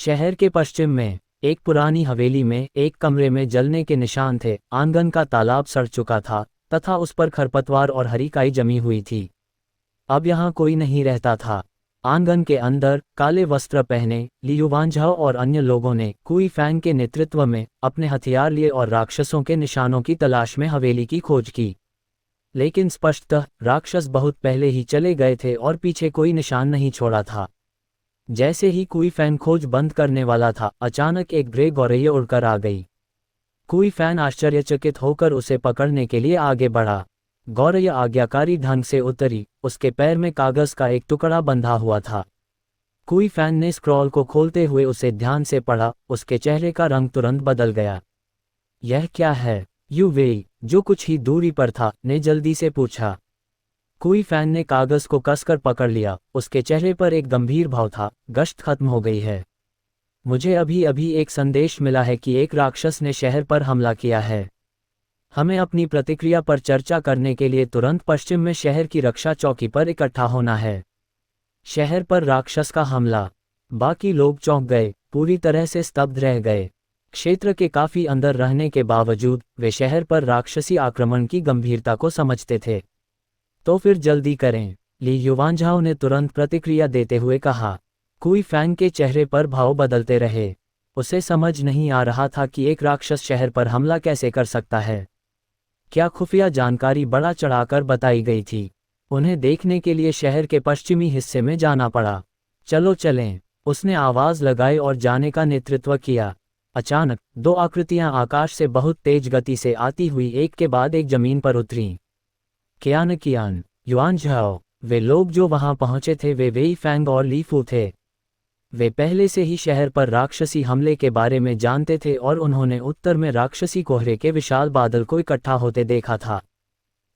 शहर के पश्चिम में एक पुरानी हवेली में एक कमरे में जलने के निशान थे। आंगन का तालाब सड़ चुका था तथा उस पर खरपतवार और हरी काई जमी हुई थी। अब यहाँ कोई नहीं रहता था। आंगन के अंदर काले वस्त्र पहने ली युवांझाओ और अन्य लोगों ने कुई फैंग के नेतृत्व में अपने हथियार लिए और राक्षसों के निशानों की तलाश में हवेली की खोज की। लेकिन स्पष्टतः राक्षस बहुत पहले ही चले गए थे और पीछे कोई निशान नहीं छोड़ा था। जैसे ही कुई फैन खोज बंद करने वाला था, अचानक एक ग्रे गौरैया उड़कर आ गई। कुई फैन आश्चर्यचकित होकर उसे पकड़ने के लिए आगे बढ़ा। गौरैया आज्ञाकारी ढंग से उतरी, उसके पैर में कागज का एक टुकड़ा बंधा हुआ था। कुई फैन ने स्क्रॉल को खोलते हुए उसे ध्यान से पढ़ा। उसके चेहरे का रंग तुरंत बदल गया। यह क्या है? यू वेई, जो कुछ ही दूरी पर था, ने जल्दी से पूछा। कुई फैन ने कागज को कसकर पकड़ लिया। उसके चेहरे पर एक गंभीर भाव था। गश्त खत्म हो गई है। मुझे अभी अभी एक संदेश मिला है कि एक राक्षस ने शहर पर हमला किया है। हमें अपनी प्रतिक्रिया पर चर्चा करने के लिए तुरंत पश्चिम में शहर की रक्षा चौकी पर इकट्ठा होना है। शहर पर राक्षस का हमला। बाकी लोग चौंक गए, पूरी तरह से स्तब्ध रह गए। क्षेत्र के काफी अंदर रहने के बावजूद वे शहर पर राक्षसी आक्रमण की गंभीरता को समझते थे। तो फिर जल्दी करें, ली युवांझाओ ने तुरंत प्रतिक्रिया देते हुए कहा। कुई फैंग के चेहरे पर भाव बदलते रहे। उसे समझ नहीं आ रहा था कि एक राक्षस शहर पर हमला कैसे कर सकता है। क्या खुफिया जानकारी बढ़ा चढ़ाकर बताई गई थी? उन्हें देखने के लिए शहर के पश्चिमी हिस्से में जाना पड़ा। चलो चलें, उसने आवाज लगाई और जाने का नेतृत्व किया। अचानक दो आकृतियां आकाश से बहुत तेज गति से आती हुई एक के बाद एक जमीन पर उतरीं। कियान युआनझाओ, वे लोग जो वहां पहुंचे थे वे वेई फैंग और ली फू थे। वे पहले से ही शहर पर राक्षसी हमले के बारे में जानते थे और उन्होंने उत्तर में राक्षसी कोहरे के विशाल बादल को इकट्ठा होते देखा था।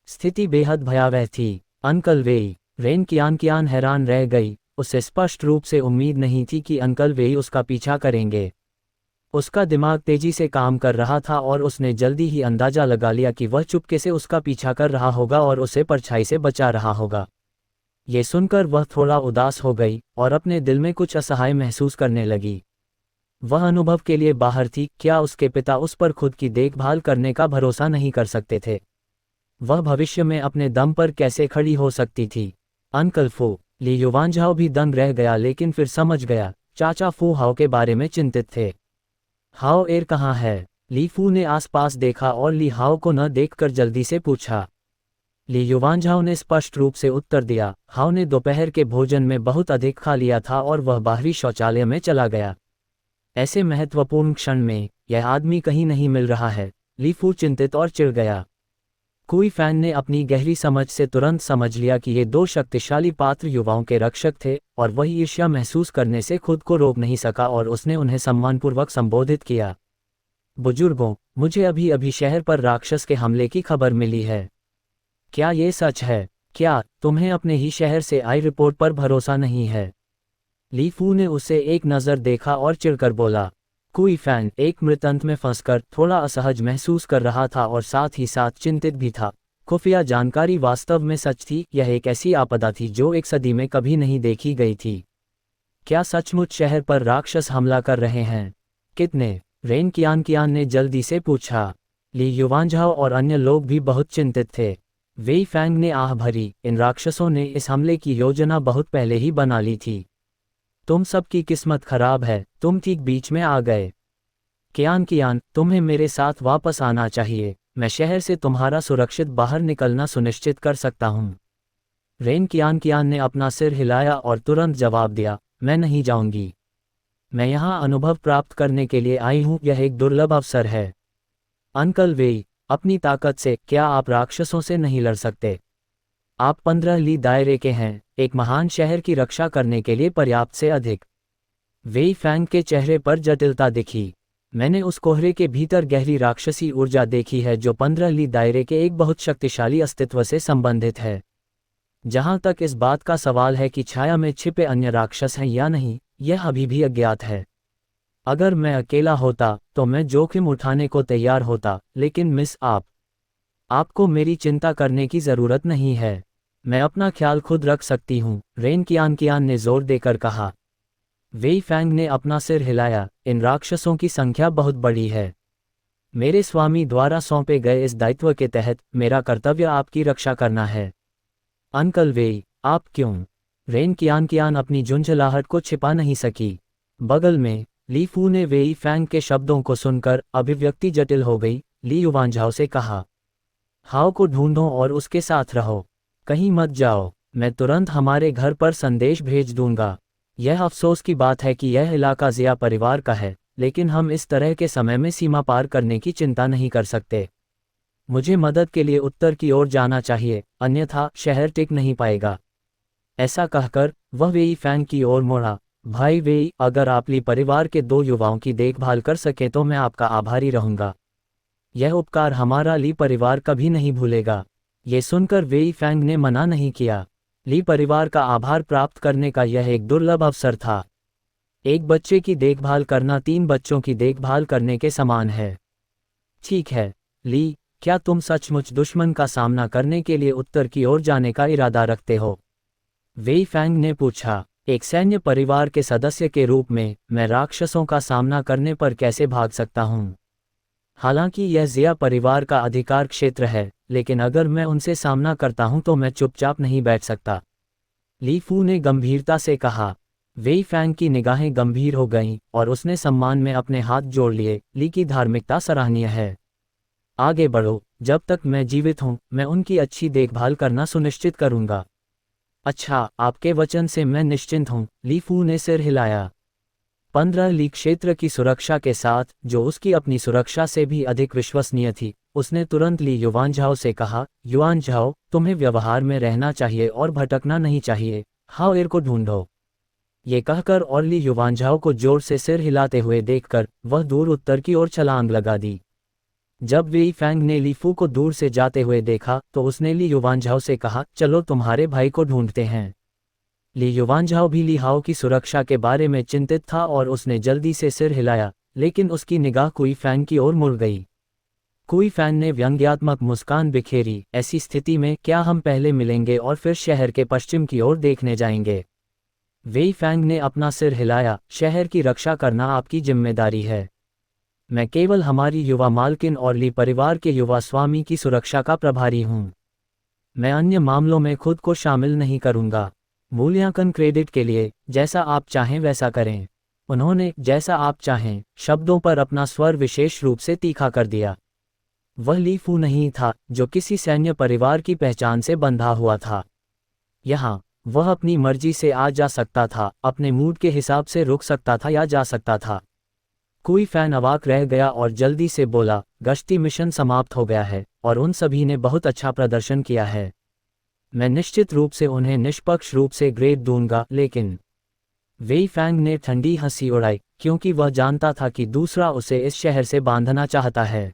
स्थिति बेहद भयावह थी। अंकल वेई, रेन कियान हैरान रह गई। उसे स्पष्ट रूप से उम्मीद नहीं थी कि अंकल वेई उसका पीछा करेंगे। उसका दिमाग तेजी से काम कर रहा था और उसने जल्दी ही अंदाजा लगा लिया कि वह चुपके से उसका पीछा कर रहा होगा और उसे परछाई से बचा रहा होगा। ये सुनकर वह थोड़ा उदास हो गई और अपने दिल में कुछ असहाय महसूस करने लगी। वह अनुभव के लिए बाहर थी। क्या उसके पिता उस पर खुद की देखभाल करने का भरोसा नहीं कर सकते थे? वह भविष्य में अपने दम पर कैसे खड़ी हो सकती थी? अंकल फू, ली युवांझाओ भी दंग रह गया, लेकिन फिर समझ गया। चाचा फू हाओ के बारे में चिंतित थे। हाओ एर कहाँ है? ली फू ने आसपास देखा और ली हाओ को न देखकर जल्दी से पूछा। ली युवांझाओ ने स्पष्ट रूप से उत्तर दिया। हाओ ने दोपहर के भोजन में बहुत अधिक खा लिया था और वह बाहरी शौचालय में चला गया। ऐसे महत्वपूर्ण क्षण में यह आदमी कहीं नहीं मिल रहा है। ली फू चिंतित और चिढ़ गया। कुई फैन ने अपनी गहरी समझ से तुरंत समझ लिया कि ये दो शक्तिशाली पात्र युवाओं के रक्षक थे और वह ईर्ष्या महसूस करने से खुद को रोक नहीं सका और उसने उन्हें सम्मानपूर्वक संबोधित किया। बुजुर्गों, मुझे अभी अभी शहर पर राक्षस के हमले की खबर मिली है। क्या ये सच है? क्या तुम्हें अपने ही शहर से आई रिपोर्ट पर भरोसा नहीं है? ली फू ने उसे एक नज़र देखा और चिढ़कर बोला। कुई फैन एक मृतंत में फंसकर थोड़ा असहज महसूस कर रहा था और साथ ही साथ चिंतित भी था। खुफिया जानकारी वास्तव में सच थी। यह एक ऐसी आपदा थी जो एक सदी में कभी नहीं देखी गई थी। क्या सचमुच शहर पर राक्षस हमला कर रहे हैं? कितने? रेन कियान ने जल्दी से पूछा। ली युवांझाओ और अन्य लोग भी बहुत चिंतित थे। वेई फैंग ने आह भरी। इन राक्षसों ने इस हमले की योजना बहुत पहले ही बना ली थी। तुम सबकी किस्मत खराब है, तुम ठीक बीच में आ गए। कियान, तुम्हें मेरे साथ वापस आना चाहिए। मैं शहर से तुम्हारा सुरक्षित बाहर निकलना सुनिश्चित कर सकता हूँ। रेन कियान ने अपना सिर हिलाया और तुरंत जवाब दिया, मैं नहीं जाऊंगी। मैं यहाँ अनुभव प्राप्त करने के लिए आई हूँ। यह एक दुर्लभ अवसर है। अंकल वेई, अपनी ताकत से क्या आप राक्षसों से नहीं लड़ सकते? आप 15 ली दायरे के हैं, एक महान शहर की रक्षा करने के लिए पर्याप्त से अधिक। वेई फैंग के चेहरे पर जटिलता दिखी। मैंने उस कोहरे के भीतर गहरी राक्षसी ऊर्जा देखी है जो 15 ली दायरे के एक बहुत शक्तिशाली अस्तित्व से संबंधित है। जहां तक इस बात का सवाल है कि छाया में छिपे अन्य राक्षस हैं या नहीं, यह अभी भी अज्ञात है। अगर मैं अकेला होता तो मैं जोखिम उठाने को तैयार होता, लेकिन मिस आपको मेरी चिंता करने की जरूरत नहीं है। मैं अपना ख्याल खुद रख सकती हूँ, रेन कियान ने जोर देकर कहा। वेई फैंग ने अपना सिर हिलाया, इन राक्षसों की संख्या बहुत बड़ी है। मेरे स्वामी द्वारा सौंपे गए इस दायित्व के तहत मेरा कर्तव्य आपकी रक्षा करना है। अंकल वेई, आप क्यों? रेन कियान अपनी झुंझलाहट को छिपा नहीं सकी। बगल में ली फू ने वेई फैंग के शब्दों को सुनकर अभिव्यक्ति जटिल हो गई। ली युवांझाओ से कहा, हाओ को ढूंढो और उसके साथ रहो, कहीं मत जाओ, मैं तुरंत हमारे घर पर संदेश भेज दूंगा। यह अफसोस की बात है कि यह इलाका जिया परिवार का है, लेकिन हम इस तरह के समय में सीमा पार करने की चिंता नहीं कर सकते। मुझे मदद के लिए उत्तर की ओर जाना चाहिए, अन्यथा शहर टिक नहीं पाएगा। ऐसा कहकर वह वेई फैंग की ओर मुड़ा। भाई वेई, अगर आप ली परिवार के 2 युवाओं की देखभाल कर सके तो मैं आपका आभारी रहूंगा। यह उपकार हमारा ली परिवार कभी नहीं भूलेगा। ये सुनकर वेई फैंग ने मना नहीं किया। ली परिवार का आभार प्राप्त करने का यह एक दुर्लभ अवसर था। एक बच्चे की देखभाल करना 3 बच्चों की देखभाल करने के समान है। ठीक है ली, क्या तुम सचमुच दुश्मन का सामना करने के लिए उत्तर की ओर जाने का इरादा रखते हो? वेई फैंग ने पूछा। एक सैन्य परिवार के सदस्य के रूप में मैं राक्षसों का सामना करने पर कैसे भाग सकता हूँ? हालांकि यह जिया परिवार का अधिकार क्षेत्र है, लेकिन अगर मैं उनसे सामना करता हूं तो मैं चुपचाप नहीं बैठ सकता। ली फू ने गंभीरता से कहा। वेई फैंग की निगाहें गंभीर हो गईं और उसने सम्मान में अपने हाथ जोड़ लिए। ली की धार्मिकता सराहनीय है। आगे बढ़ो, जब तक मैं जीवित हूं मैं उनकी अच्छी देखभाल करना सुनिश्चित करूंगा। अच्छा, आपके वचन से मैं निश्चिंत हूं। ली फू ने सिर हिलाया। 15 ली क्षेत्र की सुरक्षा के साथ, जो उसकी अपनी सुरक्षा से भी अधिक विश्वसनीय थी, उसने तुरंत ली युवांझाओ से कहा, युवांझाओ, तुम्हें व्यवहार में रहना चाहिए और भटकना नहीं चाहिए। हाओ एर को ढूंढो। ये कहकर और ली युवांझाओ को जोर से सिर हिलाते हुए देखकर वह दूर उत्तर की ओर छलांग लगा दी। जब वेई फैंग ने ली फू को दूर से जाते हुए देखा तो उसने ली युवांझाओ से कहा, चलो तुम्हारे भाई को ढूंढते हैं। ली युवांझाओ भी ली हाओ की सुरक्षा के बारे में चिंतित था और उसने जल्दी से सिर हिलाया, लेकिन उसकी निगाह कुई फैंग की ओर मुड़ गई। कुई फैंग ने व्यंग्यात्मक मुस्कान बिखेरी, ऐसी स्थिति में क्या हम पहले मिलेंगे और फिर शहर के पश्चिम की ओर देखने जाएंगे? वेई फैंग ने अपना सिर हिलाया, शहर की रक्षा करना आपकी जिम्मेदारी है। मैं केवल हमारी युवा मालकिन और ली परिवार के युवा स्वामी की सुरक्षा का प्रभारी हूँ। मैं अन्य मामलों में खुद को शामिल नहीं करूँगा। मूल्यांकन क्रेडिट के लिए जैसा आप चाहें वैसा करें। उन्होंने जैसा आप चाहें शब्दों पर अपना स्वर विशेष रूप से तीखा कर दिया। वह ली फू नहीं था जो किसी सैन्य परिवार की पहचान से बंधा हुआ था। यहाँ वह अपनी मर्जी से आ जा सकता था, अपने मूड के हिसाब से रुक सकता था या जा सकता था। कोई फैन अवाक रह गया और जल्दी से बोला, गश्ती मिशन समाप्त हो गया है और उन सभी ने बहुत अच्छा प्रदर्शन किया है। मैं निश्चित रूप से उन्हें निष्पक्ष रूप से ग्रेड दूंगा, लेकिन वेई फैंग ने ठंडी हंसी उड़ाई, क्योंकि वह जानता था कि दूसरा उसे इस शहर से बांधना चाहता है।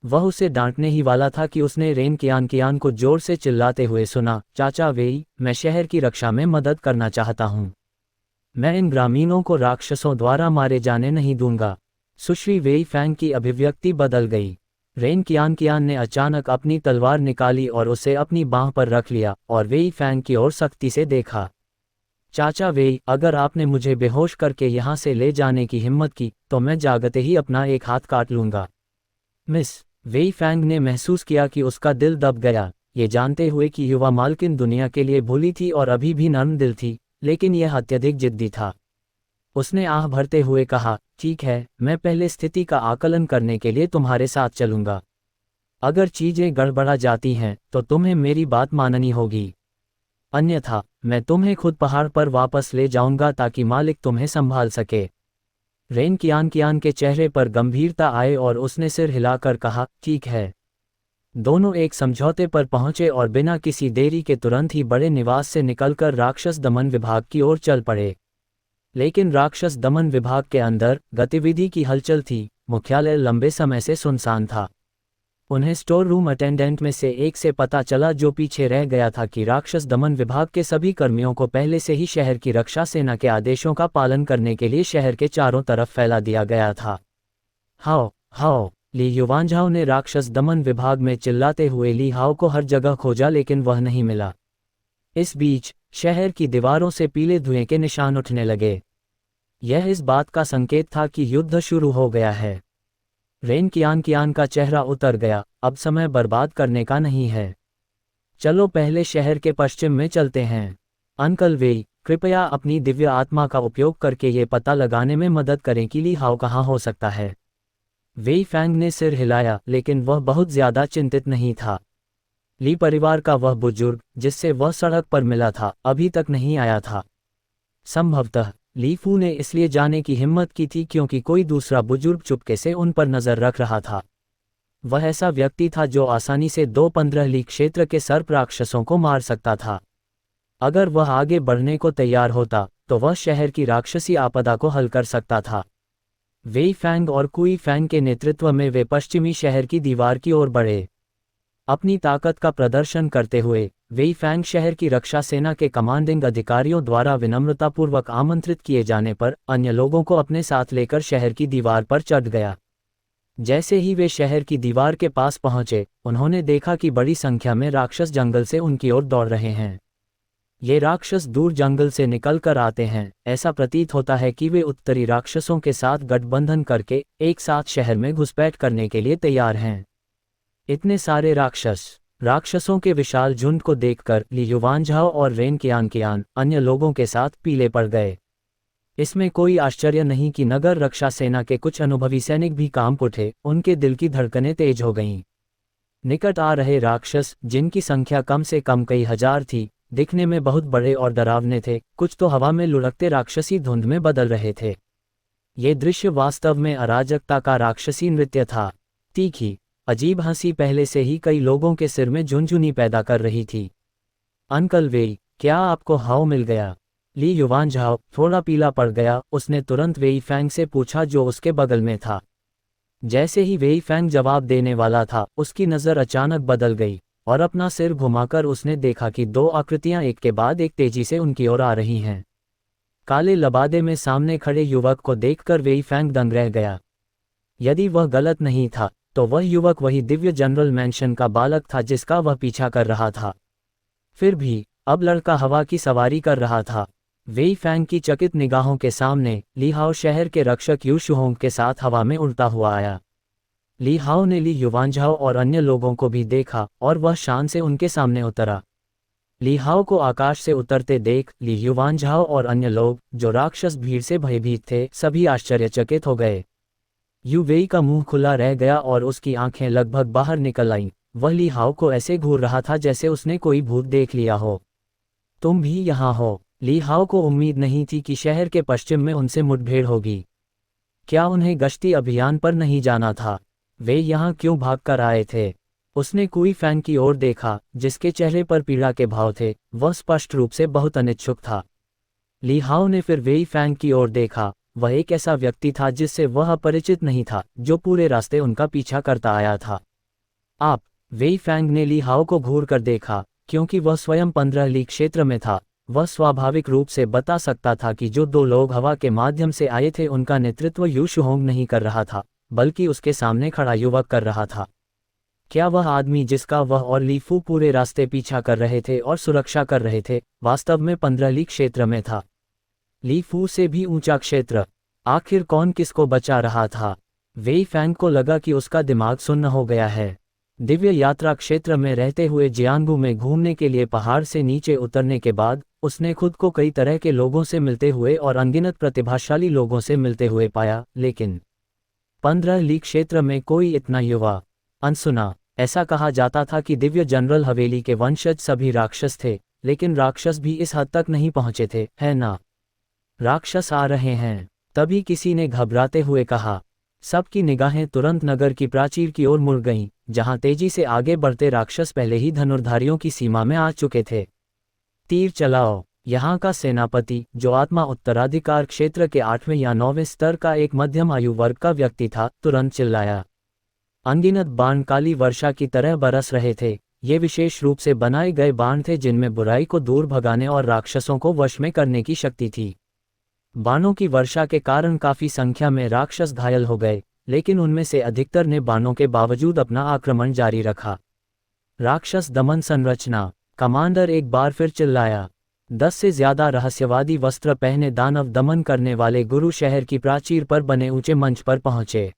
वह उसे डांटने ही वाला था कि उसने रेन कियान को जोर से चिल्लाते हुए सुना, चाचा वेई, मैं शहर की रक्षा में मदद करना चाहता हूँ। मैं इन ग्रामीणों को राक्षसों द्वारा मारे जाने नहीं दूंगा। सुश्री वेई फैंग की अभिव्यक्ति बदल गई। रेन कियान ने अचानक अपनी तलवार निकाली और उसे अपनी बांह पर रख लिया और वेई फैंग की ओर सख्ती से देखा। चाचा वेई, अगर आपने मुझे बेहोश करके यहाँ से ले जाने की हिम्मत की तो मैं जागते ही अपना एक हाथ काट लूंगा। मिस वेई फैंग ने महसूस किया कि उसका दिल दब गया, ये जानते हुए कि युवा मालकिन दुनिया के लिए भूली थी और अभी भी नर्म दिल थी, लेकिन यह अत्यधिक जिद्दी था। उसने आह भरते हुए कहा, ठीक है, मैं पहले स्थिति का आकलन करने के लिए तुम्हारे साथ चलूंगा। अगर चीजें गड़बड़ा जाती हैं तो तुम्हें मेरी बात माननी होगी, अन्यथा मैं तुम्हें खुद पहाड़ पर वापस ले जाऊंगा ताकि मालिक तुम्हें संभाल सके। रेन कियान के चेहरे पर गंभीरता आए और उसने सिर हिलाकर कहा, ठीक है। दोनों एक समझौते पर पहुंचे और बिना किसी देरी के तुरंत ही बड़े निवास से निकलकर राक्षस दमन विभाग की ओर चल पड़े। लेकिन राक्षस दमन विभाग के अंदर गतिविधि की हलचल थी। मुख्यालय लंबे समय से सुनसान था। उन्हें स्टोर रूम अटेंडेंट में से एक से पता चला, जो पीछे रह गया था, कि राक्षस दमन विभाग के सभी कर्मियों को पहले से ही शहर की रक्षा सेना के आदेशों का पालन करने के लिए शहर के चारों तरफ फैला दिया गया था। हाओ हाओ, ली युवांझाओ ने राक्षस दमन विभाग में चिल्लाते हुए ली हाओ को हर जगह खोजा, लेकिन वह नहीं मिला। इस बीच शहर की दीवारों से पीले धुएं के निशान उठने लगे। यह इस बात का संकेत था कि युद्ध शुरू हो गया है। रेन कियान का चेहरा उतर गया, अब समय बर्बाद करने का नहीं है। चलो पहले शहर के पश्चिम में चलते हैं। अंकल वेई, कृपया अपनी दिव्य आत्मा का उपयोग करके ये पता लगाने में मदद करें कि ली हाओ कहाँ हो सकता है। वेई फैंग ने सिर हिलाया, लेकिन वह बहुत ज्यादा चिंतित नहीं था। ली परिवार का वह बुजुर्ग जिससे वह सड़क पर मिला था, अभी तक नहीं आया था। संभवतः ली फू ने इसलिए जाने की हिम्मत की थी क्योंकि कोई दूसरा बुजुर्ग चुपके से उन पर नजर रख रहा था। वह ऐसा व्यक्ति था जो आसानी से 2-15 ली क्षेत्र के सर्प राक्षसों को मार सकता था। अगर वह आगे बढ़ने को तैयार होता तो वह शहर की राक्षसी आपदा को हल कर सकता था। वेई फैंग और कुई फैंग के नेतृत्व में वे पश्चिमी शहर की दीवार की ओर बढ़े। अपनी ताकत का प्रदर्शन करते हुए वेई फैंग शहर की रक्षा सेना के कमांडिंग अधिकारियों द्वारा विनम्रतापूर्वक आमंत्रित किए जाने पर अन्य लोगों को अपने साथ लेकर शहर की दीवार पर चढ़ गया। जैसे ही वे शहर की दीवार के पास पहुंचे, उन्होंने देखा कि बड़ी संख्या में राक्षस जंगल से उनकी ओर दौड़ रहे हैं। ये राक्षस दूर जंगल से निकल कर आते हैं। ऐसा प्रतीत होता है कि वे उत्तरी राक्षसों के साथ गठबंधन करके एक साथ शहर में घुसपैठ करने के लिए तैयार हैं। इतने सारे राक्षसों के विशाल झुंड को देखकर ली युवानझाओ और रेन कियान अन्य लोगों के साथ पीले पड़ गए। इसमें कोई आश्चर्य नहीं कि नगर रक्षा सेना के कुछ अनुभवी सैनिक भी कांप उठे, उनके दिल की धड़कनें तेज हो गईं। निकट आ रहे राक्षस, जिनकी संख्या कम से कम कई हजार थी, दिखने में बहुत बड़े और डरावने थे। कुछ तो हवा में लुढ़कते राक्षसी धुंध में बदल रहे थे। ये दृश्य वास्तव में अराजकता का राक्षसी नृत्य था। तीखी अजीब हंसी पहले से ही कई लोगों के सिर में झुनझुनी पैदा कर रही थी। अंकल वेई, क्या आपको हाओ मिल गया? ली युवानझाओ थोड़ा पीला पड़ गया। उसने तुरंत वेई फैंग से पूछा जो उसके बगल में था। जैसे ही वेई फैंग जवाब देने वाला था, उसकी नज़र अचानक बदल गई और अपना सिर घुमाकर उसने देखा कि दो आकृतियां एक के बाद एक तेजी से उनकी ओर आ रही हैं। काले लबादे में सामने खड़े युवक को देखकर वेई फैंग दंग रह गया। यदि वह गलत नहीं था तो वह युवक वही दिव्य जनरल मैंशन का बालक था जिसका वह पीछा कर रहा था। फिर भी अब लड़का हवा की सवारी कर रहा था। वेई फैंग की चकित निगाहों के सामने ली हाओ शहर के रक्षक यू शुहोंग के साथ हवा में उड़ता हुआ आया। ली हाओ ने ली युवानझाओ और अन्य लोगों को भी देखा और वह शान से उनके सामने उतरा। ली हाओ को आकाश से उतरते देख ली युवानझाओ और अन्य लोग, जो राक्षस भीड़ से भयभीत थे, सभी आश्चर्यचकित हो गए। यू वेई का मुंह खुला रह गया और उसकी आंखें लगभग बाहर निकल आईं। वह ली हाओ को ऐसे घूर रहा था जैसे उसने कोई भूत देख लिया हो। तुम भी यहाँ हो? ली हाओ को उम्मीद नहीं थी कि शहर के पश्चिम में उनसे मुठभेड़ होगी। क्या उन्हें गश्ती अभियान पर नहीं जाना था? वे यहाँ क्यों भागकर आए थे? उसने कुई फैंग की ओर देखा, जिसके चेहरे पर पीड़ा के भाव थे। वह स्पष्ट रूप से बहुत अनिच्छुक था। ली हाओ ने फिर वेई फैंग की ओर देखा। वह एक ऐसा व्यक्ति था जिससे वह अपरिचित नहीं था, जो पूरे रास्ते उनका पीछा करता आया था। आप? वेई फैंग ने ली हाओ को घूर कर देखा। क्योंकि वह स्वयं 15 ली क्षेत्र में था, वह स्वाभाविक रूप से बता सकता था कि जो दो लोग हवा के माध्यम से आए थे उनका नेतृत्व यू शुहोंग नहीं कर रहा था, बल्कि उसके सामने खड़ा युवक कर रहा था। क्या वह आदमी जिसका वह और ली फू पूरे रास्ते पीछा कर रहे थे और सुरक्षा कर रहे थे, वास्तव में 15 ली क्षेत्र में था? ली फू से भी ऊंचा क्षेत्र? आखिर कौन किसको बचा रहा था? वेई फैंग को लगा कि उसका दिमाग सुन्न हो गया है। दिव्य यात्रा क्षेत्र में रहते हुए जियांगू में घूमने के लिए पहाड़ से नीचे उतरने के बाद उसने खुद को कई तरह के लोगों से मिलते हुए और अनगिनत प्रतिभाशाली लोगों से मिलते हुए पाया, लेकिन 15 ली क्षेत्र में कोई इतना युवा। अनसुना ऐसा कहा जाता था कि दिव्य जनरल हवेली के वंशज सभी राक्षस थे, लेकिन राक्षस भी इस हद तक नहीं पहुंचे थे, है ना? राक्षस आ रहे हैं, तभी किसी ने घबराते हुए कहा। सबकी निगाहें तुरंत नगर की प्राचीर की ओर मुड़ गईं, जहां तेजी से आगे बढ़ते राक्षस पहले ही धनुर्धारियों की सीमा में आ चुके थे। तीर चलाओ! यहाँ का सेनापति, जो आत्मा उत्तराधिकार क्षेत्र के 8वें या 9वें स्तर का एक मध्यम आयु वर्ग का व्यक्ति था, तुरंत चिल्लाया। अनगिनत बाण काली वर्षा की तरह बरस रहे थे। ये विशेष रूप से बनाए गए बाण थे जिनमें बुराई को दूर भगाने और राक्षसों को वश में करने की शक्ति थी। बाणों की वर्षा के कारण काफी संख्या में राक्षस घायल हो गए, लेकिन उनमें से अधिकतर ने बाणों के बावजूद अपना आक्रमण जारी रखा। राक्षस दमन संरचना! कमांडर एक बार फिर चिल्लाया। 10 से ज्यादा रहस्यवादी वस्त्र पहने दानव दमन करने वाले गुरु शहर की प्राचीर पर बने ऊंचे मंच पर पहुंचे।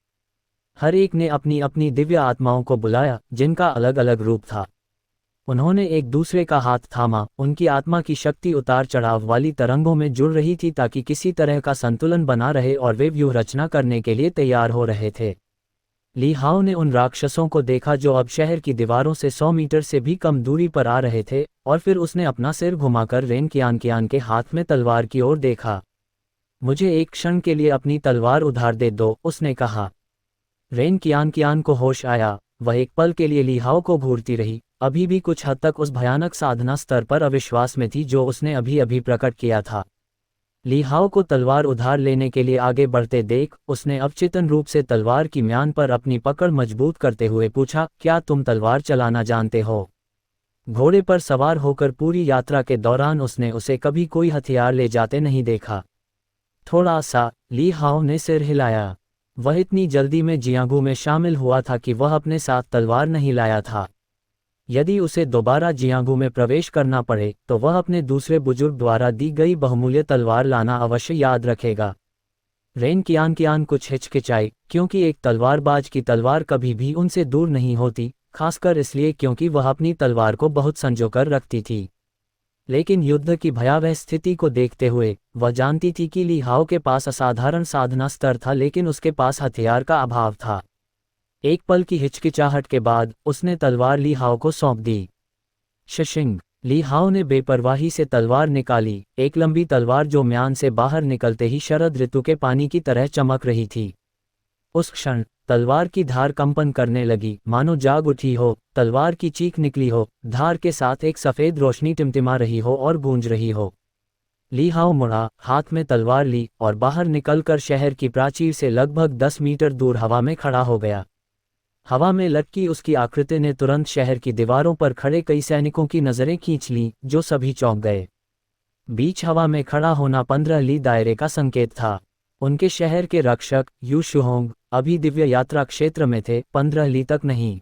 हर एक ने अपनी अपनी दिव्य आत्माओं को बुलाया, जिनका अलग अलग रूप था। उन्होंने एक दूसरे का हाथ थामा, उनकी आत्मा की शक्ति उतार चढ़ाव वाली तरंगों में जुड़ रही थी ताकि किसी तरह का संतुलन बना रहे, और वे व्यूह रचना करने के लिए तैयार हो रहे थे। ली हाओ ने उन राक्षसों को देखा जो अब शहर की दीवारों से 100 मीटर से भी कम दूरी पर आ रहे थे, और फिर उसने अपना सिर घुमाकर रेन कियान के हाथ में तलवार की ओर देखा। मुझे एक क्षण के लिए अपनी तलवार उधार दे दो, उसने कहा। रेन कियान को होश आया। वह एक पल के लिए ली हाओ को घूरती रही, अभी भी कुछ हद तक उस भयानक साधना स्तर पर अविश्वास में थी जो उसने अभी अभी प्रकट किया था। ली हाओ को तलवार उधार लेने के लिए आगे बढ़ते देख उसने अवचेतन रूप से तलवार की म्यान पर अपनी पकड़ मजबूत करते हुए पूछा, क्या तुम तलवार चलाना जानते हो? घोड़े पर सवार होकर पूरी यात्रा के दौरान उसने उसे कभी कोई हथियार ले जाते नहीं देखा। थोड़ा सा, ली हाओ ने सिर हिलाया। वह इतनी जल्दी में जियांगू में शामिल हुआ था कि वह अपने साथ तलवार नहीं लाया था। यदि उसे दोबारा जियांगू में प्रवेश करना पड़े तो वह अपने दूसरे बुजुर्ग द्वारा दी गई बहुमूल्य तलवार लाना अवश्य याद रखेगा। रेन कियान कुछ हिचकिचाई, क्योंकि एक तलवारबाज की तलवार कभी भी उनसे दूर नहीं होती, खासकर इसलिए क्योंकि वह अपनी तलवार को बहुत संजोकर रखती थी। लेकिन युद्ध की भयावह स्थिति को देखते हुए वह जानती थी कि ली हाओ के पास असाधारण साधना स्तर था, लेकिन उसके पास हथियार का अभाव था। एक पल की हिचकिचाहट के बाद उसने तलवार ली हाओ को सौंप दी। शिशिंग, ली हाओ ने बेपरवाही से तलवार निकाली, एक लंबी तलवार जो म्यान से बाहर निकलते ही शरद ऋतु के पानी की तरह चमक रही थी। उस क्षण तलवार की धार कंपन करने लगी, मानो जाग उठी हो, तलवार की चीख निकली हो, धार के साथ एक सफ़ेद रोशनी टिमटिमा रही हो और गूंज रही हो। ली हाओ मुड़ा, हाथ में तलवार ली और बाहर निकलकर शहर की प्राचीर से लगभग 10 मीटर दूर हवा में खड़ा हो गया। हवा में लटकी उसकी आकृति ने तुरंत शहर की दीवारों पर खड़े कई सैनिकों की नज़रें खींच लीं, जो सभी चौंक गए। बीच हवा में खड़ा होना 15 ली दायरे का संकेत था। उनके शहर के रक्षक यू शुहोंग अभी दिव्य यात्रा क्षेत्र में थे, 15 ली तक नहीं।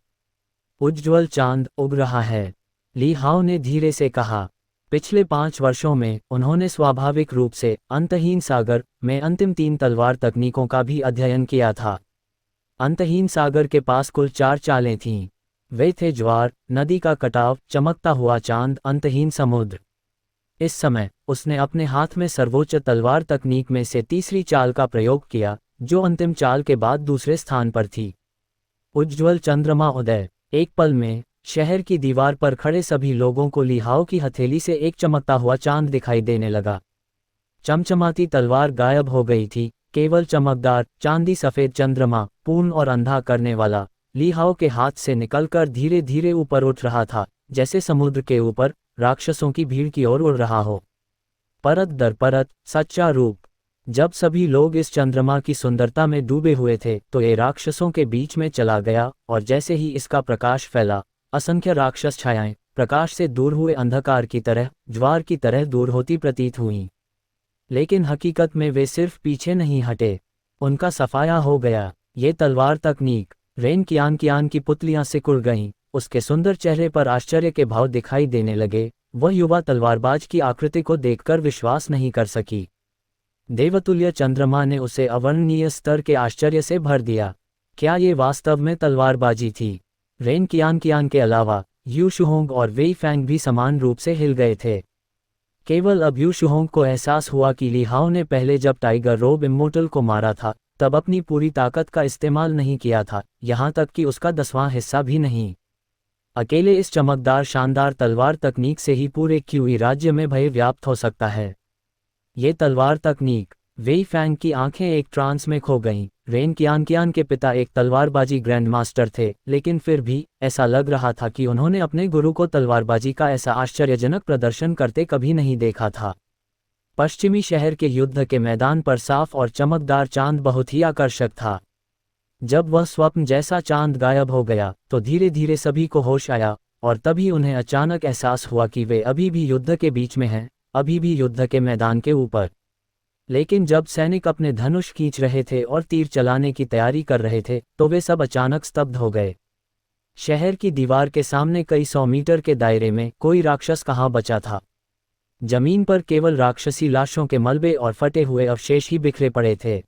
उज्ज्वल चांद उग रहा है, ली हाओ ने धीरे से कहा। पिछले 5 वर्षों में उन्होंने स्वाभाविक रूप से अंतहीन सागर में अंतिम 3 तलवार तकनीकों का भी अध्ययन किया था। अंतहीन सागर के पास कुल 4 चालें थीं। वे थे ज्वार, नदी का कटाव, चमकता हुआ चांद, अंतहीन समुद्र। इस समय उसने अपने हाथ में सर्वोच्च तलवार तकनीक में से तीसरी चाल का प्रयोग किया, जो अंतिम चाल के बाद दूसरे स्थान पर थी। उज्ज्वल चंद्रमा उदय। एक पल में शहर की दीवार पर खड़े सभी लोगों को ली हाओ की हथेली से एक चमकता हुआ चांद दिखाई देने लगा। चमचमाती तलवार गायब हो गई थी, केवल चमकदार चांदी सफेद चंद्रमा, पूर्ण और अंधा करने वाला, ली हाओ के हाथ से निकलकर धीरे धीरे ऊपर उठ रहा था, जैसे समुद्र के ऊपर राक्षसों की भीड़ की ओर उड़ रहा हो। परत दर परत सच्चा रूप। जब सभी लोग इस चंद्रमा की सुंदरता में डूबे हुए थे तो ये राक्षसों के बीच में चला गया, और जैसे ही इसका प्रकाश फैला, असंख्य राक्षस छायाएं प्रकाश से दूर हुए अंधकार की तरह, ज्वार की तरह दूर होती प्रतीत हुईं। लेकिन हकीकत में वे सिर्फ पीछे नहीं हटे, उनका सफाया हो गया। ये तलवार तकनीक। रेन कियान की पुतलियां सिकुड़ गईं, उसके सुंदर चेहरे पर आश्चर्य के भाव दिखाई देने लगे। वह युवा तलवारबाज की आकृति को देखकर विश्वास नहीं कर सकी। देवतुल्य चंद्रमा ने उसे अवर्णनीय स्तर के आश्चर्य से भर दिया। क्या ये वास्तव में तलवारबाजी थी? रेन कियान के अलावा यू शुहोंग और वेई फैंग भी समान रूप से हिल गए थे। केवल अब यू शुहोंग को एहसास हुआ कि ली हाओ ने पहले जब टाइगर रोब इम्मोर्टल को मारा था तब अपनी पूरी ताकत का इस्तेमाल नहीं किया था, यहाँ तक कि उसका 10वां हिस्सा भी नहीं। अकेले इस चमकदार शानदार तलवार तकनीक से ही पूरे क्यूई राज्य में भय व्याप्त हो सकता है। ये तलवार तकनीक। वेई फैंग की आंखें एक ट्रांस में खो गईं। रेन कियान के पिता एक तलवारबाजी ग्रैंड मास्टर थे, लेकिन फिर भी ऐसा लग रहा था कि उन्होंने अपने गुरु को तलवारबाजी का ऐसा आश्चर्यजनक प्रदर्शन करते कभी नहीं देखा था। पश्चिमी शहर के युद्ध के मैदान पर साफ और चमकदार चांद बहुत ही आकर्षक था। जब वह स्वप्न जैसा चांद गायब हो गया तो धीरे धीरे सभी को होश आया, और तभी उन्हें अचानक एहसास हुआ कि वे अभी भी युद्ध के बीच में हैं, अभी भी युद्ध के मैदान के ऊपर। लेकिन जब सैनिक अपने धनुष खींच रहे थे और तीर चलाने की तैयारी कर रहे थे तो वे सब अचानक स्तब्ध हो गए। शहर की दीवार के सामने कई 100 मीटर के दायरे में कोई राक्षस कहाँ बचा था। जमीन पर केवल राक्षसी लाशों के मलबे और फटे हुए अवशेष ही बिखरे पड़े थे,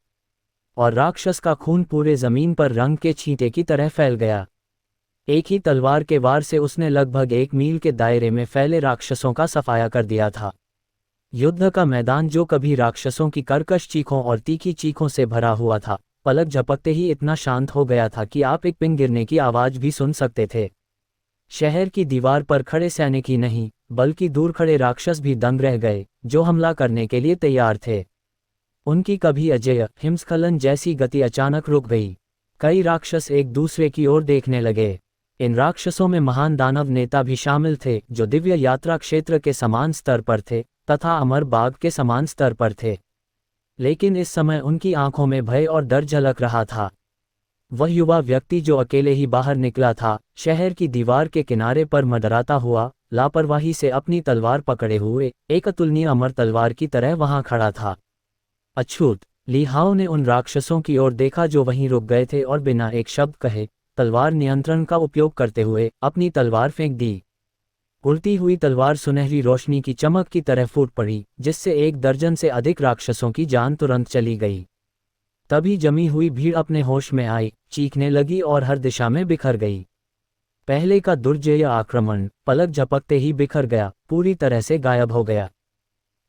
और राक्षस का खून पूरे जमीन पर रंग के छींटे की तरह फैल गया। एक ही तलवार के वार से उसने लगभग 1 मील के दायरे में फैले राक्षसों का सफाया कर दिया था। युद्ध का मैदान, जो कभी राक्षसों की कर्कश चीखों और तीखी चीखों से भरा हुआ था, पलक झपकते ही इतना शांत हो गया था कि आप एक पिन गिरने की आवाज भी सुन सकते थे। शहर की दीवार पर खड़े सैनिक ही नहीं, बल्कि दूर खड़े राक्षस भी दंग रह गए, जो हमला करने के लिए तैयार थे। उनकी कभी अजेय हिमस्खलन जैसी गति अचानक रुक गई। कई राक्षस एक दूसरे की ओर देखने लगे। इन राक्षसों में महान दानव नेता भी शामिल थे, जो दिव्य यात्रा क्षेत्र के समान स्तर पर थे तथा अमर बाग के समान स्तर पर थे। लेकिन इस समय उनकी आंखों में भय और डर झलक रहा था। वह युवा व्यक्ति जो अकेले ही बाहर निकला था, शहर की दीवार के किनारे पर मडराता हुआ, लापरवाही से अपनी तलवार पकड़े हुए, एक अतुलनीय अमर तलवार की तरह वहां खड़ा था। अछूत ली हाओ ने उन राक्षसों की ओर देखा जो वहीं रुक गए थे, और बिना एक शब्द कहे, तलवार नियंत्रण का उपयोग करते हुए अपनी तलवार फेंक दी। उड़ती हुई तलवार सुनहरी रोशनी की चमक की तरह फूट पड़ी, जिससे 1 दर्जन से अधिक राक्षसों की जान तुरंत चली गई। तभी जमी हुई भीड़ अपने होश में आई, चीखने लगी और हर दिशा में बिखर गई। पहले का दुर्जय आक्रमण पलक झपकते ही बिखर गया, पूरी तरह से गायब हो गया।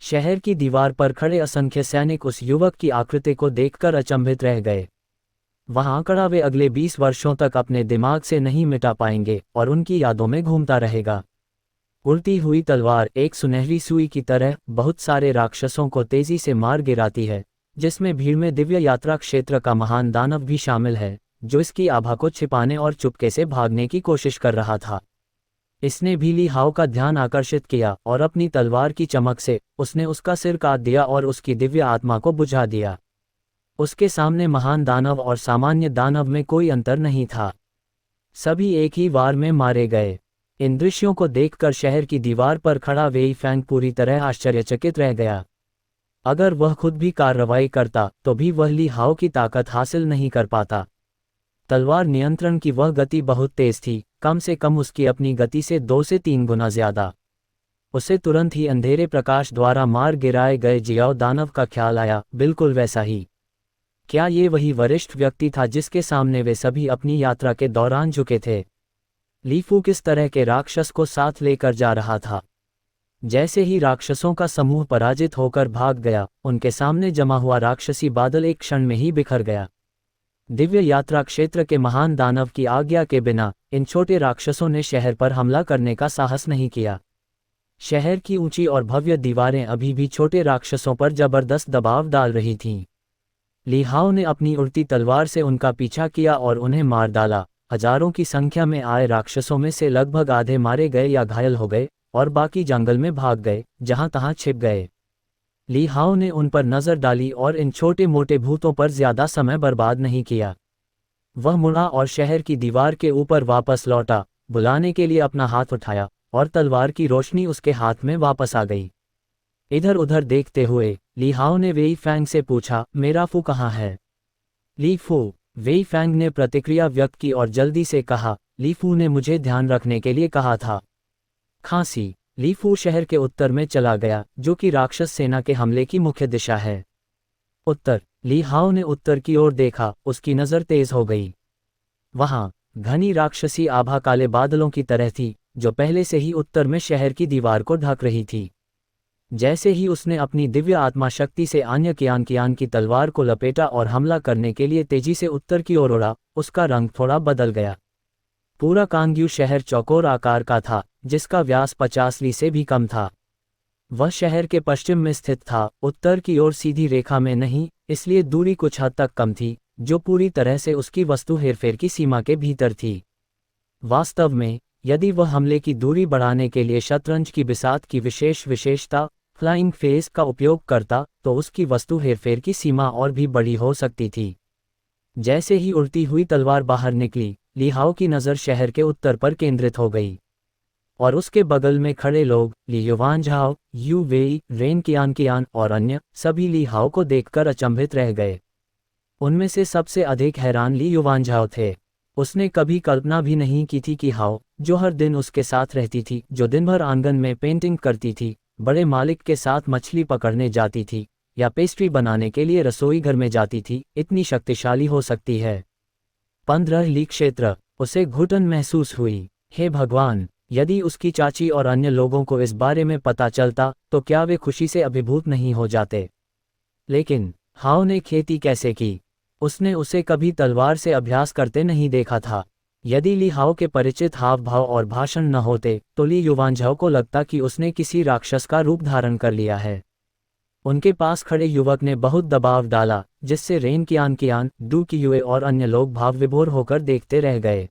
शहर की दीवार पर खड़े असंख्य सैनिक उस युवक की आकृति को देखकर अचंभित रह गए। वह आंकड़ा वे अगले 20 वर्षों तक अपने दिमाग से नहीं मिटा पाएंगे और उनकी यादों में घूमता रहेगा। उड़ती हुई तलवार एक सुनहरी सुई की तरह बहुत सारे राक्षसों को तेजी से मार गिराती है, जिसमें भीड़ में दिव्य यात्रा क्षेत्र का महान दानव भी शामिल है, जो इसकी आभा को छिपाने और चुपके से भागने की कोशिश कर रहा था। इसने भी ली हाओ का ध्यान आकर्षित किया और अपनी तलवार की चमक से उसने उसका सिर काट दिया और उसकी दिव्य आत्मा को बुझा दिया। उसके सामने महान दानव और सामान्य दानव में कोई अंतर नहीं था। सभी एक ही वार में मारे गए। इन दृश्यों को देखकर शहर की दीवार पर खड़ा वेई फैंग पूरी तरह आश्चर्यचकित रह गया। अगर वह खुद भी कार्रवाई करता तो भी वह ली हाओ की ताकत हासिल नहीं कर पाता। तलवार नियंत्रण की वह गति बहुत तेज थी, कम से कम उसकी अपनी गति से 2 से 3 गुना ज्यादा। उसे तुरंत ही अंधेरे प्रकाश द्वारा मार गिराए गए जियाओ दानव का ख्याल आया, बिल्कुल वैसा ही। क्या ये वही वरिष्ठ व्यक्ति था जिसके सामने वे सभी अपनी यात्रा के दौरान झुके थे? ली फू किस तरह के राक्षस को साथ लेकर जा रहा था? जैसे ही राक्षसों का समूह पराजित होकर भाग गया, उनके सामने जमा हुआ राक्षसी बादल एक क्षण में ही बिखर गया। दिव्य यात्रा क्षेत्र के महान दानव की आज्ञा के बिना इन छोटे राक्षसों ने शहर पर हमला करने का साहस नहीं किया। शहर की ऊंची और भव्य दीवारें अभी भी छोटे राक्षसों पर जबरदस्त दबाव डाल रही थीं। ली हाओ ने अपनी उड़ती तलवार से उनका पीछा किया और उन्हें मार डाला। हजारों की संख्या में आए राक्षसों में से लगभग आधे मारे गए या घायल हो गए, और बाकी जंगल में भाग गए, जहां तहां छिप गए। ली हाओ ने उन पर नजर डाली और इन छोटे मोटे भूतों पर ज्यादा समय बर्बाद नहीं किया। वह मुड़ा और शहर की दीवार के ऊपर वापस लौटा, बुलाने के लिए अपना हाथ उठाया, और तलवार की रोशनी उसके हाथ में वापस आ गई। इधर उधर देखते हुए ली हाओ ने वेई फैंग से पूछा, मेरा फू कहाँ है? ली फू, वेई फैंग ने प्रतिक्रिया व्यक्त की और जल्दी से कहा, ली फू ने मुझे ध्यान रखने के लिए कहा था। खांसी। ली फू शहर के उत्तर में चला गया, जो कि राक्षस सेना के हमले की मुख्य दिशा है। उत्तर। ली हाओ ने उत्तर की ओर देखा, उसकी नज़र तेज हो गई। वहां घनी राक्षसी आभा काले बादलों की तरह थी, जो पहले से ही उत्तर में शहर की दीवार को ढक रही थी। जैसे ही उसने अपनी दिव्य आत्मा शक्ति से आन्य कियान की तलवार को लपेटा और हमला करने के लिए तेजी से उत्तर की ओर उड़ा, उसका रंग थोड़ा बदल गया। पूरा कांग्यू शहर चौकोर आकार का था, जिसका व्यास 50 ली से भी कम था। वह शहर के पश्चिम में स्थित था, उत्तर की ओर सीधी रेखा में नहीं, इसलिए दूरी कुछ हद तक कम थी, जो पूरी तरह से उसकी वस्तु हेरफेर की सीमा के भीतर थी। वास्तव में, यदि वह हमले की दूरी बढ़ाने के लिए शतरंज की बिसात की विशेषता फ्लाइंग फेस का उपयोग करता, तो उसकी वस्तु हेरफेर की सीमा और भी बड़ी हो सकती थी। जैसे ही उड़ती हुई तलवार बाहर निकली, ली हाओ की नज़र शहर के उत्तर पर केंद्रित हो गई, और उसके बगल में खड़े लोग, ली युवानझाओ, यू वेई, रेन कियान और अन्य, सभी ली हाओ को देखकर अचंभित रह गए। उनमें से सबसे अधिक हैरान ली युवानझाओ थे। उसने कभी कल्पना भी नहीं की थी कि हाओ, जो हर दिन उसके साथ रहती थी, जो दिन भर आंगन में पेंटिंग करती थी, बड़े मालिक के साथ मछली पकड़ने जाती थी या पेस्ट्री बनाने के लिए रसोई घर में जाती थी, इतनी शक्तिशाली हो सकती है। 15 ली क्षेत्र। उसे घुटन महसूस हुई। हे भगवान, यदि उसकी चाची और अन्य लोगों को इस बारे में पता चलता तो क्या वे खुशी से अभिभूत नहीं हो जाते। लेकिन हाओ ने खेती कैसे की? उसने उसे कभी तलवार से अभ्यास करते नहीं देखा था। यदि ली हाओ के परिचित हाव भाव और भाषण न होते तो ली युवांझाओ को लगता कि उसने किसी राक्षस का रूप धारण कर लिया है। उनके पास खड़े युवक ने बहुत दबाव डाला, जिससे रेन कियान, डू कियुए और अन्य लोग भाव विभोर होकर देखते रह गए।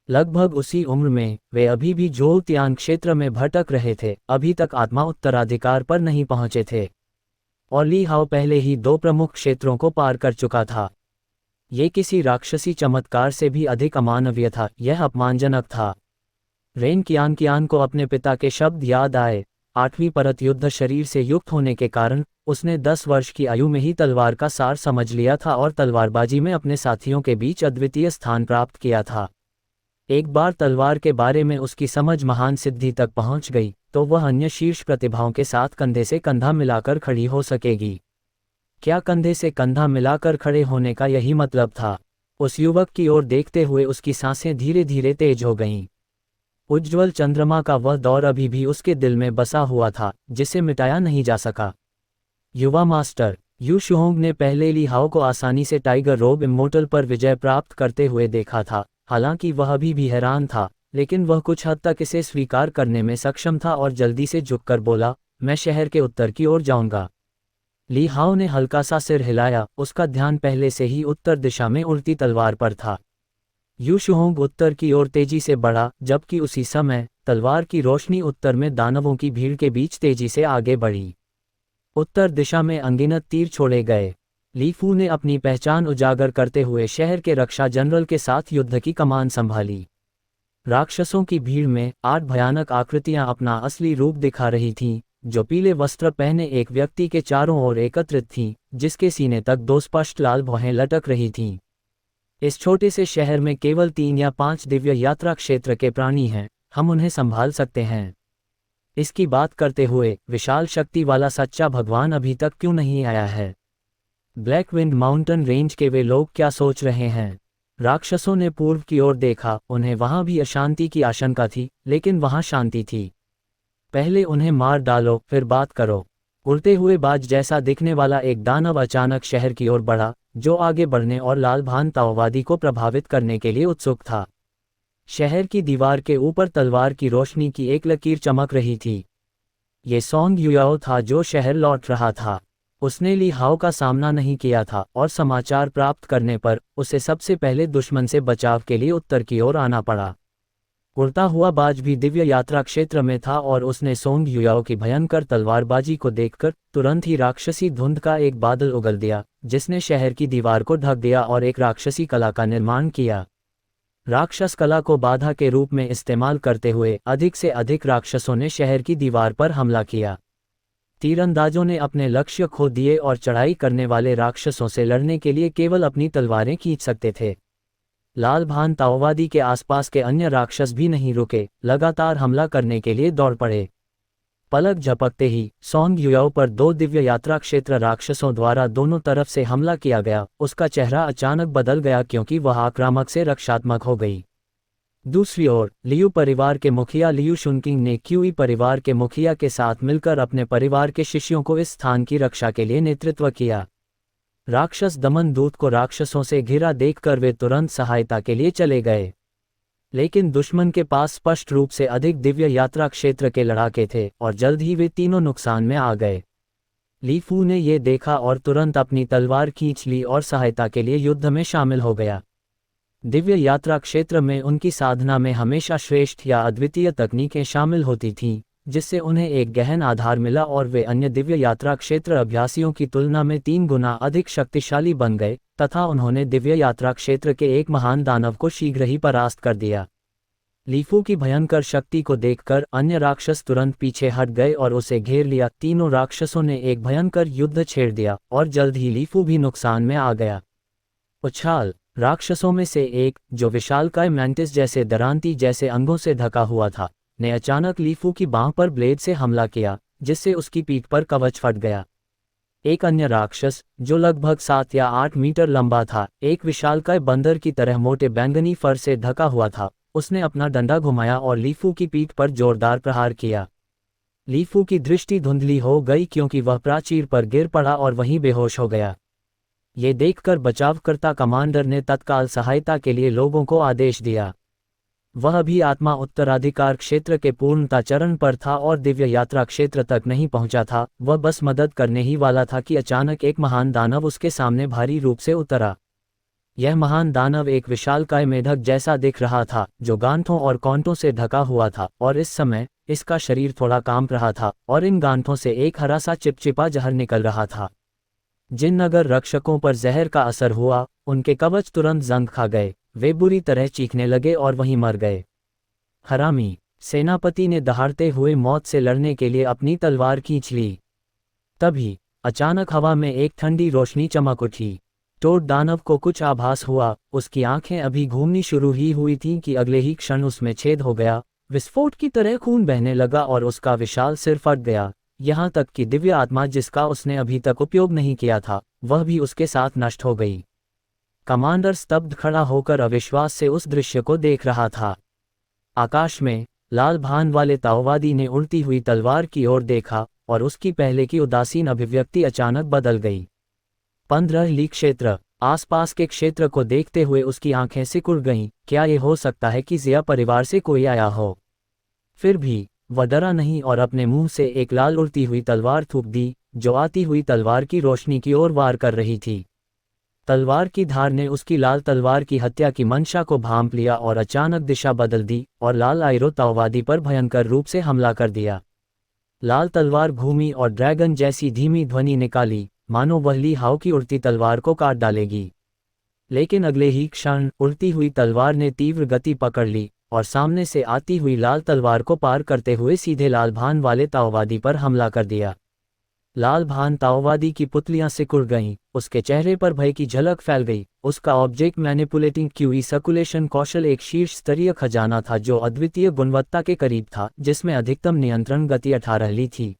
लगभग उसी उम्र में वे अभी भी जोतियान क्षेत्र में भटक रहे थे, अभी तक आत्मा उत्तराधिकार पर नहीं पहुंचे थे। और ली हाओ पहले ही 2 प्रमुख क्षेत्रों को पार कर चुका था। ये किसी राक्षसी चमत्कार से भी अधिक अमानवीय था, यह अपमानजनक था। रेन कियान को अपने पिता के शब्द याद आए। 8वीं परत युद्ध शरीर से युक्त होने के कारण उसने 10 वर्ष की आयु में ही तलवार का सार समझ लिया था और तलवारबाजी में अपने साथियों के बीच अद्वितीय स्थान प्राप्त किया था। एक बार तलवार के बारे में उसकी समझ महान सिद्धि तक पहुंच गई तो वह अन्य शीर्ष प्रतिभाओं के साथ कंधे से कंधा मिलाकर खड़ी हो सकेगी। क्या कंधे से कंधा मिलाकर खड़े होने का यही मतलब था? उस युवक की ओर देखते हुए उसकी सांसें धीरे धीरे तेज हो गईं। उज्ज्वल चंद्रमा का वह दौर अभी भी उसके दिल में बसा हुआ था, जिसे मिटाया नहीं जा सका। युवा मास्टर यू शुहोंग ने पहले ली हाओ को आसानी से टाइगर रोब इमोर्टल पर विजय प्राप्त करते हुए देखा था। हालांकि वह अभी भी हैरान था, लेकिन वह कुछ हद तक इसे स्वीकार करने में सक्षम था और जल्दी से झुककर बोला, मैं शहर के उत्तर की ओर जाऊंगा। ली हाओ ने हल्का सा सिर हिलाया, उसका ध्यान पहले से ही उत्तर दिशा में उड़ती तलवार पर था। यू शुहोंग उत्तर की ओर तेजी से बढ़ा, जबकि उसी समय तलवार की रोशनी उत्तर में दानवों की भीड़ के बीच तेजी से आगे बढ़ी। उत्तर दिशा में अनगिनत तीर छोड़े गए। ली फू ने अपनी पहचान उजागर करते हुए शहर के रक्षा जनरल के साथ युद्ध की कमान संभाली। राक्षसों की भीड़ में 8 भयानक आकृतियां अपना असली रूप दिखा रही थीं, जो पीले वस्त्र पहने एक व्यक्ति के चारों ओर एकत्रित थीं, जिसके सीने तक 2 स्पष्ट लाल भौहें लटक रही थीं। इस छोटे से शहर में केवल 3 या 5 दिव्य यात्रा क्षेत्र के प्राणी हैं, हम उन्हें संभाल सकते हैं। इसकी बात करते हुए विशाल शक्ति वाला सच्चा भगवान अभी तक क्यों नहीं आया है? ब्लैक विंड माउंटेन रेंज के वे लोग क्या सोच रहे हैं? राक्षसों ने पूर्व की ओर देखा, उन्हें वहां भी अशांति की आशंका थी, लेकिन वहां शांति थी। पहले उन्हें मार डालो, फिर बात करो। उड़ते हुए बाज जैसा दिखने वाला एक दानव अचानक शहर की ओर बढ़ा, जो आगे बढ़ने और लाल भान ताओवादी को प्रभावित करने के लिए उत्सुक था। शहर की दीवार के ऊपर तलवार की रोशनी की एक लकीर चमक रही थी। ये सोंग युयाओ था जो शहर लौट रहा था। उसने ली हाओ का सामना नहीं किया था और समाचार प्राप्त करने पर उसे सबसे पहले दुश्मन से बचाव के लिए उत्तर की ओर आना पड़ा। उड़ता हुआ बाज भी दिव्य यात्रा क्षेत्र में था और उसने सोंग युयाओ की भयंकर तलवारबाजी को देखकर तुरंत ही राक्षसी धुंध का एक बादल उगल दिया, जिसने शहर की दीवार को ढक दिया और एक राक्षसी कला का निर्माण किया। राक्षस कला को बाधा के रूप में इस्तेमाल करते हुए अधिक से अधिक राक्षसों ने शहर की दीवार पर हमला किया। तीरंदाजों ने अपने लक्ष्य खो दिए और चढ़ाई करने वाले राक्षसों से लड़ने के लिए केवल अपनी तलवारें खींच सकते थे। लाल भान ताओवादी के आसपास के अन्य राक्षस भी नहीं रुके, लगातार हमला करने के लिए दौड़ पड़े। पलक झपकते ही सोंग युयाओ पर 2 दिव्य यात्रा क्षेत्र राक्षसों द्वारा दोनों तरफ से हमला किया गया। उसका चेहरा अचानक बदल गया क्योंकि वह आक्रामक से रक्षात्मक हो गई। दूसरी ओर लियू परिवार के मुखिया लियू शुनकिंग ने क्यूई परिवार के मुखिया के साथ मिलकर अपने परिवार के शिष्यों को इस स्थान की रक्षा के लिए नेतृत्व किया। राक्षस दमन दूत को राक्षसों से घिरा देखकर वे तुरंत सहायता के लिए चले गए, लेकिन दुश्मन के पास स्पष्ट रूप से अधिक दिव्य यात्रा क्षेत्र के लड़ाके थे और जल्द ही वे तीनों नुकसान में आ गए। ली फू ने यह देखा और तुरंत अपनी तलवार खींच ली और सहायता के लिए युद्ध में शामिल हो गया। दिव्य यात्रा क्षेत्र में उनकी साधना में हमेशा श्रेष्ठ या अद्वितीय तकनीकें शामिल होती थीं, जिससे उन्हें एक गहन आधार मिला और वे अन्य दिव्य यात्रा क्षेत्र अभ्यासियों की तुलना में 3 गुना अधिक शक्तिशाली बन गए तथा उन्होंने दिव्य यात्रा क्षेत्र के एक महान दानव को शीघ्र ही परास्त कर दिया। लीफू की भयंकर शक्ति को देखकर अन्य राक्षस तुरंत पीछे हट गए और उसे घेर लिया। तीनों राक्षसों ने एक भयंकर युद्ध छेड़ दिया और जल्द ही लीफू भी नुकसान में आ गया। उछाल! राक्षसों में से एक, जो विशालकाय मैंटिस जैसे दरांती जैसे अंगों से ढका हुआ था, ने अचानक लीफू की बांह पर ब्लेड से हमला किया, जिससे उसकी पीठ पर कवच फट गया। एक अन्य राक्षस, जो लगभग 7 या 8 मीटर लंबा था, एक विशालकाय बंदर की तरह मोटे बैंगनी फर से ढका हुआ था, उसने अपना डंडा घुमाया और लीफू की पीठ पर जोरदार प्रहार किया। लीफू की दृष्टि धुंधली हो गई क्योंकि वह प्राचीर पर गिर पड़ा और वहीं बेहोश हो गया। ये देखकर बचावकर्ता कमांडर ने तत्काल सहायता के लिए लोगों को आदेश दिया। वह भी आत्मा उत्तराधिकार क्षेत्र के पूर्णता चरण पर था और दिव्य यात्रा क्षेत्र तक नहीं पहुंचा था, वह बस मदद करने ही वाला था कि अचानक एक महान दानव उसके सामने भारी रूप से उतरा। यह महान दानव एक विशालकाय मेढक जैसा दिख रहा था, जो गांठों और कौंटों से ढका हुआ था, और इस समय इसका शरीर थोड़ा कांप रहा था और इन गांठों से एक हरा सा चिपचिपा जहर निकल रहा था। जिन नगर रक्षकों पर जहर का असर हुआ, उनके कवच तुरंत जंग खा गए, वे बुरी तरह चीखने लगे और वहीं मर गए। हरामी, सेनापति ने दहाड़ते हुए मौत से लड़ने के लिए अपनी तलवार खींच ली। तभी अचानक हवा में एक ठंडी रोशनी चमक उठी। टोड दानव को कुछ आभास हुआ, उसकी आंखें अभी घूमनी शुरू ही हुई थीं कि अगले ही क्षण उसमें छेद हो गया, विस्फोट की तरह खून बहने लगा और उसका विशाल सिर फट गया। यहाँ तक कि दिव्य आत्मा जिसका उसने अभी तक उपयोग नहीं किया था, वह भी उसके साथ नष्ट हो गई। कमांडर स्तब्ध खड़ा होकर अविश्वास से उस दृश्य को देख रहा था। आकाश में लाल भान वाले ताओवादी ने उड़ती हुई तलवार की ओर देखा और उसकी पहले की उदासीन अभिव्यक्ति अचानक बदल गई। 15 लीग क्षेत्र, आसपास के क्षेत्र को देखते हुए उसकी आंखें सिकुड़ गईं। क्या ये हो सकता है कि जिया परिवार से कोई आया हो? फिर भी वह डरा नहीं और अपने मुंह से एक लाल उड़ती हुई तलवार थूक दी, जो आती हुई तलवार की रोशनी की ओर वार कर रही थी। तलवार की धार ने उसकी लाल तलवार की हत्या की मंशा को भांप लिया और अचानक दिशा बदल दी और लाल आयरो ताओवादी पर भयंकर रूप से हमला कर दिया। लाल तलवार घूमी और ड्रैगन जैसी धीमी ध्वनि निकाली, मानो वह ली हाउ की उड़ती तलवार को काट डालेगी। लेकिन अगले ही क्षण उड़ती हुई तलवार ने तीव्र गति पकड़ ली और सामने से आती हुई लाल तलवार को पार करते हुए सीधे लाल भान वाले ताओवादी पर हमला कर दिया। लाल भान ताओवादी की पुतलियां सिकुड़ गईं, उसके चेहरे पर भय की झलक फैल गई। उसका ऑब्जेक्ट मैनिपुलेटिंग क्यूई सर्कुलेशन कौशल एक शीर्ष स्तरीय खजाना था जो अद्वितीय गुणवत्ता के करीब था, जिसमें अधिकतम नियंत्रण गति 18 ली थी।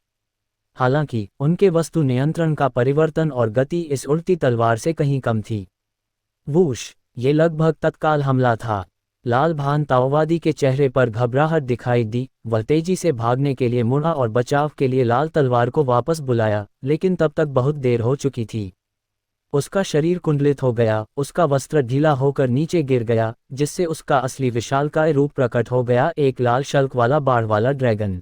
हालांकि उनके वस्तु नियंत्रण का परिवर्तन और गति इस उड़ती तलवार से कहीं कम थी। वूश, ये लगभग तत्काल हमला था। लाल भान ताओवादी के चेहरे पर घबराहट दिखाई दी, वह तेजी से भागने के लिए मुड़ा और बचाव के लिए लाल तलवार को वापस बुलाया, लेकिन तब तक बहुत देर हो चुकी थी। उसका शरीर कुंडलित हो गया, उसका वस्त्र ढीला होकर नीचे गिर गया, जिससे उसका असली विशालकाय रूप प्रकट हो गया, एक लाल शल्क वाला बाढ़ वाला ड्रैगन।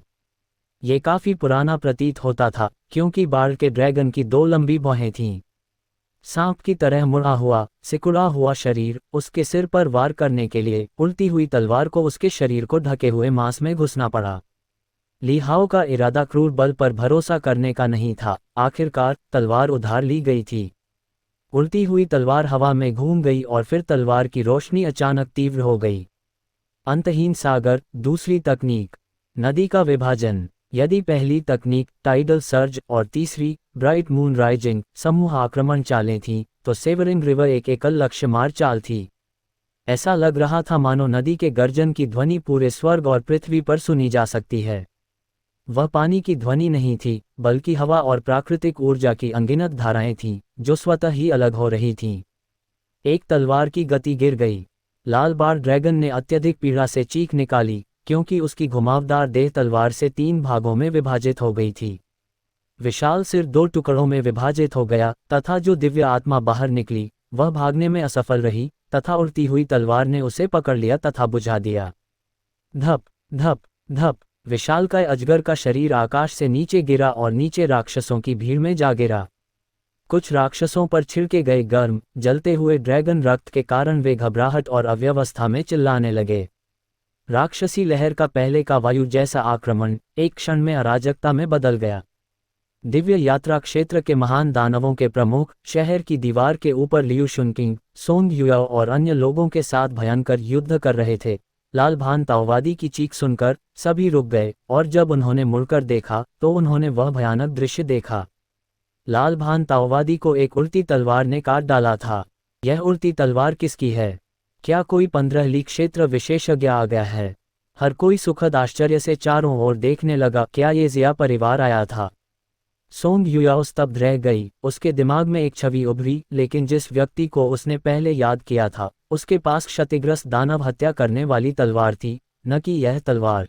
ये काफी पुराना प्रतीत होता था, क्योंकि बाढ़ के ड्रैगन की 2 लंबी भौहें थीं। सांप की तरह मुड़ा हुआ, सिकुड़ा हुआ शरीर, उसके सिर पर वार करने के लिए उड़ती हुई तलवार को उसके शरीर को ढके हुए मांस में घुसना पड़ा। ली हाओ का इरादा क्रूर बल पर भरोसा करने का नहीं था, आखिरकार तलवार उधार ली गई थी। उड़ती हुई तलवार हवा में घूम गई और फिर तलवार की रोशनी अचानक तीव्र हो गई। अंतहीन सागर, दूसरी तकनीक, नदी का विभाजन। यदि पहली तकनीक टाइडल सर्ज और तीसरी ब्राइट मून राइजिंग समूह आक्रमण चालें थीं, तो सेवरिंग रिवर एक एकल लक्ष्य मार चाल थी। ऐसा लग रहा था मानो नदी के गर्जन की ध्वनि पूरे स्वर्ग और पृथ्वी पर सुनी जा सकती है। वह पानी की ध्वनि नहीं थी, बल्कि हवा और प्राकृतिक ऊर्जा की अनगिनत धाराएं थीं, जो स्वतः ही अलग हो रही थीं। एक तलवार की गति गिर गई। लाल बार ड्रैगन ने अत्यधिक पीड़ा से चीख निकाली, क्योंकि उसकी घुमावदार देह तलवार से 3 भागों में विभाजित हो गई थी। विशाल सिर 2 टुकड़ों में विभाजित हो गया तथा जो दिव्य आत्मा बाहर निकली, वह भागने में असफल रही तथा उड़ती हुई तलवार ने उसे पकड़ लिया तथा बुझा दिया। धप धप धप, विशालकाय अजगर का शरीर आकाश से नीचे गिरा और नीचे राक्षसों की भीड़ में जा गिरा। कुछ राक्षसों पर छिड़के गए गर्म, जलते हुए ड्रैगन रक्त के कारण वे घबराहट और अव्यवस्था में चिल्लाने लगे। राक्षसी लहर का पहले का वायु जैसा आक्रमण एक क्षण में अराजकता में बदल गया। दिव्य यात्रा क्षेत्र के महान दानवों के प्रमुख शहर की दीवार के ऊपर लियू शुनकिंग, सोंग युयाओ और अन्य लोगों के साथ भयंकर युद्ध कर रहे थे। लाल भान ताओवादी की चीख सुनकर सभी रुक गए और जब उन्होंने मुड़कर देखा तो उन्होंने वह भयानक दृश्य देखा। लाल भान ताओवादी को एक उड़ती तलवार ने काट डाला था। यह उड़ती तलवार किसकी है? क्या कोई 15 लीग क्षेत्र विशेषज्ञ आ गया है? हर कोई सुखद आश्चर्य से चारों ओर देखने लगा। क्या ये जिया परिवार आया था? सोंग युयाओ स्तब्ध रह गई। उसके दिमाग में एक छवि उभरी, लेकिन जिस व्यक्ति को उसने पहले याद किया था, उसके पास क्षतिग्रस्त दानव हत्या करने वाली तलवार थी, न कि यह तलवार।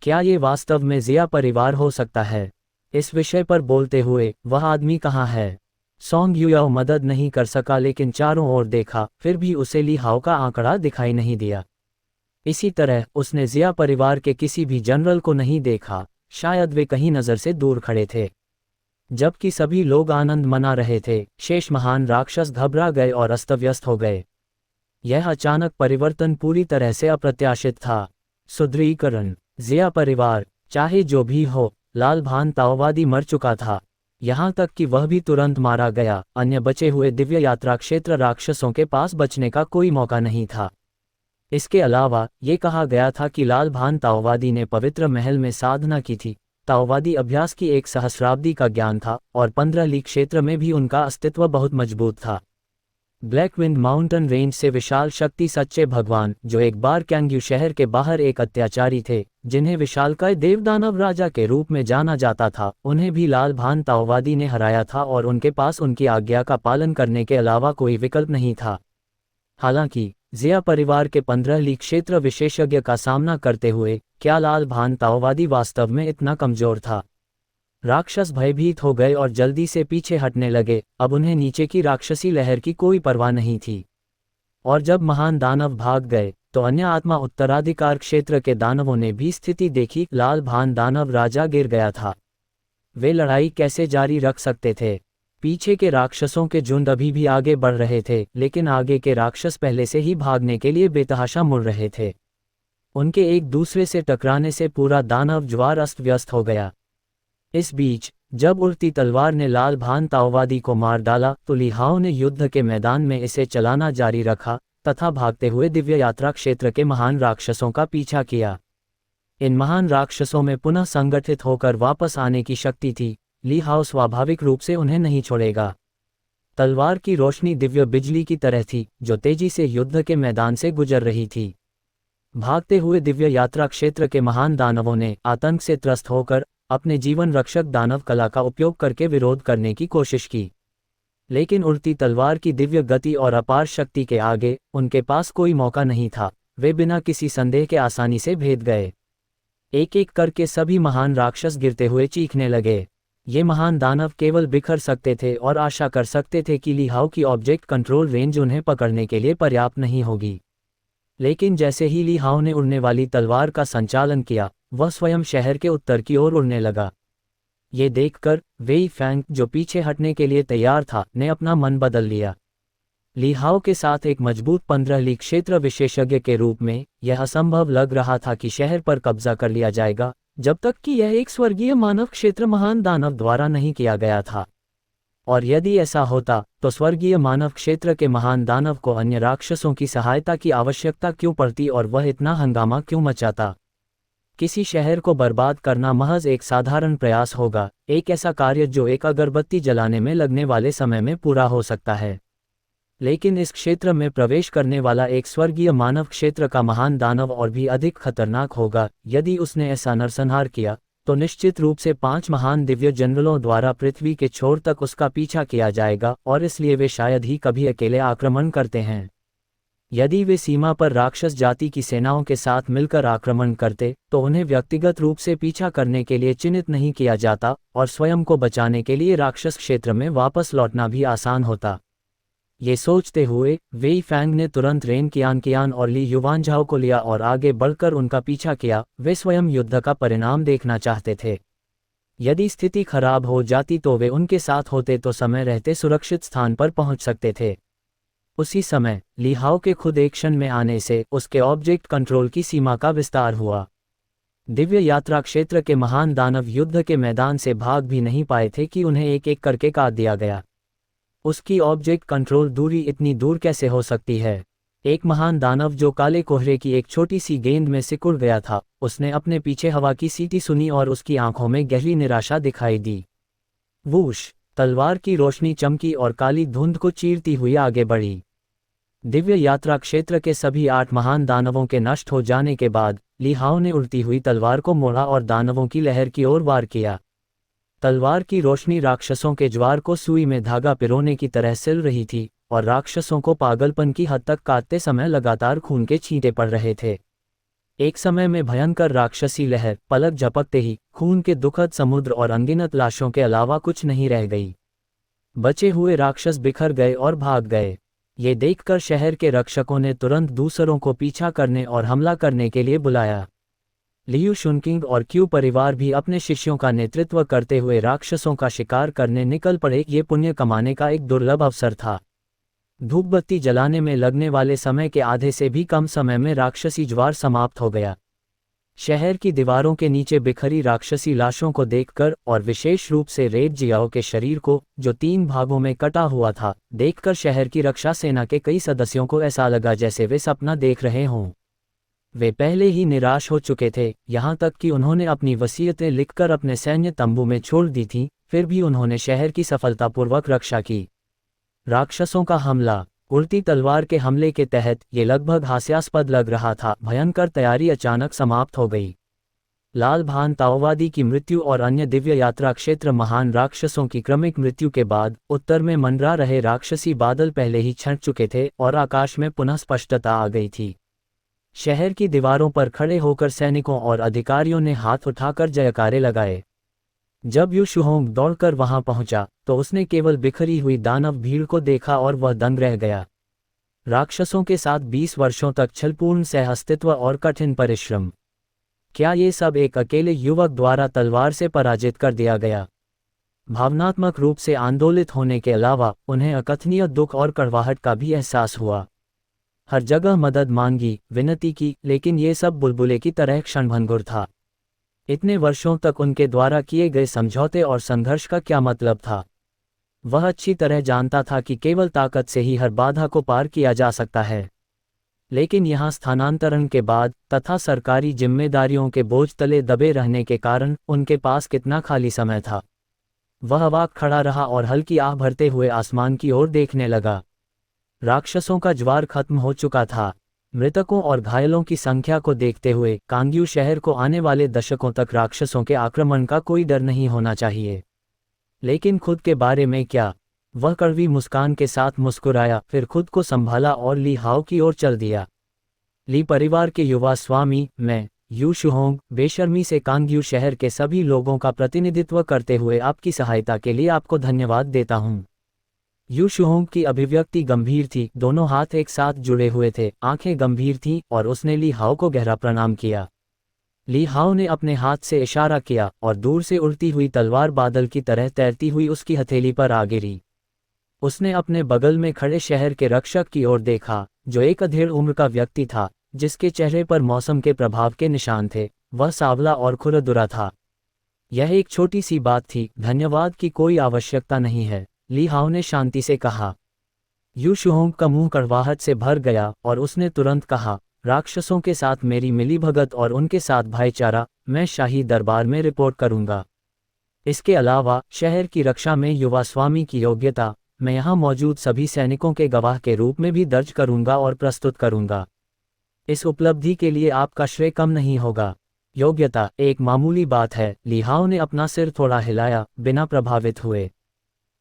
क्या ये वास्तव में जिया परिवार हो सकता है? इस विषय पर बोलते हुए वह आदमी कहाँ है? सोंग युयाओ मदद नहीं कर सका, लेकिन चारों ओर देखा, फिर भी उसे ली हाओ का आंकड़ा दिखाई नहीं दिया। इसी तरह उसने जिया परिवार के किसी भी जनरल को नहीं देखा, शायद वे कहीं नज़र से दूर खड़े थे। जबकि सभी लोग आनंद मना रहे थे, शेष महान राक्षस घबरा गए और अस्तव्यस्त हो गए। यह अचानक परिवर्तन पूरी तरह से अप्रत्याशित था। सुदृढ़ीकरण। जिया परिवार, चाहे जो भी हो, लाल भान ताओवादी मर चुका था। यहाँ तक कि वह भी तुरंत मारा गया। अन्य बचे हुए दिव्य यात्रा क्षेत्र राक्षसों के पास बचने का कोई मौका नहीं था। इसके अलावा ये कहा गया था कि लाल भान ताओवादी ने पवित्र महल में साधना की थी। ताओवादी अभ्यास की एक सहस्राब्दी का ज्ञान था और 15 ली क्षेत्र में भी उनका अस्तित्व बहुत मजबूत था। ब्लैक विंड माउंटेन रेंज से विशाल शक्ति सच्चे भगवान, जो एक बार कैंग्यू शहर के बाहर एक अत्याचारी थे, जिन्हें विशालकाय देवदानव राजा के रूप में जाना जाता था, उन्हें भी लाल भान ताओवादी ने हराया था और उनके पास उनकी आज्ञा का पालन करने के अलावा कोई विकल्प नहीं था। हालांकि जिया परिवार के 15 ली क्षेत्र विशेषज्ञ का सामना करते हुए क्या लाल भान ताओवादी वास्तव में इतना कमजोर था? राक्षस भयभीत हो गए और जल्दी से पीछे हटने लगे। अब उन्हें नीचे की राक्षसी लहर की कोई परवाह नहीं थी। और जब महान दानव भाग गए तो अन्य आत्मा उत्तराधिकार क्षेत्र के दानवों ने भी स्थिति देखी। लाल भान दानव राजा गिर गया था। वे लड़ाई कैसे जारी रख सकते थे? पीछे के राक्षसों के झुंड अभी भी आगे बढ़ रहे थे, लेकिन आगे के राक्षस पहले से ही भागने के लिए बेतहाशा मुड़ रहे थे। उनके एक दूसरे से टकराने से पूरा दानव ज्वार अस्त व्यस्त हो गया। इस बीच जब उड़ती तलवार ने लाल भान ताओवादी को मार डाला तो ली हाओ ने युद्ध के मैदान में इसे चलाना जारी रखा तथा भागते हुए दिव्य यात्रा क्षेत्र के महान राक्षसों का पीछा किया। इन महान राक्षसों में पुनः संगठित होकर वापस आने की शक्ति थी। ली हाओ स्वाभाविक रूप से उन्हें नहीं छोड़ेगा। तलवार की रोशनी दिव्य बिजली की तरह थी, जो तेजी से युद्ध के मैदान से गुजर रही थी। भागते हुए दिव्य यात्रा क्षेत्र के महान दानवों ने आतंक से त्रस्त होकर अपने जीवन रक्षक दानव कला का उपयोग करके विरोध करने की कोशिश की, लेकिन उड़ती तलवार की दिव्य गति और अपार शक्ति के आगे उनके पास कोई मौका नहीं था। वे बिना किसी संदेह के आसानी से भेद गए। एक एक करके सभी महान राक्षस गिरते हुए चीखने लगे। ये महान दानव केवल बिखर सकते थे और आशा कर सकते थे कि ली हाओ की ऑब्जेक्ट कंट्रोल रेंज उन्हें पकड़ने के लिए पर्याप्त नहीं होगी। लेकिन जैसे ही ली हाओ ने उड़ने वाली तलवार का संचालन किया, वह स्वयं शहर के उत्तर की ओर उड़ने लगा। ये देखकर वेई फैंग, जो पीछे हटने के लिए तैयार था, ने अपना मन बदल लिया। ली हाओ के साथ एक मजबूत 15 ली क्षेत्र विशेषज्ञ के रूप में यह असंभव लग रहा था कि शहर पर कब्जा कर लिया जाएगा, जब तक कि यह एक स्वर्गीय मानव क्षेत्र महान दानव द्वारा नहीं किया गया था। और यदि ऐसा होता तो स्वर्गीय मानव क्षेत्र के महान दानव को अन्य राक्षसों की सहायता की आवश्यकता क्यों पड़ती और वह इतना हंगामा क्यों मचाता? किसी शहर को बर्बाद करना महज एक साधारण प्रयास होगा, एक ऐसा कार्य जो एक अगरबत्ती जलाने में लगने वाले समय में पूरा हो सकता है। लेकिन इस क्षेत्र में प्रवेश करने वाला एक स्वर्गीय मानव क्षेत्र का महान दानव और भी अधिक खतरनाक होगा। यदि उसने ऐसा नरसंहार किया तो निश्चित रूप से 5 महान दिव्य जनरलों द्वारा पृथ्वी के छोर तक उसका पीछा किया जाएगा, और इसलिए वे शायद ही कभी अकेले आक्रमण करते हैं। यदि वे सीमा पर राक्षस जाति की सेनाओं के साथ मिलकर आक्रमण करते तो उन्हें व्यक्तिगत रूप से पीछा करने के लिए चिन्हित नहीं किया जाता और स्वयं को बचाने के लिए राक्षस क्षेत्र में वापस लौटना भी आसान होता। ये सोचते हुए वेई फैंग ने तुरंत रेन कियान और ली युवानझाओ को लिया और आगे बढ़कर उनका पीछा किया। वे स्वयं युद्ध का परिणाम देखना चाहते थे। यदि स्थिति खराब हो जाती तो वे उनके साथ होते तो समय रहते सुरक्षित स्थान पर पहुंच सकते थे। उसी समय ली हाओ के खुद एक्शन में आने से उसके ऑब्जेक्ट कंट्रोल की सीमा का विस्तार हुआ। दिव्य यात्रा क्षेत्र के महान दानव युद्ध के मैदान से भाग भी नहीं पाए थे कि उन्हें एक एक करके काट दिया गया। उसकी ऑब्जेक्ट कंट्रोल दूरी इतनी दूर कैसे हो सकती है? एक महान दानव जो काले कोहरे की एक छोटी सी गेंद में सिकुड़ गया था, उसने अपने पीछे हवा की सीटी सुनी और उसकी आंखों में गहरी निराशा दिखाई दी। वूश! तलवार की रोशनी चमकी और काली धुंध को चीरती हुई आगे बढ़ी। दिव्य यात्रा क्षेत्र के सभी 8 महान दानवों के नष्ट हो जाने के बाद ली हाओ ने उड़ती हुई तलवार को मोड़ा और दानवों की लहर की ओर वार किया। तलवार की रोशनी राक्षसों के ज्वार को सुई में धागा पिरोने की तरह सिल रही थी, और राक्षसों को पागलपन की हद तक काटते समय लगातार खून के छींटे पड़ रहे थे। एक समय में भयंकर राक्षसी लहर, पलक झपकते ही खून के दुखद समुद्र और अनगिनत लाशों के अलावा कुछ नहीं रह गई। बचे हुए राक्षस बिखर गए और भाग गए। ये देखकर शहर के रक्षकों ने तुरंत दूसरों को पीछा करने और हमला करने के लिए बुलाया। लियू शुनकिंग और क्यू परिवार भी अपने शिष्यों का नेतृत्व करते हुए राक्षसों का शिकार करने निकल पड़े। ये पुण्य कमाने का एक दुर्लभ अवसर था। धूपबत्ती जलाने में लगने वाले समय के आधे से भी कम समय में राक्षसी ज्वार समाप्त हो गया। शहर की दीवारों के नीचे बिखरी राक्षसी लाशों को देखकर, और विशेष रूप से रेड जियाओ के शरीर को, जो 3 भागों में कटा हुआ था, देखकर शहर की रक्षा सेना के कई सदस्यों को ऐसा लगा जैसे वे सपना देख रहे हों। वे पहले ही निराश हो चुके थे, यहाँ तक कि उन्होंने अपनी वसीयतें लिखकर अपने सैन्य तंबू में छोड़ दी थीं, फिर भी उन्होंने शहर की सफलतापूर्वक रक्षा की। राक्षसों का हमला। उड़ती तलवार के हमले के तहत ये लगभग हास्यास्पद लग रहा था। भयंकर तैयारी अचानक समाप्त हो गई। लाल भान ताओवादी की मृत्यु और अन्य दिव्य यात्रा क्षेत्र महान राक्षसों की क्रमिक मृत्यु के बाद उत्तर में मंडरा रहे राक्षसी बादल पहले ही छंट चुके थे और आकाश में पुनः स्पष्टता आ गई थी। शहर की दीवारों पर खड़े होकर सैनिकों और अधिकारियों ने हाथ उठाकर जयकारे लगाए। जब यू शुहोंग दौड़कर वहां पहुंचा तो उसने केवल बिखरी हुई दानव भीड़ को देखा और वह दंग रह गया। राक्षसों के साथ 20 वर्षों तक छलपूर्ण सह-अस्तित्व और कठिन परिश्रम। क्या ये सब एक अकेले युवक द्वारा तलवार से पराजित कर दिया गया? भावनात्मक रूप से आंदोलित होने के अलावा उन्हें अकथनीय दुख और कड़वाहट का भी एहसास हुआ। हर जगह मदद मांगी, विनती की, लेकिन ये सब बुलबुले की तरह क्षणभंगुर था। इतने वर्षों तक उनके द्वारा किए गए समझौते और संघर्ष का क्या मतलब था? वह अच्छी तरह जानता था कि केवल ताकत से ही हर बाधा को पार किया जा सकता है। लेकिन यहाँ स्थानांतरण के बाद तथा सरकारी जिम्मेदारियों के बोझ तले दबे रहने के कारण उनके पास कितना खाली समय था। वह अवाक खड़ा रहा और हल्की आह भरते हुए आसमान की ओर देखने लगा। राक्षसों का ज्वार खत्म हो चुका था। मृतकों और घायलों की संख्या को देखते हुए कांग्यू शहर को आने वाले दशकों तक राक्षसों के आक्रमण का कोई डर नहीं होना चाहिए। लेकिन खुद के बारे में क्या? वह कड़वी मुस्कान के साथ मुस्कुराया, फिर खुद को संभाला और ली हाओ की ओर चल दिया। ली परिवार के युवा स्वामी, मैं यू शुहोंग, बेशर्मी से कांग्यू शहर के सभी लोगों का प्रतिनिधित्व करते हुए आपकी सहायता के लिए आपको धन्यवाद देता हूँ। यू शुहोंग की अभिव्यक्ति गंभीर थी, दोनों हाथ एक साथ जुड़े हुए थे, आंखें गंभीर थीं, और उसने ली हाओ को गहरा प्रणाम किया। ली हाओ ने अपने हाथ से इशारा किया और दूर से उड़ती हुई तलवार बादल की तरह तैरती हुई उसकी हथेली पर आ गिरी। उसने अपने बगल में खड़े शहर के रक्षक की ओर देखा, जो एक अधेड़ उम्र का व्यक्ति था, जिसके चेहरे पर मौसम के प्रभाव के निशान थे। वह सांवला और खुरदुरा था। यह एक छोटी सी बात थी, धन्यवाद की कोई आवश्यकता नहीं है, ली हाओ ने शांति से कहा। यू शुहोंग का मुंह कड़वाहट से भर गया और उसने तुरंत कहा, राक्षसों के साथ मेरी मिलीभगत और उनके साथ भाईचारा मैं शाही दरबार में रिपोर्ट करूंगा। इसके अलावा शहर की रक्षा में युवा स्वामी की योग्यता मैं यहाँ मौजूद सभी सैनिकों के गवाह के रूप में भी दर्ज करूंगा और प्रस्तुत करूंगा। इस उपलब्धि के लिए आपका श्रेय कम नहीं होगा। योग्यता एक मामूली बात है। ली हाओ ने अपना सिर थोड़ा हिलाया, बिना प्रभावित हुए।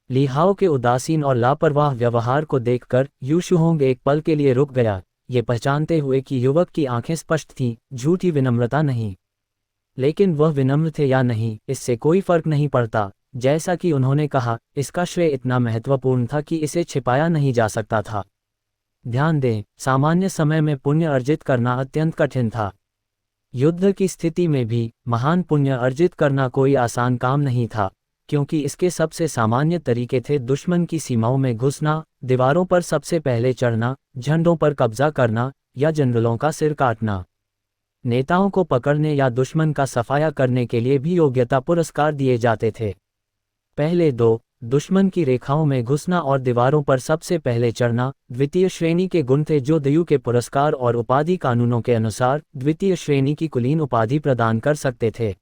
ली हाओ के उदासीन और लापरवाह व्यवहार को देखकर यू शुहोंग एक पल के लिए रुक गया, ये पहचानते हुए कि युवक की आंखें स्पष्ट थीं, झूठी विनम्रता नहीं। लेकिन वह विनम्र थे या नहीं, इससे कोई फर्क नहीं पड़ता। जैसा कि उन्होंने कहा, इसका श्रेय इतना महत्वपूर्ण था कि इसे छिपाया नहीं जा सकता था। ध्यान दें, सामान्य समय में पुण्य अर्जित करना अत्यंत कठिन था। युद्ध की स्थिति में भी महान पुण्य अर्जित करना कोई आसान काम नहीं था, क्योंकि इसके सबसे सामान्य तरीके थे दुश्मन की सीमाओं में घुसना, दीवारों पर सबसे पहले चढ़ना, झंडों पर कब्जा करना या जनरलों का सिर काटना। नेताओं को पकड़ने या दुश्मन का सफाया करने के लिए भी योग्यता पुरस्कार दिए जाते थे। पहले दो, दुश्मन की रेखाओं में घुसना और दीवारों पर सबसे पहले चढ़ना, द्वितीय श्रेणी के गुण थे जो दयु के पुरस्कार और उपाधि कानूनों के अनुसार द्वितीय श्रेणी की कुलीन उपाधि प्रदान कर सकते थे।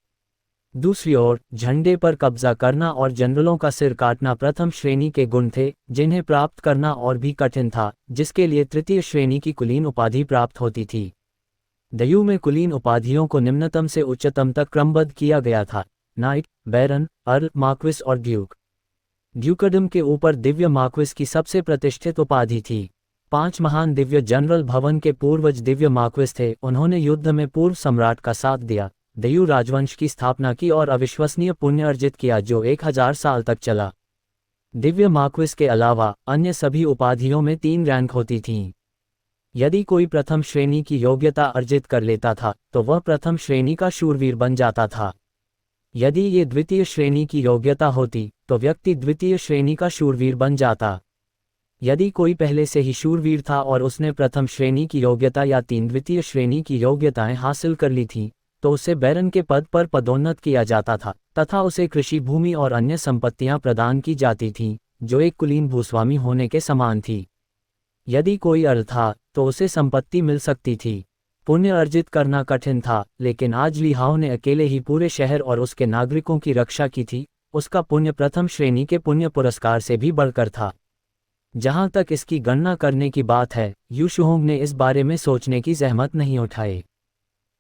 दूसरी ओर, झंडे पर कब्जा करना और जनरलों का सिर काटना प्रथम श्रेणी के गुण थे, जिन्हें प्राप्त करना और भी कठिन था, जिसके लिए तृतीय श्रेणी की कुलीन उपाधि प्राप्त होती थी। दयु में कुलीन उपाधियों को निम्नतम से उच्चतम तक क्रमबद्ध किया गया था। नाइट, बैरन, अर्ल, मार्क्विस और ड्यूक। ड्यूकडम के ऊपर दिव्य मार्क्विस की सबसे प्रतिष्ठित उपाधि थी। 5 महान दिव्य जनरल भवन के पूर्वज दिव्य मार्क्विस थे। उन्होंने युद्ध में पूर्व सम्राट का साथ दिया, दयु राजवंश की स्थापना की और अविश्वसनीय पुण्य अर्जित किया जो 1000 साल तक चला। दिव्य मार्क्विस के अलावा अन्य सभी उपाधियों में 3 रैंक होती थीं। यदि कोई प्रथम श्रेणी की योग्यता अर्जित कर लेता था तो वह प्रथम श्रेणी का शूरवीर बन जाता था। यदि ये द्वितीय श्रेणी की योग्यता होती तो व्यक्ति द्वितीय श्रेणी का शूरवीर बन जाता। यदि कोई पहले से ही शूरवीर था और उसने प्रथम श्रेणी की योग्यता या 3 द्वितीय श्रेणी की योग्यताएं हासिल कर ली थीं, तो उसे बैरन के पद पर पदोन्नत किया जाता था तथा उसे कृषि भूमि और अन्य संपत्तियां प्रदान की जाती थीं, जो एक कुलीन भूस्वामी होने के समान थी। यदि कोई अर्ल था तो उसे संपत्ति मिल सकती थी। पुण्य अर्जित करना कठिन था, लेकिन आज ली हाओ ने अकेले ही पूरे शहर और उसके नागरिकों की रक्षा की थी। उसका पुण्य प्रथम श्रेणी के पुण्य पुरस्कार से भी बढ़कर था। जहां तक इसकी गणना करने की बात है, यू शुहोंग ने इस बारे में सोचने की जहमत नहीं उठाई।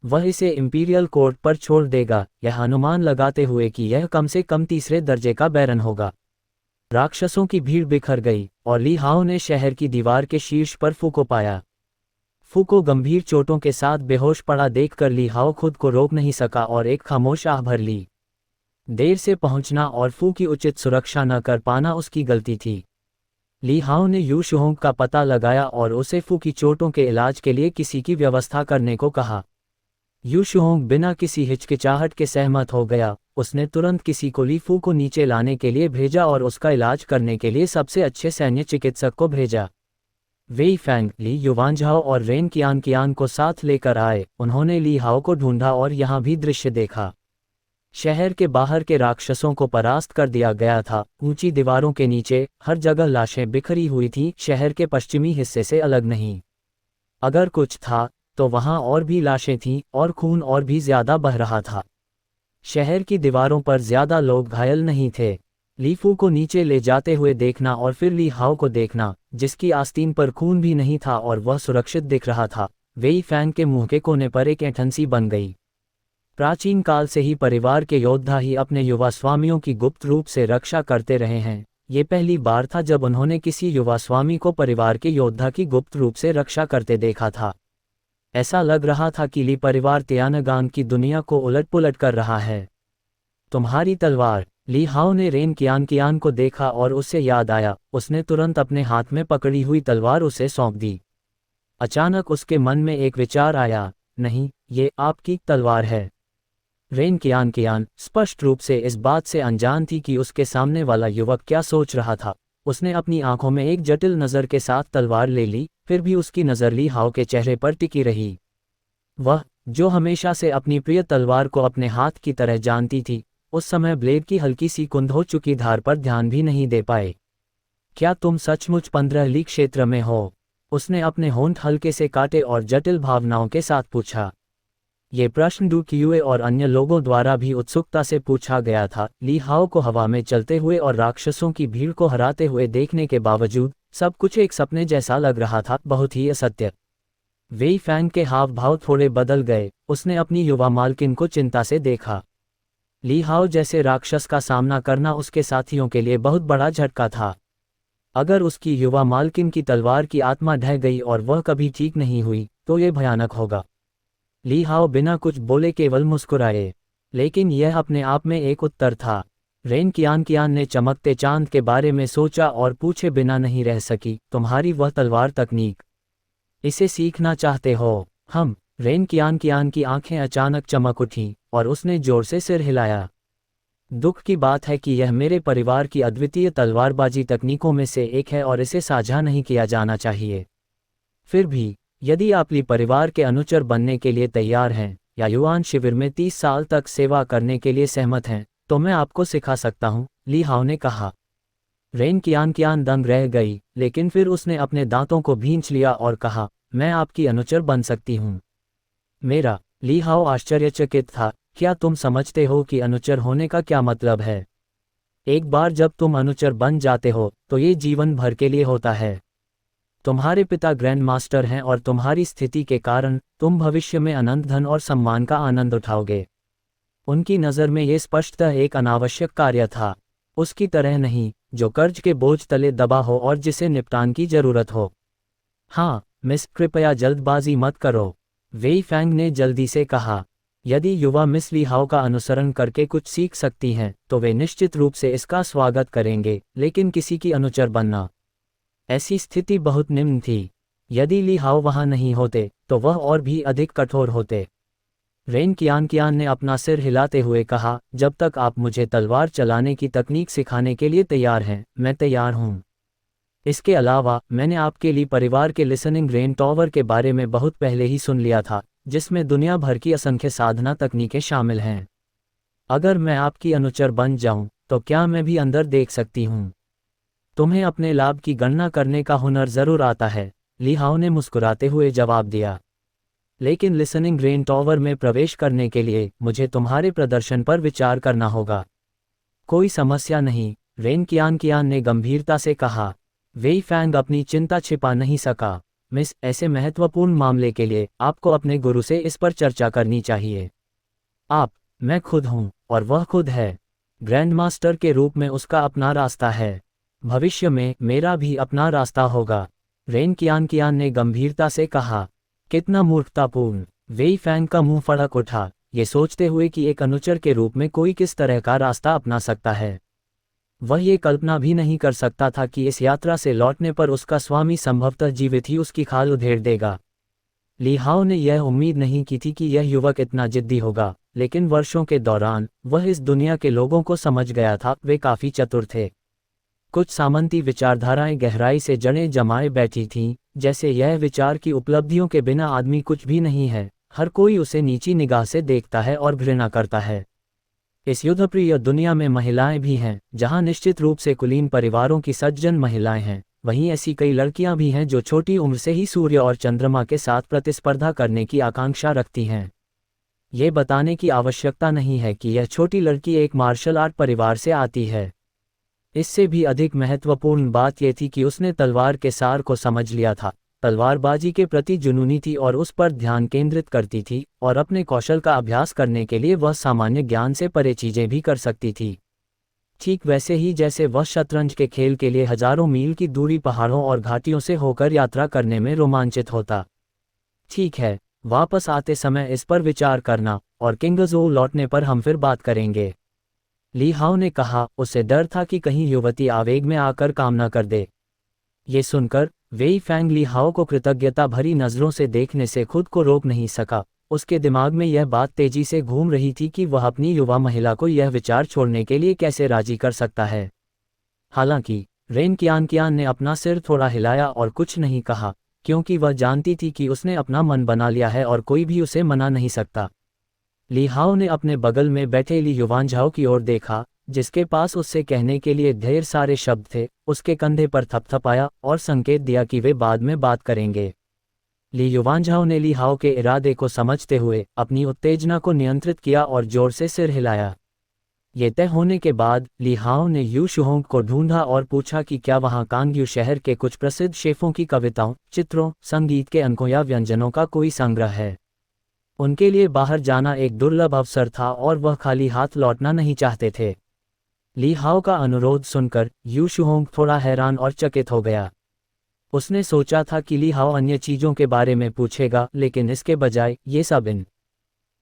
वह इसे इंपीरियल कोर्ट पर छोड़ देगा, यह अनुमान लगाते हुए कि यह कम से कम तीसरे दर्जे का बैरन होगा। राक्षसों की भीड़ बिखर गई और ली हाओ ने शहर की दीवार के शीर्ष पर फू को पाया। फू को गंभीर चोटों के साथ बेहोश पड़ा देखकर ली हाओ खुद को रोक नहीं सका और एक खामोश आह भर ली। देर से पहुंचना और फू की उचित सुरक्षा न कर पाना उसकी गलती थी। ली हाओ ने यू शुहोंग का पता लगाया और उसे फू की चोटों के इलाज के लिए किसी की व्यवस्था करने को कहा। यू शुहोंग बिना किसी हिचकिचाहट के सहमत हो गया। उसने तुरंत किसी को ली फू को नीचे लाने के लिए भेजा और उसका इलाज करने के लिए सबसे अच्छे सैन्य चिकित्सक को भेजा। वेई फैंग, ली युवानझाओ और रेन कियान को साथ लेकर आए। उन्होंने ली हाओ को ढूंढा और यहाँ भी दृश्य देखा। शहर के बाहर के राक्षसों को परास्त कर दिया गया था। ऊंची दीवारों के नीचे हर जगह लाशें बिखरी हुई थीं, शहर के पश्चिमी हिस्से से अलग नहीं। अगर कुछ था तो वहां और भी लाशें थीं और खून और भी ज्यादा बह रहा था। शहर की दीवारों पर ज्यादा लोग घायल नहीं थे। ली फू को नीचे ले जाते हुए देखना और फिर ली हाओ को देखना, जिसकी आस्तीन पर खून भी नहीं था और वह सुरक्षित दिख रहा था, वेई फैंग के मुंह के कोने पर एक ऐंठन सी बन गई। प्राचीन काल से ही परिवार के योद्धा ही अपने युवा स्वामियों की गुप्त रूप से रक्षा करते रहे हैं। ये पहली बार था जब उन्होंने किसी युवा स्वामी को परिवार के योद्धा की गुप्त रूप से रक्षा करते देखा था। ऐसा लग रहा था कि ली परिवार तियानगान की दुनिया को उलट-पुलट कर रहा है। तुम्हारी तलवार। ली हाओ ने रेन कियान को देखा और उससे याद आया। उसने तुरंत अपने हाथ में पकड़ी हुई तलवार उसे सौंप दी। अचानक उसके मन में एक विचार आया, नहीं, ये आपकी तलवार है। रेन कियान स्पष्ट रूप से इस बात से अनजान थी कि उसके सामने वाला युवक क्या सोच रहा था। उसने अपनी आंखों में एक जटिल नज़र के साथ तलवार ले ली, फिर भी उसकी नज़र ली हाओ के चेहरे पर टिकी रही। वह, जो हमेशा से अपनी प्रिय तलवार को अपने हाथ की तरह जानती थी, उस समय ब्लेड की हल्की सी कुंद हो चुकी धार पर ध्यान भी नहीं दे पाए। क्या तुम सचमुच 15 ली क्षेत्र में हो? उसने अपने होंठ हल्के से काटे और जटिल भावनाओं के साथ पूछा। ये प्रश्न डू कियुए और अन्य लोगों द्वारा भी उत्सुकता से पूछा गया था। ली हाओ को हवा में चलते हुए और राक्षसों की भीड़ को हराते हुए देखने के बावजूद सब कुछ एक सपने जैसा लग रहा था, बहुत ही असत्य। वेई फैंग के हाव भाव थोड़े बदल गए। उसने अपनी युवा मालकिन को चिंता से देखा। ली हाओ जैसे राक्षस का सामना करना उसके साथियों के लिए बहुत बड़ा झटका था। अगर उसकी युवा मालकिन की तलवार की आत्मा ढह गई और वह कभी ठीक नहीं हुई तो ये भयानक होगा। ली हाओ बिना कुछ बोले केवल मुस्कुराए, लेकिन यह अपने आप में एक उत्तर था। रेन कियान ने चमकते चांद के बारे में सोचा और पूछे बिना नहीं रह सकी, तुम्हारी वह तलवार तकनीक, इसे सीखना चाहते हो? हम। रेन कियान की आंखें अचानक चमक उठीं और उसने जोर से सिर हिलाया। दुख की बात है कि यह मेरे परिवार की अद्वितीय तलवारबाजी तकनीकों में से एक है और इसे साझा नहीं किया जाना चाहिए। फिर भी, यदि आप ली परिवार के अनुचर बनने के लिए तैयार हैं या युआन शिविर में 30 साल तक सेवा करने के लिए सहमत हैं, तो मैं आपको सिखा सकता हूं, ली हाओ ने कहा। रेन कियान दंग रह गई, लेकिन फिर उसने अपने दांतों को भींच लिया और कहा, मैं आपकी अनुचर बन सकती हूं। मेरा। ली हाओ आश्चर्यचकित था। क्या तुम समझते हो कि अनुचर होने का क्या मतलब है? एक बार जब तुम अनुचर बन जाते हो तो ये जीवन भर के लिए होता है। तुम्हारे पिता ग्रैंड मास्टर हैं और तुम्हारी स्थिति के कारण तुम भविष्य में अनंत धन और सम्मान का आनंद उठाओगे। उनकी नज़र में ये स्पष्टतः एक अनावश्यक कार्य था, उसकी तरह नहीं जो कर्ज के बोझ तले दबा हो और जिसे निपटान की जरूरत हो। हाँ मिस, कृपया जल्दबाजी मत करो, वेई फैंग ने जल्दी से कहा। यदि युवा मिस ली हाओ का अनुसरण करके कुछ सीख सकती हैं तो वे निश्चित रूप से इसका स्वागत करेंगे, लेकिन किसी की अनुचर बनना, ऐसी स्थिति बहुत निम्न थी। यदि ली हाओ वहां नहीं होते तो वह और भी अधिक कठोर होते। रेन कियान ने अपना सिर हिलाते हुए कहा, जब तक आप मुझे तलवार चलाने की तकनीक सिखाने के लिए तैयार हैं, मैं तैयार हूं। इसके अलावा मैंने आपके लिए परिवार के लिसनिंग रेन टॉवर के बारे में बहुत पहले ही सुन लिया था, जिसमें दुनिया भर की असंख्य साधना तकनीकें शामिल हैं। अगर मैं आपकी अनुचर बन जाऊं तो क्या मैं भी अंदर देख सकती हूं? तुम्हें अपने लाभ की गणना करने का हुनर जरूर आता है, ली हाओ ने मुस्कुराते हुए जवाब दिया। लेकिन लिसनिंग रेन टॉवर में प्रवेश करने के लिए मुझे तुम्हारे प्रदर्शन पर विचार करना होगा। कोई समस्या नहीं, रेन कियान ने गंभीरता से कहा। वेई फैंग अपनी चिंता छिपा नहीं सका। मिस, ऐसे महत्वपूर्ण मामले के लिए आपको अपने गुरु से इस पर चर्चा करनी चाहिए। मैं खुद हूं और वह खुद है। ग्रैंड मास्टर के रूप में उसका अपना रास्ता है। भविष्य में मेरा भी अपना रास्ता होगा, रेन कियान ने गंभीरता से कहा। कितना मूर्खतापूर्ण! वेई फैंग का मुंह फड़क उठा, ये सोचते हुए कि एक अनुचर के रूप में कोई किस तरह का रास्ता अपना सकता है। वह ये कल्पना भी नहीं कर सकता था कि इस यात्रा से लौटने पर उसका स्वामी संभवतः जीवित ही उसकी खाल उधेड़ देगा। ली हाओ ने यह उम्मीद नहीं की थी कि यह युवक इतना जिद्दी होगा, लेकिन वर्षों के दौरान वह इस दुनिया के लोगों को समझ गया था। वे काफी चतुर थे। कुछ सामंती विचारधाराएं गहराई से जड़ें जमाए बैठी थीं, जैसे यह विचार की उपलब्धियों के बिना आदमी कुछ भी नहीं है, हर कोई उसे नीची निगाह से देखता है और घृणा करता है। इस युद्धप्रिय दुनिया में महिलाएं भी हैं, जहां निश्चित रूप से कुलीन परिवारों की सज्जन महिलाएं हैं, वहीं ऐसी कई लड़कियां भी हैं जो छोटी उम्र से ही सूर्य और चंद्रमा के साथ प्रतिस्पर्धा करने की आकांक्षा रखती हैं। ये बताने की आवश्यकता नहीं है कि यह छोटी लड़की एक मार्शल आर्ट परिवार से आती है। इससे भी अधिक महत्वपूर्ण बात यह थी कि उसने तलवार के सार को समझ लिया था, तलवारबाजी के प्रति जुनूनी थी और उस पर ध्यान केंद्रित करती थी, और अपने कौशल का अभ्यास करने के लिए वह सामान्य ज्ञान से परे चीजें भी कर सकती थी। ठीक वैसे ही जैसे वह शतरंज के खेल के लिए हजारों मील की दूरी पहाड़ों और घाटियों से होकर यात्रा करने में रोमांचित होता। ठीक है, वापस आते समय इस पर विचार करना, और किंगजो लौटने पर हम फिर बात करेंगे, ली हाओ ने कहा। उसे डर था कि कहीं युवती आवेग में आकर काम न कर दे। ये सुनकर वेई फैंग ली हाओ को कृतज्ञता भरी नजरों से देखने से खुद को रोक नहीं सका। उसके दिमाग में यह बात तेजी से घूम रही थी कि वह अपनी युवा महिला को यह विचार छोड़ने के लिए कैसे राजी कर सकता है। हालांकि रेन कियान ने अपना सिर थोड़ा हिलाया और कुछ नहीं कहा, क्योंकि वह जानती थी कि उसने अपना मन बना लिया है और कोई भी उसे मना नहीं सकता। ली हाओ ने अपने बगल में बैठे ली युवांझाओ की ओर देखा, जिसके पास उससे कहने के लिए ढेर सारे शब्द थे, उसके कंधे पर थपथपाया और संकेत दिया कि वे बाद में बात करेंगे। ली युवांझाओ ने ली हाओ के इरादे को समझते हुए अपनी उत्तेजना को नियंत्रित किया और जोर से सिर हिलाया। ये तय होने के बाद ली हाओ ने यू शुहोंग को ढूंढा और पूछा कि क्या वहां कांगयू शहर के कुछ प्रसिद्ध शेफों की कविताओं, चित्रों, संगीत के अंकों या व्यंजनों का कोई संग्रह है। उनके लिए बाहर जाना एक दुर्लभ अवसर था और वह खाली हाथ लौटना नहीं चाहते थे। ली हाओ का अनुरोध सुनकर यू शुहोंग थोड़ा हैरान और चकित हो गया। उसने सोचा था कि ली हाओ अन्य चीजों के बारे में पूछेगा, लेकिन इसके बजाय ये सब इन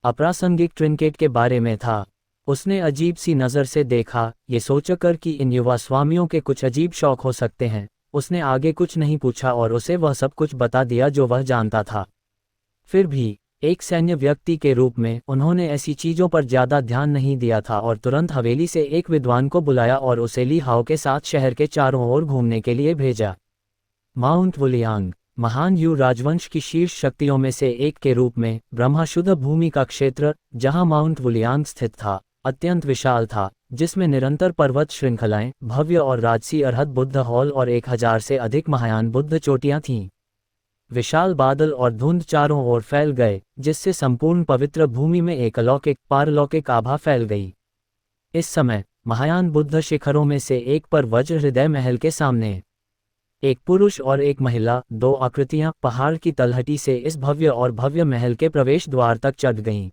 अप्रासंगिक ट्रिंकेट के बारे में था। उसने अजीब सी नज़र से देखा, ये सोचकर कि इन युवा स्वामियों के कुछ अजीब शौक हो सकते हैं। उसने आगे कुछ नहीं पूछा और उसे वह सब कुछ बता दिया जो वह जानता था। फिर भी एक सैन्य व्यक्ति के रूप में उन्होंने ऐसी चीज़ों पर ज़्यादा ध्यान नहीं दिया था और तुरंत हवेली से एक विद्वान को बुलाया और उसे ली हाओ के साथ शहर के चारों ओर घूमने के लिए भेजा। माउंट वुलियांग, महान यू राजवंश की शीर्ष शक्तियों में से एक के रूप में ब्रह्मशुद्ध भूमि का क्षेत्र जहां माउंट वुलियांग स्थित था, अत्यंत विशाल था, जिसमें निरंतर पर्वत श्रृंखलाएं, भव्य और राजसी अर्हत बुद्ध हॉल और 1000 से अधिक महायान बुद्ध चोटियां थीं। विशाल बादल और धुंध चारों ओर फैल गए, जिससे संपूर्ण पवित्र भूमि में एक अलौकिक पारलौकिक आभा फैल गई। इस समय महायान बुद्ध शिखरों में से एक पर वज्र हृदय महल के सामने एक पुरुष और एक महिला, दो आकृतियां पहाड़ की तलहटी से इस भव्य और भव्य महल के प्रवेश द्वार तक चढ़ गईं।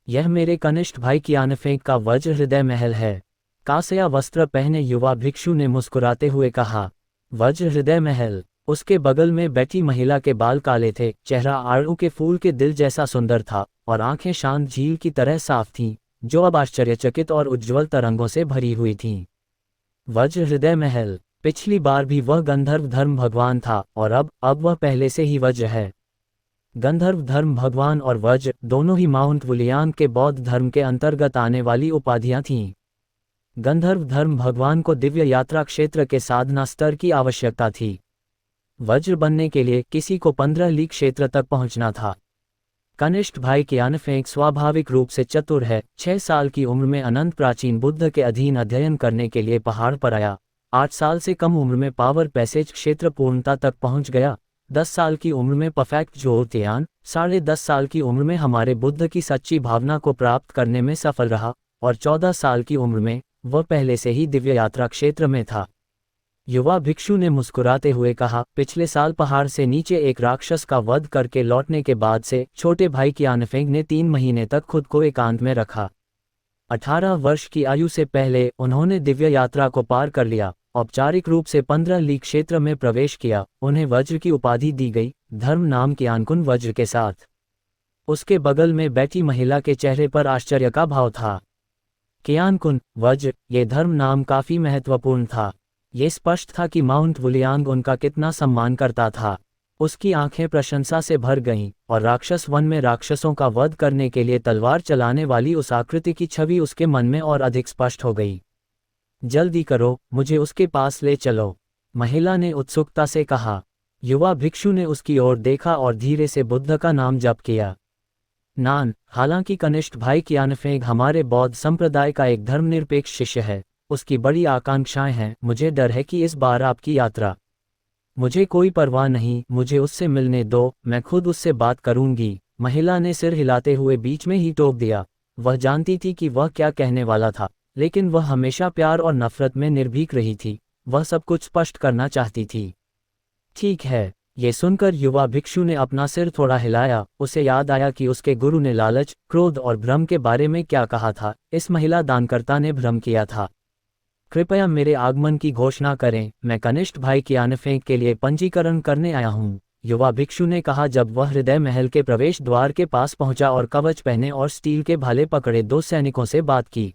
यह मेरे कनिष्ठ भाई कियानफेंग का वज्र हृदय महल है, कासया वस्त्र पहने युवा भिक्षु ने मुस्कुराते हुए कहा। वज्र हृदय महल। उसके बगल में बैठी महिला के बाल काले थे, चेहरा आड़ू के फूल के दिल जैसा सुंदर था और आंखें शांत झील की तरह साफ थीं, जो अब आश्चर्यचकित और उज्ज्वल तरंगों से भरी हुई थीं। वज्र हृदय महल। पिछली बार भी वह गंधर्व धर्म भगवान था और अब वह पहले से ही वज्र है। गंधर्व धर्म भगवान और वज्र दोनों ही माउंट वुलियांग के बौद्ध धर्म के अंतर्गत आने वाली उपाधियां थीं। गंधर्व धर्म भगवान को दिव्य यात्रा क्षेत्र के साधना स्तर की आवश्यकता थी। वज्र बनने के लिए किसी को 15 लीग क्षेत्र तक पहुंचना था। कनिष्ठ भाई कियानफेंग स्वाभाविक रूप से चतुर है। 6 साल की उम्र में अनंत प्राचीन बुद्ध के अधीन अध्ययन करने के लिए पहाड़ पर आया। 8 साल से कम उम्र में पावर पैसेज क्षेत्र पूर्णता तक पहुंच गया। 10 साल की उम्र में परफेक्ट ज्योतिर्ज्ञान, 10.5 साल की उम्र में हमारे बुद्ध की सच्ची भावना को प्राप्त करने में सफल रहा और 14 साल की उम्र में वह पहले से ही दिव्य यात्रा क्षेत्र में था। युवा भिक्षु ने मुस्कुराते हुए कहा, पिछले साल पहाड़ से नीचे एक राक्षस का वध करके लौटने के बाद से छोटे भाई कियानफेंग ने 3 महीने तक खुद को एकांत में रखा। 18 वर्ष की आयु से पहले उन्होंने दिव्य यात्रा को पार कर लिया, औपचारिक रूप से 15 लीग क्षेत्र में प्रवेश किया। उन्हें वज्र की उपाधि दी गई, धर्म नाम कियानकुन वज्र के साथ। उसके बगल में बैठी महिला के चेहरे पर आश्चर्य का भाव था। कियानकुन वज्र, ये धर्म नाम काफी महत्वपूर्ण था। ये स्पष्ट था कि माउंट वुलियांग उनका कितना सम्मान करता था। उसकी आंखें प्रशंसा से भर गईं और राक्षस वन में राक्षसों का वध करने के लिए तलवार चलाने वाली उस आकृति की छवि उसके मन में और अधिक स्पष्ट हो गई। जल्दी करो, मुझे उसके पास ले चलो, महिला ने उत्सुकता से कहा। युवा भिक्षु ने उसकी ओर देखा और धीरे से बुद्ध का नाम जप किया। नान, हालांकि कनिष्ठ भाई कियानफेंग हमारे बौद्ध संप्रदाय का एक धर्मनिरपेक्ष शिष्य है, उसकी बड़ी आकांक्षाएं हैं। मुझे डर है कि इस बार आपकी यात्रा। मुझे कोई परवाह नहीं, मुझे उससे मिलने दो, मैं खुद उससे बात करूंगी, महिला ने सिर हिलाते हुए बीच में ही टोक दिया। वह जानती थी कि वह क्या कहने वाला था, लेकिन वह हमेशा प्यार और नफरत में निर्भीक रही थी। वह सब कुछ स्पष्ट करना चाहती थी। ठीक है, ये सुनकर युवा भिक्षु ने अपना सिर थोड़ा हिलाया। उसे याद आया कि उसके गुरु ने लालच, क्रोध और भ्रम के बारे में क्या कहा था। इस महिला दानकर्ता ने भ्रम किया था। कृपया मेरे आगमन की घोषणा करें, मैं कनिष्ठ भाई कियानफेंग के लिए पंजीकरण करने आया हूँ, युवा भिक्षु ने कहा जब वह हृदय महल के प्रवेश द्वार के पास पहुंचा और कवच पहने और स्टील के भाले पकड़े 2 सैनिकों से बात की।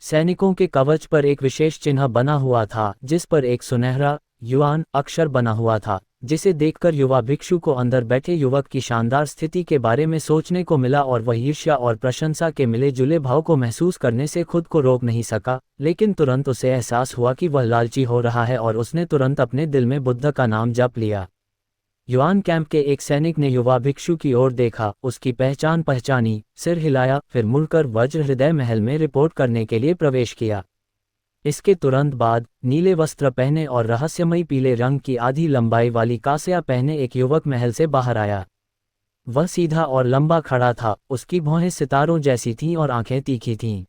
सैनिकों के कवच पर एक विशेष चिन्ह बना हुआ था, जिस पर एक सुनहरा युआन अक्षर बना हुआ था, जिसे देखकर युवा भिक्षु को अंदर बैठे युवक की शानदार स्थिति के बारे में सोचने को मिला और वह ईर्ष्या और प्रशंसा के मिले जुले भाव को महसूस करने से खुद को रोक नहीं सका। लेकिन तुरंत उसे एहसास हुआ कि वह लालची हो रहा है और उसने तुरंत अपने दिल में बुद्ध का नाम जप लिया। युआन कैंप के एक सैनिक ने युवा भिक्षु की ओर देखा, उसकी पहचान पहचानी, सिर हिलाया, फिर मुड़कर वज्र हृदय महल में रिपोर्ट करने के लिए प्रवेश किया। इसके तुरंत बाद नीले वस्त्र पहने और रहस्यमयी पीले रंग की आधी लंबाई वाली कासया पहने एक युवक महल से बाहर आया। वह सीधा और लंबा खड़ा था, उसकी भौहें सितारों जैसी थीं और आंखें तीखी थीं।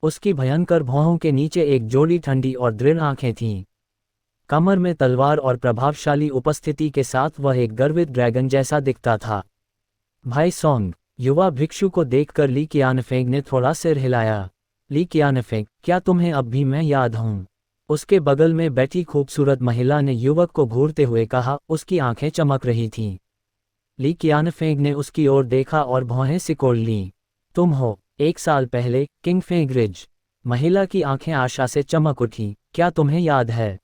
उसकी भयंकर भौहों के नीचे एक जोड़ी ठंडी और दृढ़ आंखें थीं। कमर में तलवार और प्रभावशाली उपस्थिति के साथ वह एक गर्वित ड्रैगन जैसा दिखता था। भाई सोंग, युवा भिक्षु को देखकर ली कियानफेंग ने थोड़ा सिर हिलाया। ली कियानफेंग, क्या तुम्हें अब भी मैं याद हूँ? उसके बगल में बैठी खूबसूरत महिला ने युवक को घूरते हुए कहा, उसकी आंखें चमक रही थीं। ली कियानफेंग ने उसकी ओर देखा और भौहें सिकोड़ लीं। तुम हो, 1 साल पहले किंगफेंग रिज। महिला की आंखें आशा से चमक उठीं, क्या तुम्हें याद है?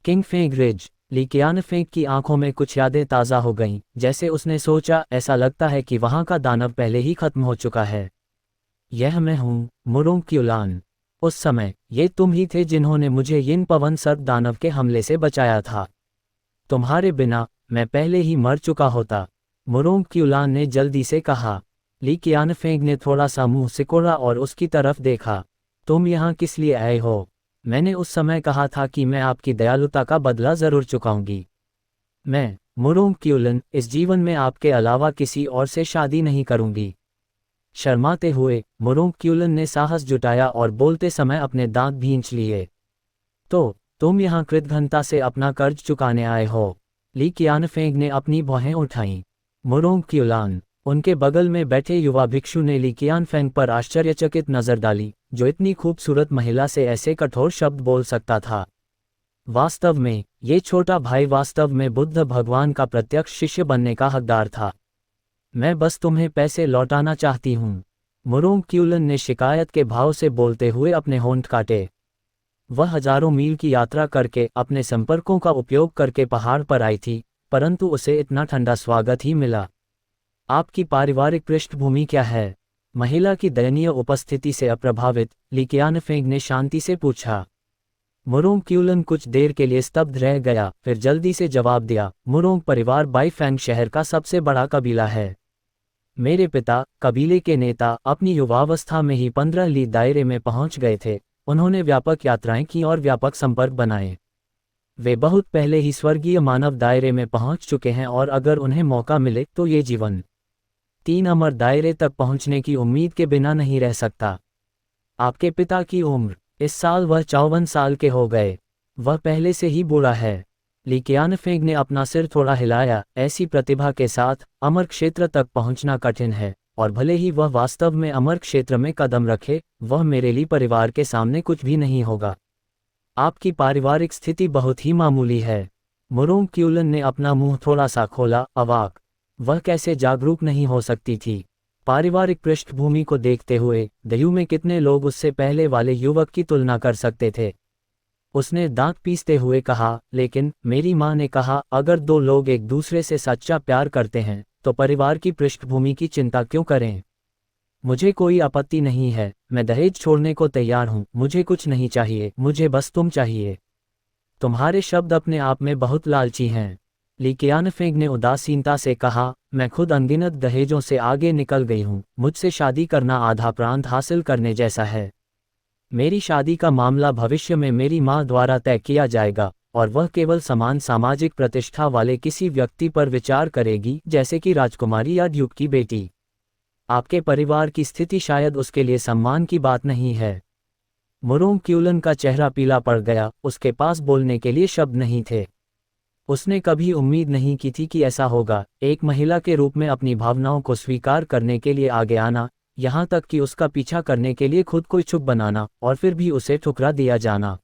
किंगफेंग रिज। ली कियानफेंग की आंखों में कुछ यादें ताज़ा हो गईं, जैसे उसने सोचा, ऐसा लगता है कि वहां का दानव पहले ही खत्म हो चुका है। यह मैं हूँ, मुरोंग क्यूलान। उस समय ये तुम ही थे जिन्होंने मुझे यिन पवन सर्प दानव के हमले से बचाया था। तुम्हारे बिना मैं पहले ही मर चुका होता, मुरोंग क्यूलान ने जल्दी से कहा। ली कियानफेंग ने थोड़ा सा मुंह सिकोड़ा और उसकी तरफ देखा। तुम यहाँ किस लिए आए हो? मैंने उस समय कहा था कि मैं आपकी दयालुता का बदला जरूर चुकाऊंगी। मैं, मुरोंग क्यूलन, इस जीवन में आपके अलावा किसी और से शादी नहीं करूंगी। शर्माते हुए मुरोंग क्यूलन ने साहस जुटाया और बोलते समय अपने दांत भींच लिए। तो तुम यहाँ कृतघ्नता से अपना कर्ज चुकाने आए हो। ली कियानफेंग ने अपनी भौहें उठाईं। मुरोंग क्यूलान। उनके बगल में बैठे युवा भिक्षु ने ली कियानफेंग पर आश्चर्यचकित नजर डाली, जो इतनी खूबसूरत महिला से ऐसे कठोर शब्द बोल सकता था। वास्तव में ये छोटा भाई वास्तव में बुद्ध भगवान का प्रत्यक्ष शिष्य बनने का हकदार था। मैं बस तुम्हें पैसे लौटाना चाहती हूँ। मुरोंग क्यूलन ने शिकायत के भाव से बोलते हुए अपने होंठ काटे। वह हजारों मील की यात्रा करके अपने संपर्कों का उपयोग करके पहाड़ पर आई थी, परंतु उसे इतना ठंडा स्वागत ही मिला। आपकी पारिवारिक पृष्ठभूमि क्या है? महिला की दयनीय उपस्थिति से अप्रभावित ली कियानफेंग ने शांति से पूछा। मुरोंग क्यूलन कुछ देर के लिए स्तब्ध रह गया, फिर जल्दी से जवाब दिया, मुरोंग परिवार बाईफेंग शहर का सबसे बड़ा कबीला है। मेरे पिता, कबीले के नेता, अपनी युवावस्था में ही 15 ली दायरे में पहुंच गए थे। उन्होंने व्यापक यात्राएं की और व्यापक संपर्क बनाए। वे बहुत पहले ही स्वर्गीय मानव दायरे में पहुंच चुके हैं और अगर उन्हें मौका मिले तो ये जीवन 3 अमर दायरे तक पहुंचने की उम्मीद के बिना नहीं रह सकता। आपके पिता की उम्र? इस साल वह 54 साल के हो गए। वह पहले से ही बूढ़ा है। ली कियानफेंग ने अपना सिर थोड़ा हिलाया। ऐसी प्रतिभा के साथ अमर क्षेत्र तक पहुंचना कठिन है, और भले ही वह वास्तव में अमर क्षेत्र में कदम रखे, वह मेरे लिए परिवार के सामने कुछ भी नहीं होगा। आपकी पारिवारिक स्थिति बहुत ही मामूली है। मुरोंग क्यूलन ने अपना मुंह थोड़ा सा खोला, अवाक। वह कैसे जागरूक नहीं हो सकती थी? पारिवारिक पृष्ठभूमि को देखते हुए दयू में कितने लोग उससे पहले वाले युवक की तुलना कर सकते थे? उसने दांत पीसते हुए कहा, लेकिन मेरी माँ ने कहा, अगर 2 लोग एक दूसरे से सच्चा प्यार करते हैं तो परिवार की पृष्ठभूमि की चिंता क्यों करें? मुझे कोई आपत्ति नहीं है, मैं दहेज छोड़ने को तैयार हूँ। मुझे कुछ नहीं चाहिए, मुझे बस तुम चाहिए। तुम्हारे शब्द अपने आप में बहुत लालची हैं। ली कियानफेंग ने उदासीनता से कहा, मैं खुद अनगिनत दहेजों से आगे निकल गई हूँ। मुझसे शादी करना आधा प्रांत हासिल करने जैसा है। मेरी शादी का मामला भविष्य में मेरी माँ द्वारा तय किया जाएगा, और वह केवल समान सामाजिक प्रतिष्ठा वाले किसी व्यक्ति पर विचार करेगी, जैसे कि राजकुमारी या ड्यूक की बेटी। आपके परिवार की स्थिति शायद उसके लिए सम्मान की बात नहीं है। मुरोंग क्यूलन का चेहरा पीला पड़ गया। उसके पास बोलने के लिए शब्द नहीं थे। उसने कभी उम्मीद नहीं की थी कि ऐसा होगा, एक महिला के रूप में अपनी भावनाओं को स्वीकार करने के लिए आगे आना, यहाँ तक कि उसका पीछा करने के लिए खुद को इच्छुक बनाना, और फिर भी उसे ठुकरा दिया जाना।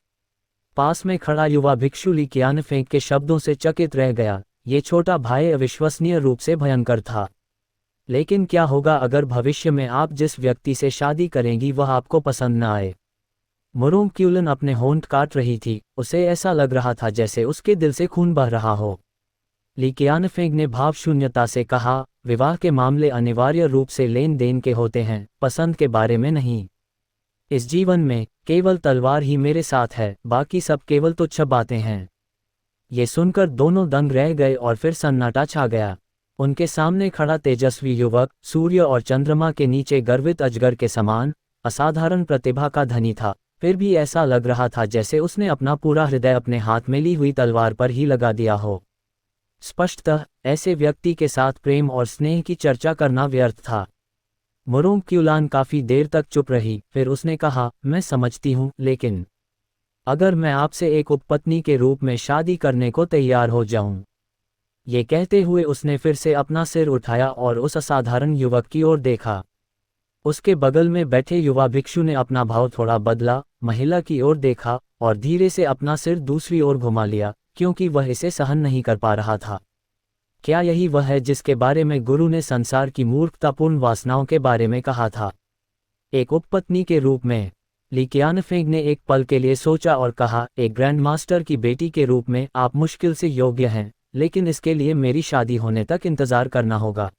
पास में खड़ा युवा भिक्षु ली कियानफेंग के शब्दों से चकित रह गया। ये छोटा भाई अविश्वसनीय रूप से भयंकर था। लेकिन क्या होगा अगर भविष्य में आप जिस व्यक्ति से शादी करेंगी वह आपको पसंद न आए? मुरोंग क्यूलन अपने होंठ काट रही थी। उसे ऐसा लग रहा था जैसे उसके दिल से खून बह रहा हो। ली कियानफेंग ने भावशून्यता से कहा, विवाह के मामले अनिवार्य रूप से लेन देन के होते हैं, पसंद के बारे में नहीं। इस जीवन में केवल तलवार ही मेरे साथ है, बाकी सब केवल तुच्छ बातें हैं। ये सुनकर दोनों दंग रह गए और फिर सन्नाटा छा गया। उनके सामने खड़ा तेजस्वी युवक सूर्य और चंद्रमा के नीचे गर्वित अजगर के समान असाधारण प्रतिभा का धनी था, फिर भी ऐसा लग रहा था जैसे उसने अपना पूरा हृदय अपने हाथ में ली हुई तलवार पर ही लगा दिया हो। स्पष्टतः ऐसे व्यक्ति के साथ प्रेम और स्नेह की चर्चा करना व्यर्थ था। मुरोंग क्यूलान काफी देर तक चुप रही, फिर उसने कहा, मैं समझती हूँ, लेकिन अगर मैं आपसे एक उपपत्नी के रूप में शादी करने को तैयार हो जाऊं। ये कहते हुए उसने फिर से अपना सिर उठाया और उस असाधारण युवक की ओर देखा। उसके बगल में बैठे युवा भिक्षु ने अपना भाव थोड़ा बदला, महिला की ओर देखा और धीरे से अपना सिर दूसरी ओर घुमा लिया, क्योंकि वह इसे सहन नहीं कर पा रहा था। क्या यही वह है जिसके बारे में गुरु ने संसार की मूर्खतापूर्ण वासनाओं के बारे में कहा था? एक उपपत्नी के रूप में? ली कियानफेंग ने एक पल के लिए सोचा और कहा, एक ग्रैंड मास्टर की बेटी के रूप में आप मुश्किल से योग्य हैं, लेकिन इसके लिए मेरी शादी होने तक इंतजार करना होगा।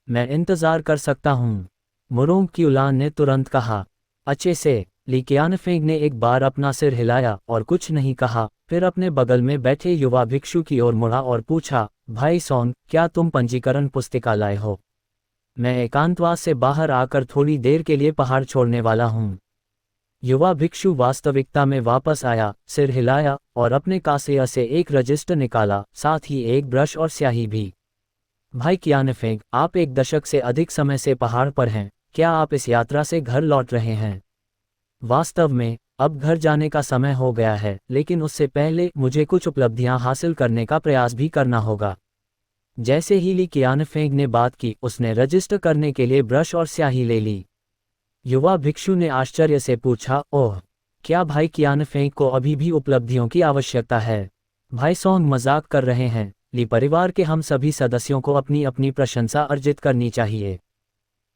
मैं इंतजार कर सकता हूँ, मुरोंग क्यूलान ने तुरंत कहा। अच्छे से। ली कियानफेंग ने एक बार अपना सिर हिलाया और कुछ नहीं कहा, फिर अपने बगल में बैठे युवा भिक्षु की ओर मुड़ा और पूछा, भाई सॉन्ग, क्या तुम पंजीकरण पुस्तिका लाए हो? मैं एकांतवास से बाहर आकर थोड़ी देर के लिए पहाड़ छोड़ने वाला हूँ। युवा भिक्षु वास्तविकता में वापस आया, सिर हिलाया और अपने कासिया से एक रजिस्टर निकाला, साथ ही एक ब्रश और स्याही भी। भाई कियानफेंग, आप 1 दशक से अधिक समय से पहाड़ पर हैं, क्या आप इस यात्रा से घर लौट रहे हैं? वास्तव में अब घर जाने का समय हो गया है, लेकिन उससे पहले मुझे कुछ उपलब्धियां हासिल करने का प्रयास भी करना होगा। जैसे ही ली कियानफेंग ने बात की, उसने रजिस्टर करने के लिए ब्रश और स्याही ले ली। युवा भिक्षु ने आश्चर्य से पूछा, ओह, क्या भाई कियानफेंग को अभी भी उपलब्धियों की आवश्यकता है? भाई सोंग मजाक कर रहे हैं। ली परिवार के हम सभी सदस्यों को अपनी अपनी प्रशंसा अर्जित करनी चाहिए।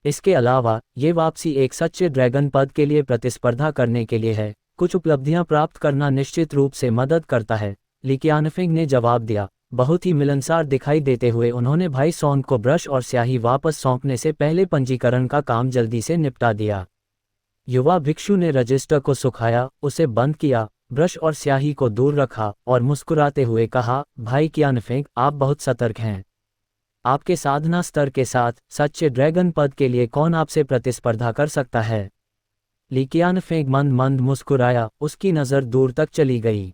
इसके अलावा ये वापसी एक सच्चे ड्रैगन पद के लिए प्रतिस्पर्धा करने के लिए है। कुछ उपलब्धियां प्राप्त करना निश्चित रूप से मदद करता है, ली कियानफेंग ने जवाब दिया। बहुत ही मिलनसार दिखाई देते हुए उन्होंने भाई सोंग को ब्रश और स्याही वापस सौंपने से पहले पंजीकरण का काम जल्दी से निपटा दिया। युवा भिक्षु ने रजिस्टर को सुखाया, उसे बंद किया, ब्रश और स्याही को दूर रखा और मुस्कुराते हुए कहा, भाई कियानफेंग, आप बहुत सतर्क हैं। आपके साधना स्तर के साथ सच्चे ड्रैगन पद के लिए कौन आपसे प्रतिस्पर्धा कर सकता है? ली कियानफेंग मंद मंद मुस्कुराया, उसकी नज़र दूर तक चली गई।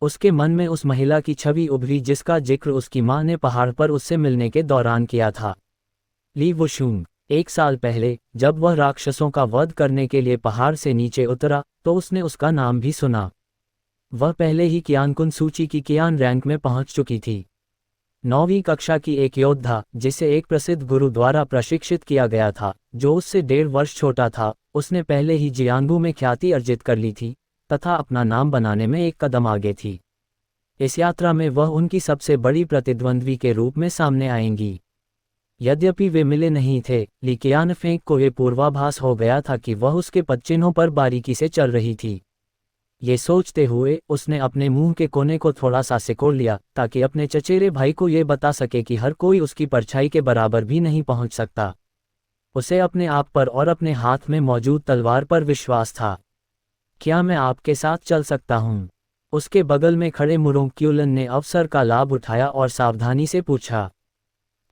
उसके मन में उस महिला की छवि उभरी जिसका जिक्र उसकी मां ने पहाड़ पर उससे मिलने के दौरान किया था। ली वुशुंग। 1 साल पहले जब वह राक्षसों का वध करने के लिए पहाड़ से नीचे उतरा तो उसने उसका नाम भी सुना। वह पहले ही कियानकुन सूची की कियान रैंक में पहुंच चुकी थी। 9वीं कक्षा की एक योद्धा जिसे एक प्रसिद्ध गुरु द्वारा प्रशिक्षित किया गया था, जो उससे 1.5 वर्ष छोटा था, उसने पहले ही जियांगू में ख्याति अर्जित कर ली थी तथा अपना नाम बनाने में एक कदम आगे थी। इस यात्रा में वह उनकी सबसे बड़ी प्रतिद्वंद्वी के रूप में सामने आएंगी। यद्यपि वे मिले नहीं थे, ली कियानफेंग को ये पूर्वाभास हो गया था कि वह उसके पदचिन्हों पर बारीकी से चल रही थी। ये सोचते हुए उसने अपने मुंह के कोने को थोड़ा सा सिकोड़ लिया ताकि अपने चचेरे भाई को ये बता सके कि हर कोई उसकी परछाई के बराबर भी नहीं पहुंच सकता। उसे अपने आप पर और अपने हाथ में मौजूद तलवार पर विश्वास था। क्या मैं आपके साथ चल सकता हूं? उसके बगल में खड़े मुरोंग क्यूलन ने अवसर का लाभ उठाया और सावधानी से पूछा।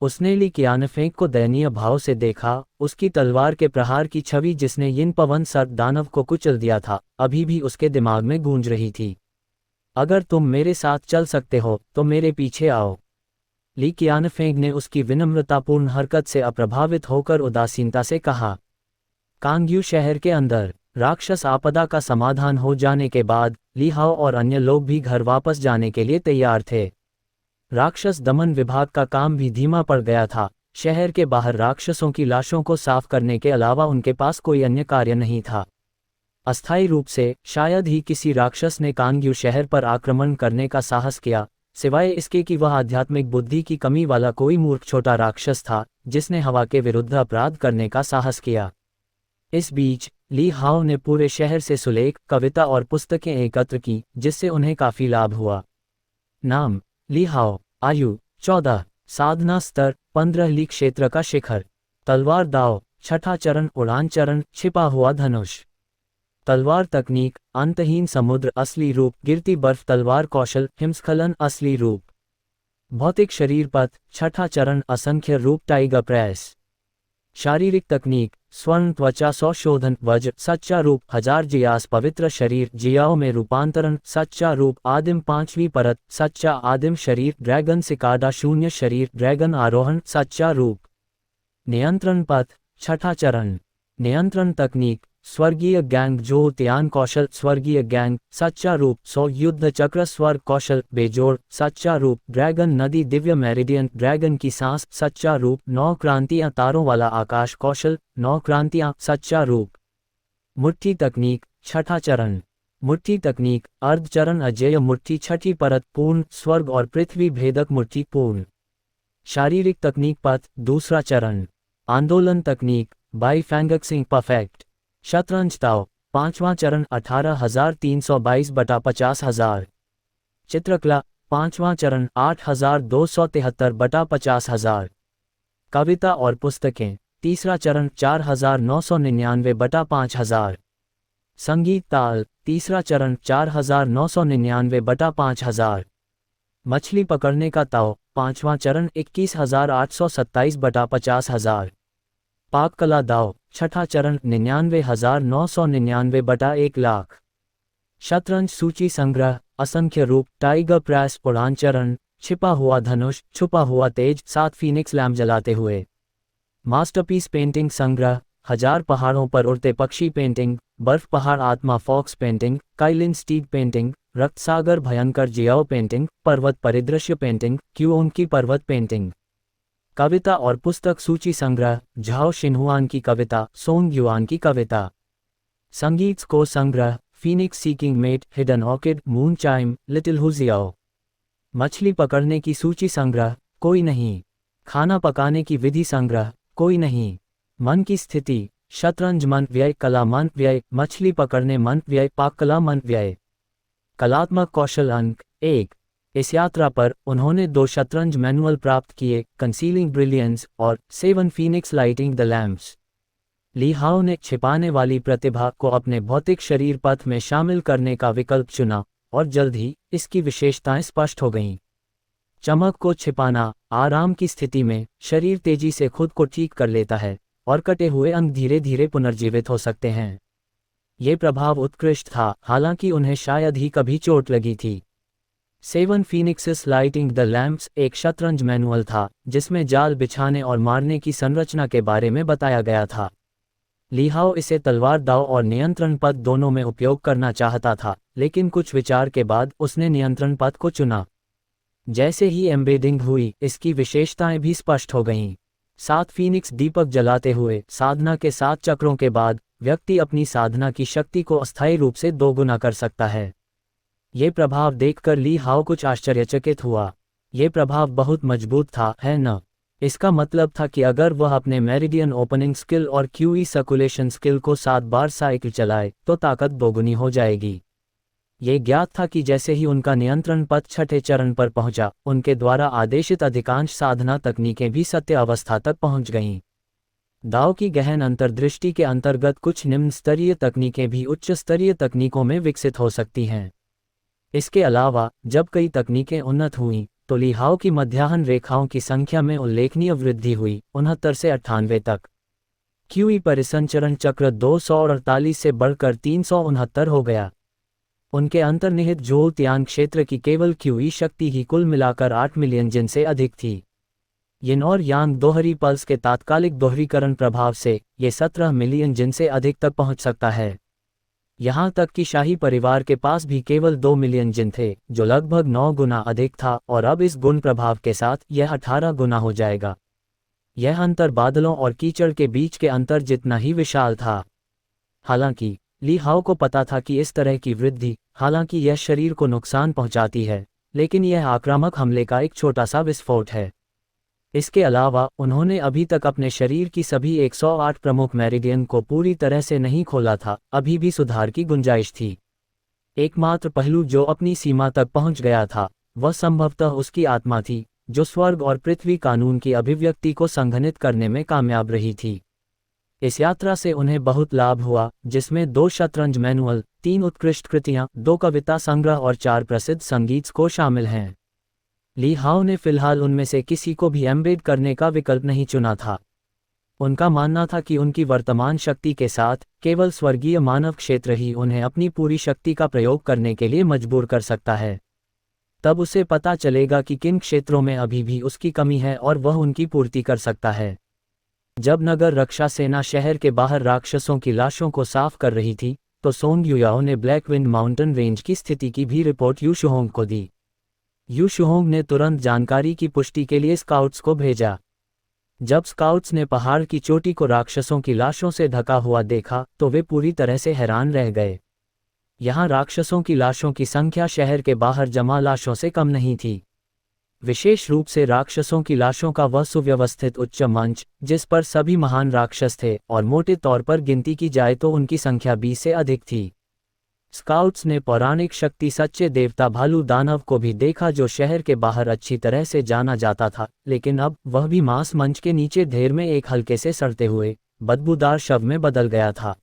उसने ली कियानफेंग को दयनीय भाव से देखा। उसकी तलवार के प्रहार की छवि जिसने यिन पवन सर्प दानव को कुचल दिया था, अभी भी उसके दिमाग में गूंज रही थी। अगर तुम मेरे साथ चल सकते हो तो मेरे पीछे आओ। ली कियानफेंग ने उसकी विनम्रतापूर्ण हरकत से अप्रभावित होकर उदासीनता से कहा। कांग्यू शहर के अंदर राक्षस आपदा का समाधान हो जाने के बाद ली हाओ और अन्य लोग भी घर वापस जाने के लिए तैयार थे। राक्षस दमन विभाग का काम भी धीमा पड़ गया था। शहर के बाहर राक्षसों की लाशों को साफ करने के अलावा उनके पास कोई अन्य कार्य नहीं था। अस्थायी रूप से शायद ही किसी राक्षस ने कांग्यू शहर पर आक्रमण करने का साहस किया, सिवाय इसके कि वह आध्यात्मिक बुद्धि की कमी वाला कोई मूर्ख छोटा राक्षस था जिसने हवा के विरुद्ध अपराध करने का साहस किया। इस बीच ली हाओ ने पूरे शहर से सुलेख, कविता और पुस्तकें एकत्र की जिससे उन्हें काफी लाभ हुआ। नाम ली हाओ। आयु 14। साधना स्तर 15। ली क्षेत्र का शिखर। तलवार दाव 6ठा चरण उड़ान चरण छिपा हुआ धनुष। तलवार तकनीक अंतहीन समुद्र असली रूप गिरती बर्फ तलवार कौशल हिमस्खलन असली रूप। भौतिक शरीर पथ 6ठा चरण असंख्य रूप टाइगर प्रेस। शारीरिक तकनीक स्वर्ण त्वचा संशोधन वज्र सच्चा रूप 1000 जियास पवित्र शरीर जियाओ में रूपांतरण सच्चा रूप आदिम 5वीं परत सच्चा आदिम शरीर ड्रैगन सिकाडा शून्य शरीर ड्रैगन आरोहण सच्चा रूप। नियंत्रण पथ 6ठा चरण। नियंत्रण तकनीक स्वर्गीय गैंग जो त्यान कौशल स्वर्गीय गैंग सच्चा रूप 100 युद्ध चक्र स्वर्ग कौशल बेजोड़ सच्चा रूप ड्रैगन नदी दिव्य मेरिडियन ड्रैगन की सांस सच्चा रूप 9 क्रांतियां तारों वाला आकाश कौशल 9 क्रांतियां सच्चा रूप। मुट्ठी तकनीक 6ठा चरण। मुट्ठी तकनीक अर्ध चरण अजेय मुट्ठी 6ठी परत पूर्ण स्वर्ग और पृथ्वी भेदक मुट्ठी पूर्ण। शारीरिक तकनीक पथ 2रा चरण। आंदोलन तकनीक बाई फैंगक्सिंग परफेक्ट। शतरंज ताव 5वां चरण 18,322 बटा 50,000। चित्रकला 5वां चरण 8,273 बटा 50,000। कविता और पुस्तकें 3रा चरण 4,999 बटा 5,000। संगीत ताल 3रा चरण 4,999 बटा 5,000। मछली पकड़ने का ताव 5वां चरण 21,827 बटा 50,000। पाक कला दाव 6ठा चरण 99,999 बटा 1,00,000। शतरंज सूची संग्रह असंख्य रूप टाइगर प्रेस उड़ान चरण छिपा हुआ धनुष छुपा हुआ तेज 7 फीनिक्स लैम्प जलाते हुए। मास्टरपीस पेंटिंग संग्रह 1000 पहाड़ों पर उड़ते पक्षी पेंटिंग, बर्फ पहाड़ आत्मा fox painting, Qilin steed painting, रक्तसागर भयंकर जियाओ पेंटिंग, पर्वत परिदृश्य पेंटिंग, क्यूओन की पर्वत पेंटिंग। कविता और पुस्तक सूची संग्रह, झाओ शिन्हुआन की कविता, सोंग युआन की कविता। संगीत स्कोर संग्रह, phoenix seeking mate, hidden orchid, moon chime, little Hujiao. मछली पकड़ने की सूची संग्रह, कोई नहीं। खाना पकाने की विधि संग्रह, कोई नहीं। मन की स्थिति, शतरंज मन व्यय, कला मन व्यय, मछली पकड़ने मन व्यय, पाक कला मन व्यय। कलात्मक कौशल अंक 1। इस यात्रा पर उन्होंने 2 शतरंज मैनुअल प्राप्त किए, कंसीलिंग ब्रिलियंस और 7 फीनिक्स लाइटिंग द लैम्प्स। ली हाओ ने छिपाने वाली प्रतिभा को अपने भौतिक शरीर पथ में शामिल करने का विकल्प चुना और जल्द ही इसकी विशेषताएं स्पष्ट हो गईं। चमक को छिपाना, आराम की स्थिति में शरीर तेजी से खुद को ठीक कर लेता है और कटे हुए अंग धीरे धीरे पुनर्जीवित हो सकते हैं। ये प्रभाव उत्कृष्ट था, हालांकि उन्हें शायद ही कभी चोट लगी थी। 7 फीनिक्सेस लाइटिंग द लैम्प्स एक शतरंज मैनुअल था जिसमें जाल बिछाने और मारने की संरचना के बारे में बताया गया था। ली हाओ इसे तलवार दाव और नियंत्रण पद दोनों में उपयोग करना चाहता था, लेकिन कुछ विचार के बाद उसने नियंत्रण पद को चुना। जैसे ही एम्बेडिंग हुई, इसकी विशेषताएं भी स्पष्ट हो गईं। 7 फीनिक्स दीपक जलाते हुए साधना के 7 चक्रों के बाद व्यक्ति अपनी साधना की शक्ति को अस्थायी रूप से दोगुना कर सकता है। ये प्रभाव देखकर ली हाओ कुछ आश्चर्यचकित हुआ। ये प्रभाव बहुत मजबूत था, है न? इसका मतलब था कि अगर वह अपने मेरिडियन ओपनिंग स्किल और क्यूई सर्कुलेशन स्किल को 7 बार साइकिल चलाए तो ताकत दोगुनी हो जाएगी। ये ज्ञात था कि जैसे ही उनका नियंत्रण पथ छठे चरण पर पहुंचा, उनके द्वारा आदेशित अधिकांश साधना तकनीकें भी सत्य अवस्था तक पहुंच गईं। दाव की गहन अंतर्दृष्टि के अंतर्गत कुछ निम्न स्तरीय तकनीकें भी उच्च स्तरीय तकनीकों में विकसित हो सकती हैं। इसके अलावा जब कई तकनीकें उन्नत हुईं, तो ली हाओ की मध्याह्न रेखाओं की संख्या में उल्लेखनीय वृद्धि हुई, 69 से 98 तक। क्यूई परिसंचरण चक्र 248 से बढ़कर 369 हो गया। उनके अंतर्निहित जोल त्यान क्षेत्र की केवल क्यूई शक्ति ही कुल मिलाकर 8 मिलियन जिन से अधिक थी। यिन और यांग दोहरी पल्स के तात्कालिक दोहरीकरण प्रभाव से ये 17 मिलियन जिन से अधिक तक पहुंच सकता है। यहाँ तक कि शाही परिवार के पास भी केवल 2 मिलियन जिन थे, जो लगभग 9 गुना अधिक था, और अब इस गुण प्रभाव के साथ यह 18 गुना हो जाएगा। यह अंतर बादलों और कीचड़ के बीच के अंतर जितना ही विशाल था। हालांकि ली हाओ को पता था कि इस तरह की वृद्धि, हालांकि यह शरीर को नुकसान पहुंचाती है, लेकिन यह आक्रामक हमले का एक छोटा सा विस्फोट है। इसके अलावा उन्होंने अभी तक अपने शरीर की सभी 108 प्रमुख मेरिडियन को पूरी तरह से नहीं खोला था, अभी भी सुधार की गुंजाइश थी। एकमात्र पहलू जो अपनी सीमा तक पहुंच गया था, वह संभवतः उसकी आत्मा थी, जो स्वर्ग और पृथ्वी कानून की अभिव्यक्ति को संघनित करने में कामयाब रही थी। इस यात्रा से उन्हें बहुत लाभ हुआ, जिसमें 2 शतरंज मैनुअल, 3 उत्कृष्ट कृतियां, 2 कविता संग्रह और 4 प्रसिद्ध संगीत स्कोर शामिल हैं। ली हाओ ने फिलहाल उनमें से किसी को भी एम्बेड करने का विकल्प नहीं चुना था। उनका मानना था कि उनकी वर्तमान शक्ति के साथ केवल स्वर्गीय मानव क्षेत्र ही उन्हें अपनी पूरी शक्ति का प्रयोग करने के लिए मजबूर कर सकता है। तब उसे पता चलेगा कि किन क्षेत्रों में अभी भी उसकी कमी है और वह उनकी पूर्ति कर सकता है। जब नगर रक्षा सेना शहर के बाहर राक्षसों की लाशों को साफ कर रही थी, तो सोंग युयाओ ने ब्लैक विंड माउंटेन रेंज की स्थिति की भी रिपोर्ट यू शुहोंग को दी। यू शुहोंग ने तुरंत जानकारी की पुष्टि के लिए स्काउट्स को भेजा। जब स्काउट्स ने पहाड़ की चोटी को राक्षसों की लाशों से ढका हुआ देखा, तो वे पूरी तरह से हैरान रह गए। यहाँ राक्षसों की लाशों की संख्या शहर के बाहर जमा लाशों से कम नहीं थी। विशेष रूप से राक्षसों की लाशों का वह सुव्यवस्थित उच्च मंच, जिस पर सभी महान राक्षस थे, और मोटे तौर पर गिनती की जाए तो उनकी संख्या 20 से अधिक थी। स्काउट्स ने पौराणिक शक्ति सच्चे देवता भालू दानव को भी देखा, जो शहर के बाहर अच्छी तरह से जाना जाता था, लेकिन अब वह भी मांस मंच के नीचे ढेर में एक हल्के से सड़ते हुए बदबूदार शव में बदल गया था।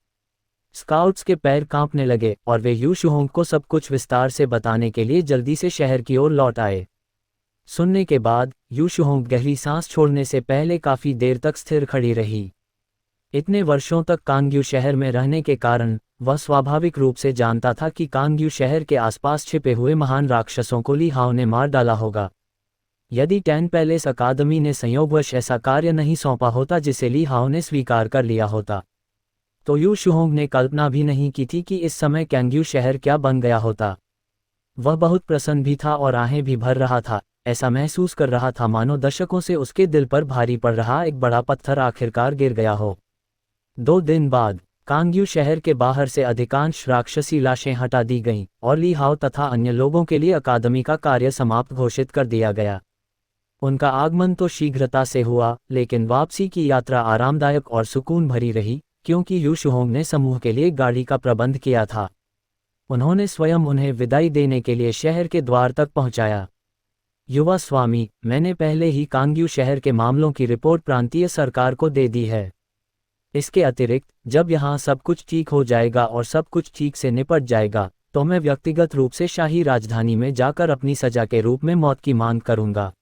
स्काउट्स के पैर कांपने लगे और वे यू शुहोंग को सब कुछ विस्तार से बताने के लिए जल्दी से शहर की ओर लौट आए। सुनने के बाद यू शुहोंग गहरी सांस छोड़ने से पहले काफी देर तक स्थिर खड़ी रही। इतने वर्षों तक कांग्यू शहर में रहने के कारण वह स्वाभाविक रूप से जानता था कि कांग्यू शहर के आसपास छिपे हुए महान राक्षसों को ली हाओ ने मार डाला होगा। यदि टैन पैलेस अकादमी ने संयोगवश ऐसा कार्य नहीं सौंपा होता जिसे ली हाओ ने स्वीकार कर लिया होता, तो यू शुहोंग ने कल्पना भी नहीं की थी कि इस समय कैंग्यू शहर क्या बन गया होता। वह बहुत प्रसन्न भी था और आहें भी भर रहा था, ऐसा महसूस कर रहा था मानो दशकों से उसके दिल पर भारी पड़ रहा एक बड़ा पत्थर आखिरकार गिर गया हो। 2 दिन बाद कांग्यू शहर के बाहर से अधिकांश राक्षसी लाशें हटा दी गईं और ली हाओ तथा अन्य लोगों के लिए अकादमी का कार्य समाप्त घोषित कर दिया गया। उनका आगमन तो शीघ्रता से हुआ, लेकिन वापसी की यात्रा आरामदायक और सुकून भरी रही, क्योंकि यू शुहोंग ने समूह के लिए गाड़ी का प्रबंध किया था। उन्होंने स्वयं उन्हें विदाई देने के लिए शहर के द्वार तक पहुंचाया। युवा स्वामी, मैंने पहले ही कांग्यू शहर के मामलों की रिपोर्ट प्रांतीय सरकार को दे दी है। इसके अतिरिक्त, जब यहाँ सब कुछ ठीक हो जाएगा और सब कुछ ठीक से निपट जाएगा, तो मैं व्यक्तिगत रूप से शाही राजधानी में जाकर अपनी सजा के रूप में मौत की मांग करूंगा।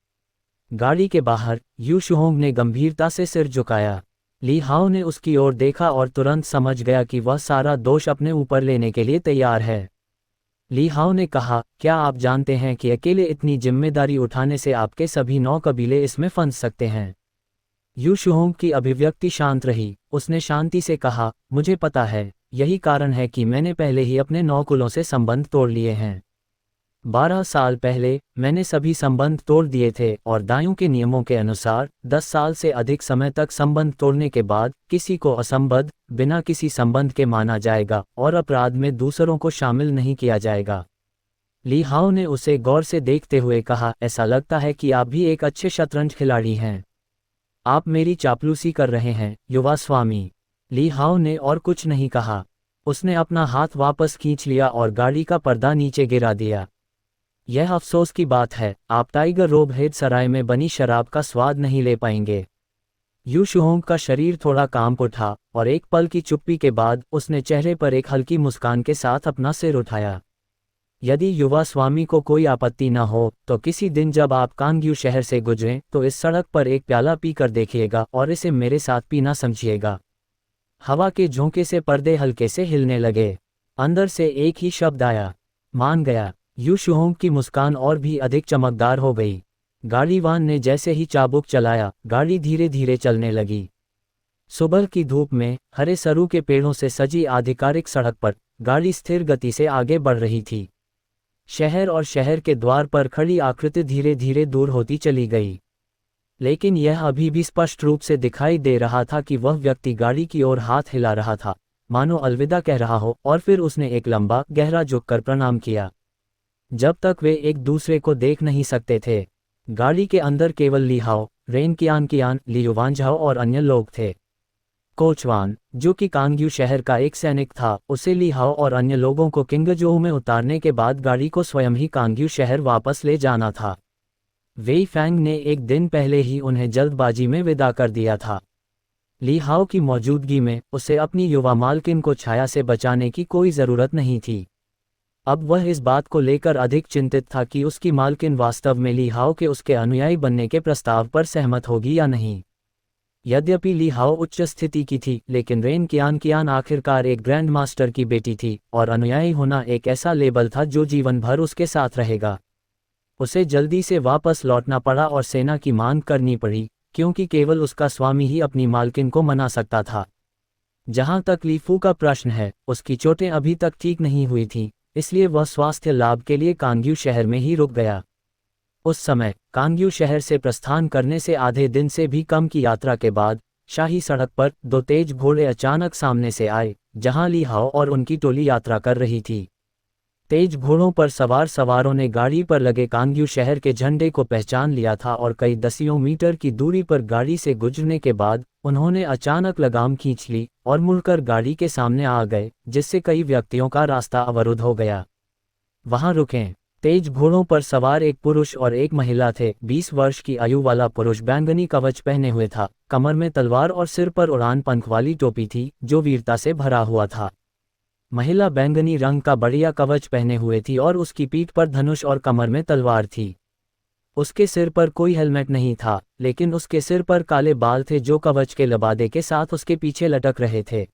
गाड़ी के बाहर यू शुहोंग ने गंभीरता से सिर झुकाया। ली हाओ ने उसकी ओर देखा और तुरंत समझ गया कि वह सारा दोष अपने ऊपर लेने के लिए तैयार है। ली हाओ ने कहा, क्या आप जानते हैं कि अकेले इतनी जिम्मेदारी उठाने से आपके सभी 9 कबीले इसमें फंस सकते हैं? यू शुहोंग की अभिव्यक्ति शांत रही। उसने शांति से कहा, मुझे पता है, यही कारण है कि मैंने पहले ही अपने 9 कुलों से संबंध तोड़ लिए हैं। 12 साल पहले मैंने सभी संबंध तोड़ दिए थे और दायूं के नियमों के अनुसार 10 साल से अधिक समय तक संबंध तोड़ने के बाद किसी को असंबद्ध बिना किसी संबंध के माना जाएगा और अपराध में दूसरों को शामिल नहीं किया जाएगा। ली हाओ ने उसे गौर से देखते हुए कहा, ऐसा लगता है कि आप भी एक अच्छे शतरंज खिलाड़ी हैं। आप मेरी चापलूसी कर रहे हैं, युवा स्वामी। ली हाओ ने और कुछ नहीं कहा। उसने अपना हाथ वापस खींच लिया और गाड़ी का पर्दा नीचे गिरा दिया। यह अफसोस की बात है, आप टाइगर रोब हेड सराय में बनी शराब का स्वाद नहीं ले पाएंगे। यू शुहोंग का शरीर थोड़ा कांप उठा और एक पल की चुप्पी के बाद उसने चेहरे पर एक हल्की मुस्कान के साथ अपना सिर उठाया। यदि युवा स्वामी को कोई आपत्ति न हो, तो किसी दिन जब आप कांग्यू शहर से गुजरें तो इस सड़क पर एक प्याला पी कर देखिएगा और इसे मेरे साथ पीना समझिएगा। हवा के झोंके से पर्दे हल्के से हिलने लगे। अंदर से एक ही शब्द आया, मान गया। यू शुहोंग की मुस्कान और भी अधिक चमकदार हो गई। गाड़ीवान ने जैसे ही चाबुक चलाया, गाड़ी धीरे धीरे चलने लगी। सुबह की धूप में हरे सरू के पेड़ों से सजी आधिकारिक सड़क पर गाड़ी स्थिर गति से आगे बढ़ रही थी। शहर और शहर के द्वार पर खड़ी आकृति धीरे धीरे दूर होती चली गई, लेकिन यह अभी भी स्पष्ट रूप से दिखाई दे रहा था कि वह व्यक्ति गाड़ी की ओर हाथ हिला रहा था, मानो अलविदा कह रहा हो, और फिर उसने एक लंबा गहरा झुककर प्रणाम किया। जब तक वे एक दूसरे को देख नहीं सकते थे, गाड़ी के अंदर केवल ली हाओ, रेन कियान, ली युवानझाओ और अन्य लोग थे। कोचवान, जो कि कांग्यू शहर का एक सैनिक था, उसे ली हाओ और अन्य लोगों को किंगजोऊ में उतारने के बाद गाड़ी को स्वयं ही कांग्यू शहर वापस ले जाना था। वेई फैंग ने एक दिन पहले ही उन्हें जल्दबाजी में विदा कर दिया था। ली हाओ की मौजूदगी में उसे अपनी युवा मालकिन को छाया से बचाने की कोई ज़रूरत नहीं थी। अब वह इस बात को लेकर अधिक चिंतित था कि उसकी मालकिन वास्तव में ली हाओ के उसके अनुयायी बनने के प्रस्ताव पर सहमत होगी या नहीं। यद्यपि ली हाओ उच्च स्थिति की थी, लेकिन रेन कियान आखिरकार एक ग्रैंड मास्टर की बेटी थी और अनुयायी होना एक ऐसा लेबल था जो जीवन भर उसके साथ रहेगा। उसे जल्दी से वापस लौटना पड़ा और सेना की मांग करनी पड़ी, क्योंकि केवल उसका स्वामी ही अपनी मालकिन को मना सकता था। जहां तक ली फू का प्रश्न है, उसकी चोटें अभी तक ठीक नहीं हुई थीं, इसलिए वह स्वास्थ्य लाभ के लिए कांग्यू शहर में ही रुक गया। उस समय कांग्यू शहर से प्रस्थान करने से आधे दिन से भी कम की यात्रा के बाद शाही सड़क पर 2 तेज घोड़े अचानक सामने से आए, जहां ली हाओ और उनकी टोली यात्रा कर रही थी। तेज घोड़ों पर सवार सवारों ने गाड़ी पर लगे कांग्यू शहर के झंडे को पहचान लिया था और कई दसियों मीटर की दूरी पर गाड़ी से गुजरने के बाद उन्होंने अचानक लगाम खींच ली और मुड़कर गाड़ी के सामने आ गए, जिससे कई व्यक्तियों का रास्ता अवरुद्ध हो गया। वहां रुकें। तेज घोड़ों पर सवार एक पुरुष और एक महिला थे। 20 वर्ष की आयु वाला पुरुष बैंगनी कवच पहने हुए था, कमर में तलवार और सिर पर उड़ान पंख वाली टोपी थी जो वीरता से भरा हुआ था। महिला बैंगनी रंग का बढ़िया कवच पहने हुए थी और उसकी पीठ पर धनुष और कमर में तलवार थी। उसके सिर पर कोई हेलमेट नहीं था, लेकिन उसके सिर पर काले बाल थे जो कवच के लबादे के साथ उसके पीछे लटक रहे थे।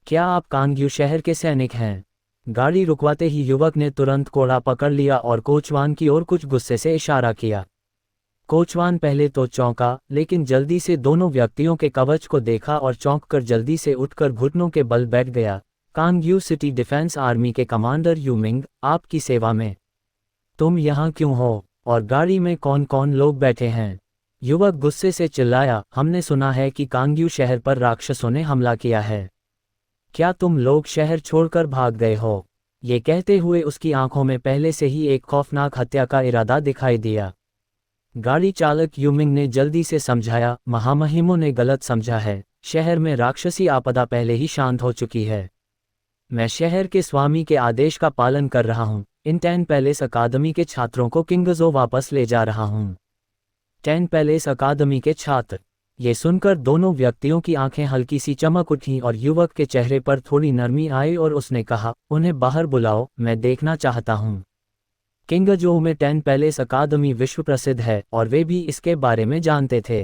क्या आप कांग्यू शहर के सैनिक हैं? गाड़ी रुकवाते ही युवक ने तुरंत कोड़ा पकड़ लिया और कोचवान की ओर कुछ गुस्से से इशारा किया। कोचवान पहले तो चौंका, लेकिन जल्दी से दोनों व्यक्तियों के कवच को देखा और चौंककर जल्दी से उठकर घुटनों के बल बैठ गया। कांगयू सिटी डिफेंस आर्मी के कमांडर यूमिंग, आपकी सेवा में। तुम यहाँ क्यों हो, और गाड़ी में कौन कौन लोग बैठे हैं? युवक गुस्से से चिल्लाया, हमने सुना है कि कांगयू शहर पर राक्षसों ने हमला किया है। क्या तुम लोग शहर छोड़कर भाग गए हो? ये कहते हुए उसकी आंखों में पहले से ही एक खौफनाक हत्या का इरादा दिखाई दिया। गाड़ी चालक यूमिंग ने जल्दी से समझाया, महामहिमों ने गलत समझा है, शहर में राक्षसी आपदा पहले ही शांत हो चुकी है। मैं शहर के स्वामी के आदेश का पालन कर रहा हूँ। इन टैन पैलेस अकादमी के छात्रों को किंगजो वापस ले जा रहा हूँ। टैन पैलेस अकादमी के छात्र। ये सुनकर दोनों व्यक्तियों की आंखें हल्की सी चमक उठीं और युवक के चेहरे पर थोड़ी नरमी आई और उसने कहा, उन्हें बाहर बुलाओ, मैं देखना चाहता हूँ। किंगजो में टैन पैलेस अकादमी विश्व प्रसिद्ध है और वे भी इसके बारे में जानते थे।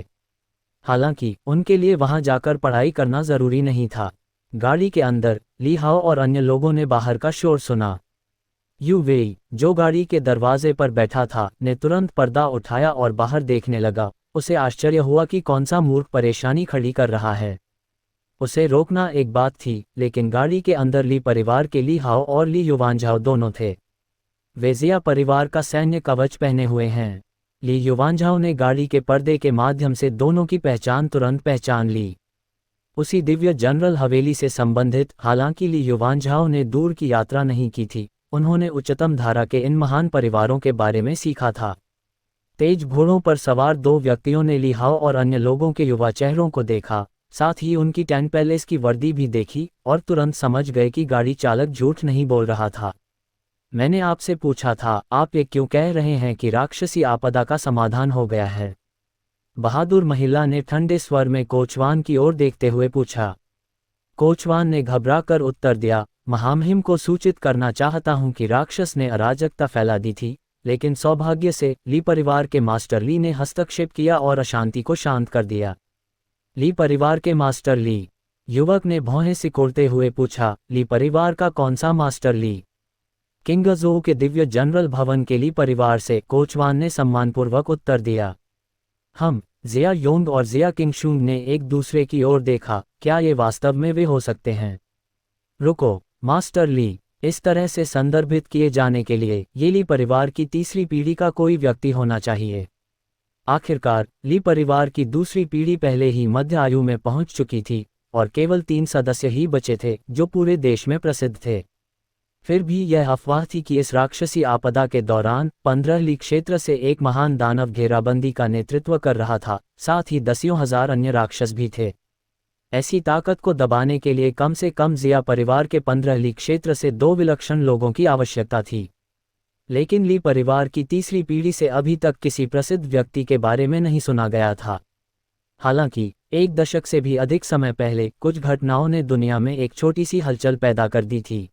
हालांकि उनके लिए वहां जाकर पढ़ाई करना जरूरी नहीं था। गाड़ी के अंदर ली हाओ और अन्य लोगों ने बाहर का शोर सुना। यू वेई, जो गाड़ी के दरवाजे पर बैठा था, ने तुरंत पर्दा उठाया और बाहर देखने लगा। उसे आश्चर्य हुआ कि कौन सा मूर्ख परेशानी खड़ी कर रहा है। उसे रोकना एक बात थी, लेकिन गाड़ी के अंदर ली परिवार के ली हाओ और ली युवानझाओ दोनों थे। वे जिया परिवार का सैन्य कवच पहने हुए हैं। ली युवानझाओ ने गाड़ी के पर्दे के माध्यम से दोनों की पहचान तुरंत पहचान ली। उसी दिव्य जनरल हवेली से संबंधित। हालांकि ली युवानझाओ ने दूर की यात्रा नहीं की थी, उन्होंने उच्चतम धारा के इन महान परिवारों के बारे में सीखा था। तेज घोड़ों पर सवार दो व्यक्तियों ने ली हाओ और अन्य लोगों के युवा चेहरों को देखा, साथ ही उनकी टैन पैलेस की वर्दी भी देखी और तुरंत समझ गए कि गाड़ी चालक झूठ नहीं बोल रहा था। मैंने आपसे पूछा था, आप ये क्यों कह रहे हैं कि राक्षसी आपदा का समाधान हो गया है? बहादुर महिला ने ठंडे स्वर में कोचवान की ओर देखते हुए पूछा। कोचवान ने घबराकर उत्तर दिया, महामहिम को सूचित करना चाहता हूं कि राक्षस ने अराजकता फैला दी थी, लेकिन सौभाग्य से ली परिवार के मास्टर ली ने हस्तक्षेप किया और अशांति को शांत कर दिया। ली परिवार के मास्टर ली? युवक ने भौहें सिकोड़ते हुए पूछा, ली परिवार का कौन सा मास्टर ली? किंगजो के दिव्य जनरल भवन के ली परिवार से, कोचवान ने सम्मानपूर्वक उत्तर दिया। हम, जिया योंग और जिया किंगशुंग ने एक दूसरे की ओर देखा। क्या ये वास्तव में वे हो सकते हैं? रुको, मास्टर ली, इस तरह से संदर्भित किए जाने के लिए ये ली परिवार की तीसरी पीढ़ी का कोई व्यक्ति होना चाहिए। आखिरकार ली परिवार की दूसरी पीढ़ी पहले ही मध्य आयु में पहुंच चुकी थी और केवल 3 सदस्य ही बचे थे जो पूरे देश में प्रसिद्ध थे। फिर भी यह अफवाह थी कि इस राक्षसी आपदा के दौरान 15 ली क्षेत्र से एक महान दानव घेराबंदी का नेतृत्व कर रहा था, साथ ही दसियों हजार अन्य राक्षस भी थे। ऐसी ताकत को दबाने के लिए कम से कम जिया परिवार के 15 ली क्षेत्र से 2 विलक्षण लोगों की आवश्यकता थी। लेकिन ली परिवार की तीसरी पीढ़ी से अभी तक किसी प्रसिद्ध व्यक्ति के बारे में नहीं सुना गया था। हालांकि 1 दशक से भी अधिक समय पहले कुछ घटनाओं ने दुनिया में एक छोटी सी हलचल पैदा कर दी थी।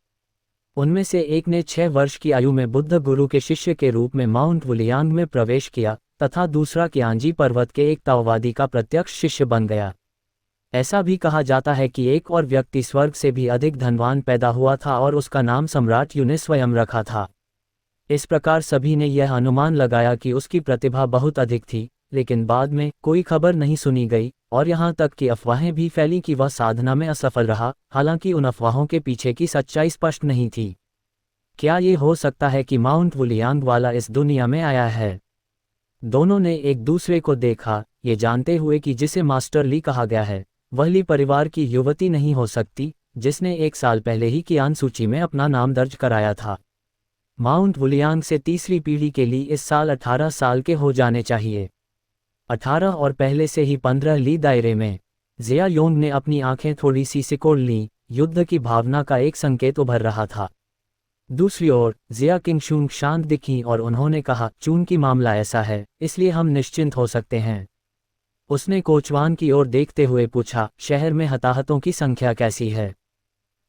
उनमें से एक ने 6 वर्ष की आयु में बुद्ध गुरु के शिष्य के रूप में माउंट वुलियांग में प्रवेश किया तथा दूसरा कियांजी पर्वत के एक ताओवादी का प्रत्यक्ष शिष्य बन गया। ऐसा भी कहा जाता है कि एक और व्यक्ति स्वर्ग से भी अधिक धनवान पैदा हुआ था और उसका नाम सम्राट यू ने स्वयं रखा था। इस प्रकार सभी ने यह अनुमान लगाया कि उसकी प्रतिभा बहुत अधिक थी, लेकिन बाद में कोई खबर नहीं सुनी गई और यहाँ तक कि अफवाहें भी फैली कि वह साधना में असफल रहा। हालांकि उन अफवाहों के पीछे की सच्चाई स्पष्ट नहीं थी। क्या ये हो सकता है कि माउंट वुलियांग वाला इस दुनिया में आया है? दोनों ने एक दूसरे को देखा, ये जानते हुए कि जिसे मास्टर ली कहा गया है वह ली परिवार की युवती नहीं हो सकती, जिसने 1 साल पहले ही कियान सूची में अपना नाम दर्ज कराया था। माउंट वुलियांग से तीसरी पीढ़ी के लिए इस साल 18 साल के हो जाने चाहिए। 18 और पहले से ही 15 ली दायरे में। जिया योंग ने अपनी आंखें थोड़ी सी सिकोड़ लीं, युद्ध की भावना का एक संकेत उभर रहा था। दूसरी ओर जिया किंगशुंग शांत दिखीं और उन्होंने कहा, चूंकि मामला ऐसा है, इसलिए हम निश्चिंत हो सकते हैं। उसने कोचवान की ओर देखते हुए पूछा, शहर में हताहतों की संख्या कैसी है?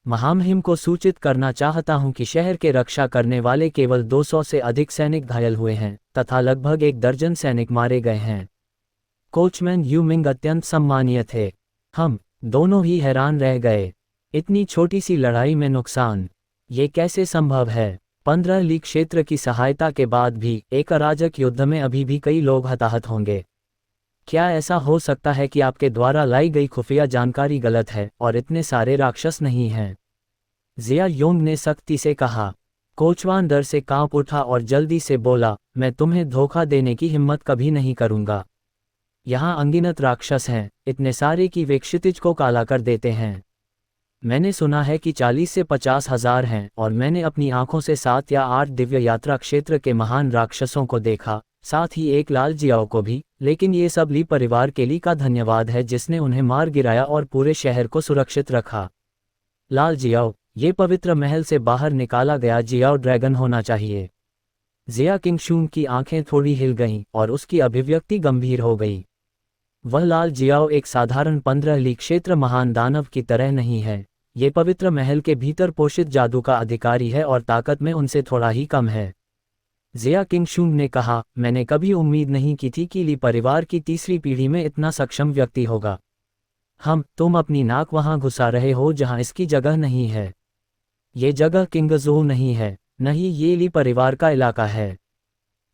महामहिम को सूचित करना चाहता हूं कि शहर के रक्षा करने वाले केवल 200 से अधिक सैनिक घायल हुए हैं तथा लगभग 1 दर्जन सैनिक मारे गए हैं। कोचमैन यूमिंग अत्यंत सम्मानीय थे। हम दोनों ही हैरान रह गए। इतनी छोटी सी लड़ाई में नुकसान, ये कैसे संभव है? 15 ली क्षेत्र की सहायता के बाद भी एक अराजक युद्ध में अभी भी कई लोग हताहत होंगे। क्या ऐसा हो सकता है कि आपके द्वारा लाई गई खुफिया जानकारी गलत है और इतने सारे राक्षस नहीं हैं? जिया योंग ने सख्ती से कहा। कोचवान डर से कांप उठा और जल्दी से बोला, मैं तुम्हें धोखा देने की हिम्मत कभी नहीं करूंगा। यहाँ अनगिनत राक्षस हैं, इतने सारे कि वे क्षितिज को काला कर देते हैं। मैंने सुना है कि 40 से 50 हजार हैं और मैंने अपनी आंखों से 7 या 8 दिव्य यात्रा क्षेत्र के महान राक्षसों को देखा, साथ ही एक लाल जियाओ को भी, लेकिन ये सब ली परिवार के ली का धन्यवाद है जिसने उन्हें मार गिराया और पूरे शहर को सुरक्षित रखा। लाल जियाओ, ये पवित्र महल से बाहर निकाला गया जियाओ ड्रैगन होना चाहिए। जिया किंगशून की आंखें थोड़ी हिल गईं और उसकी अभिव्यक्ति गंभीर हो गई। वह लाल जियाओ एक साधारण 15 ली क्षेत्र महान दानव की तरह नहीं है, ये पवित्र महल के भीतर पोषित जादू का अधिकारी है और ताकत में उनसे थोड़ा ही कम है। जिया किंगशून ने कहा, मैंने कभी उम्मीद नहीं की थी कि ली परिवार की तीसरी पीढ़ी में इतना सक्षम व्यक्ति होगा। तुम अपनी नाक वहां घुसा रहे हो जहां इसकी जगह नहीं है। ये जगह किंगजू नहीं है, नहीं ये ली परिवार का इलाका है।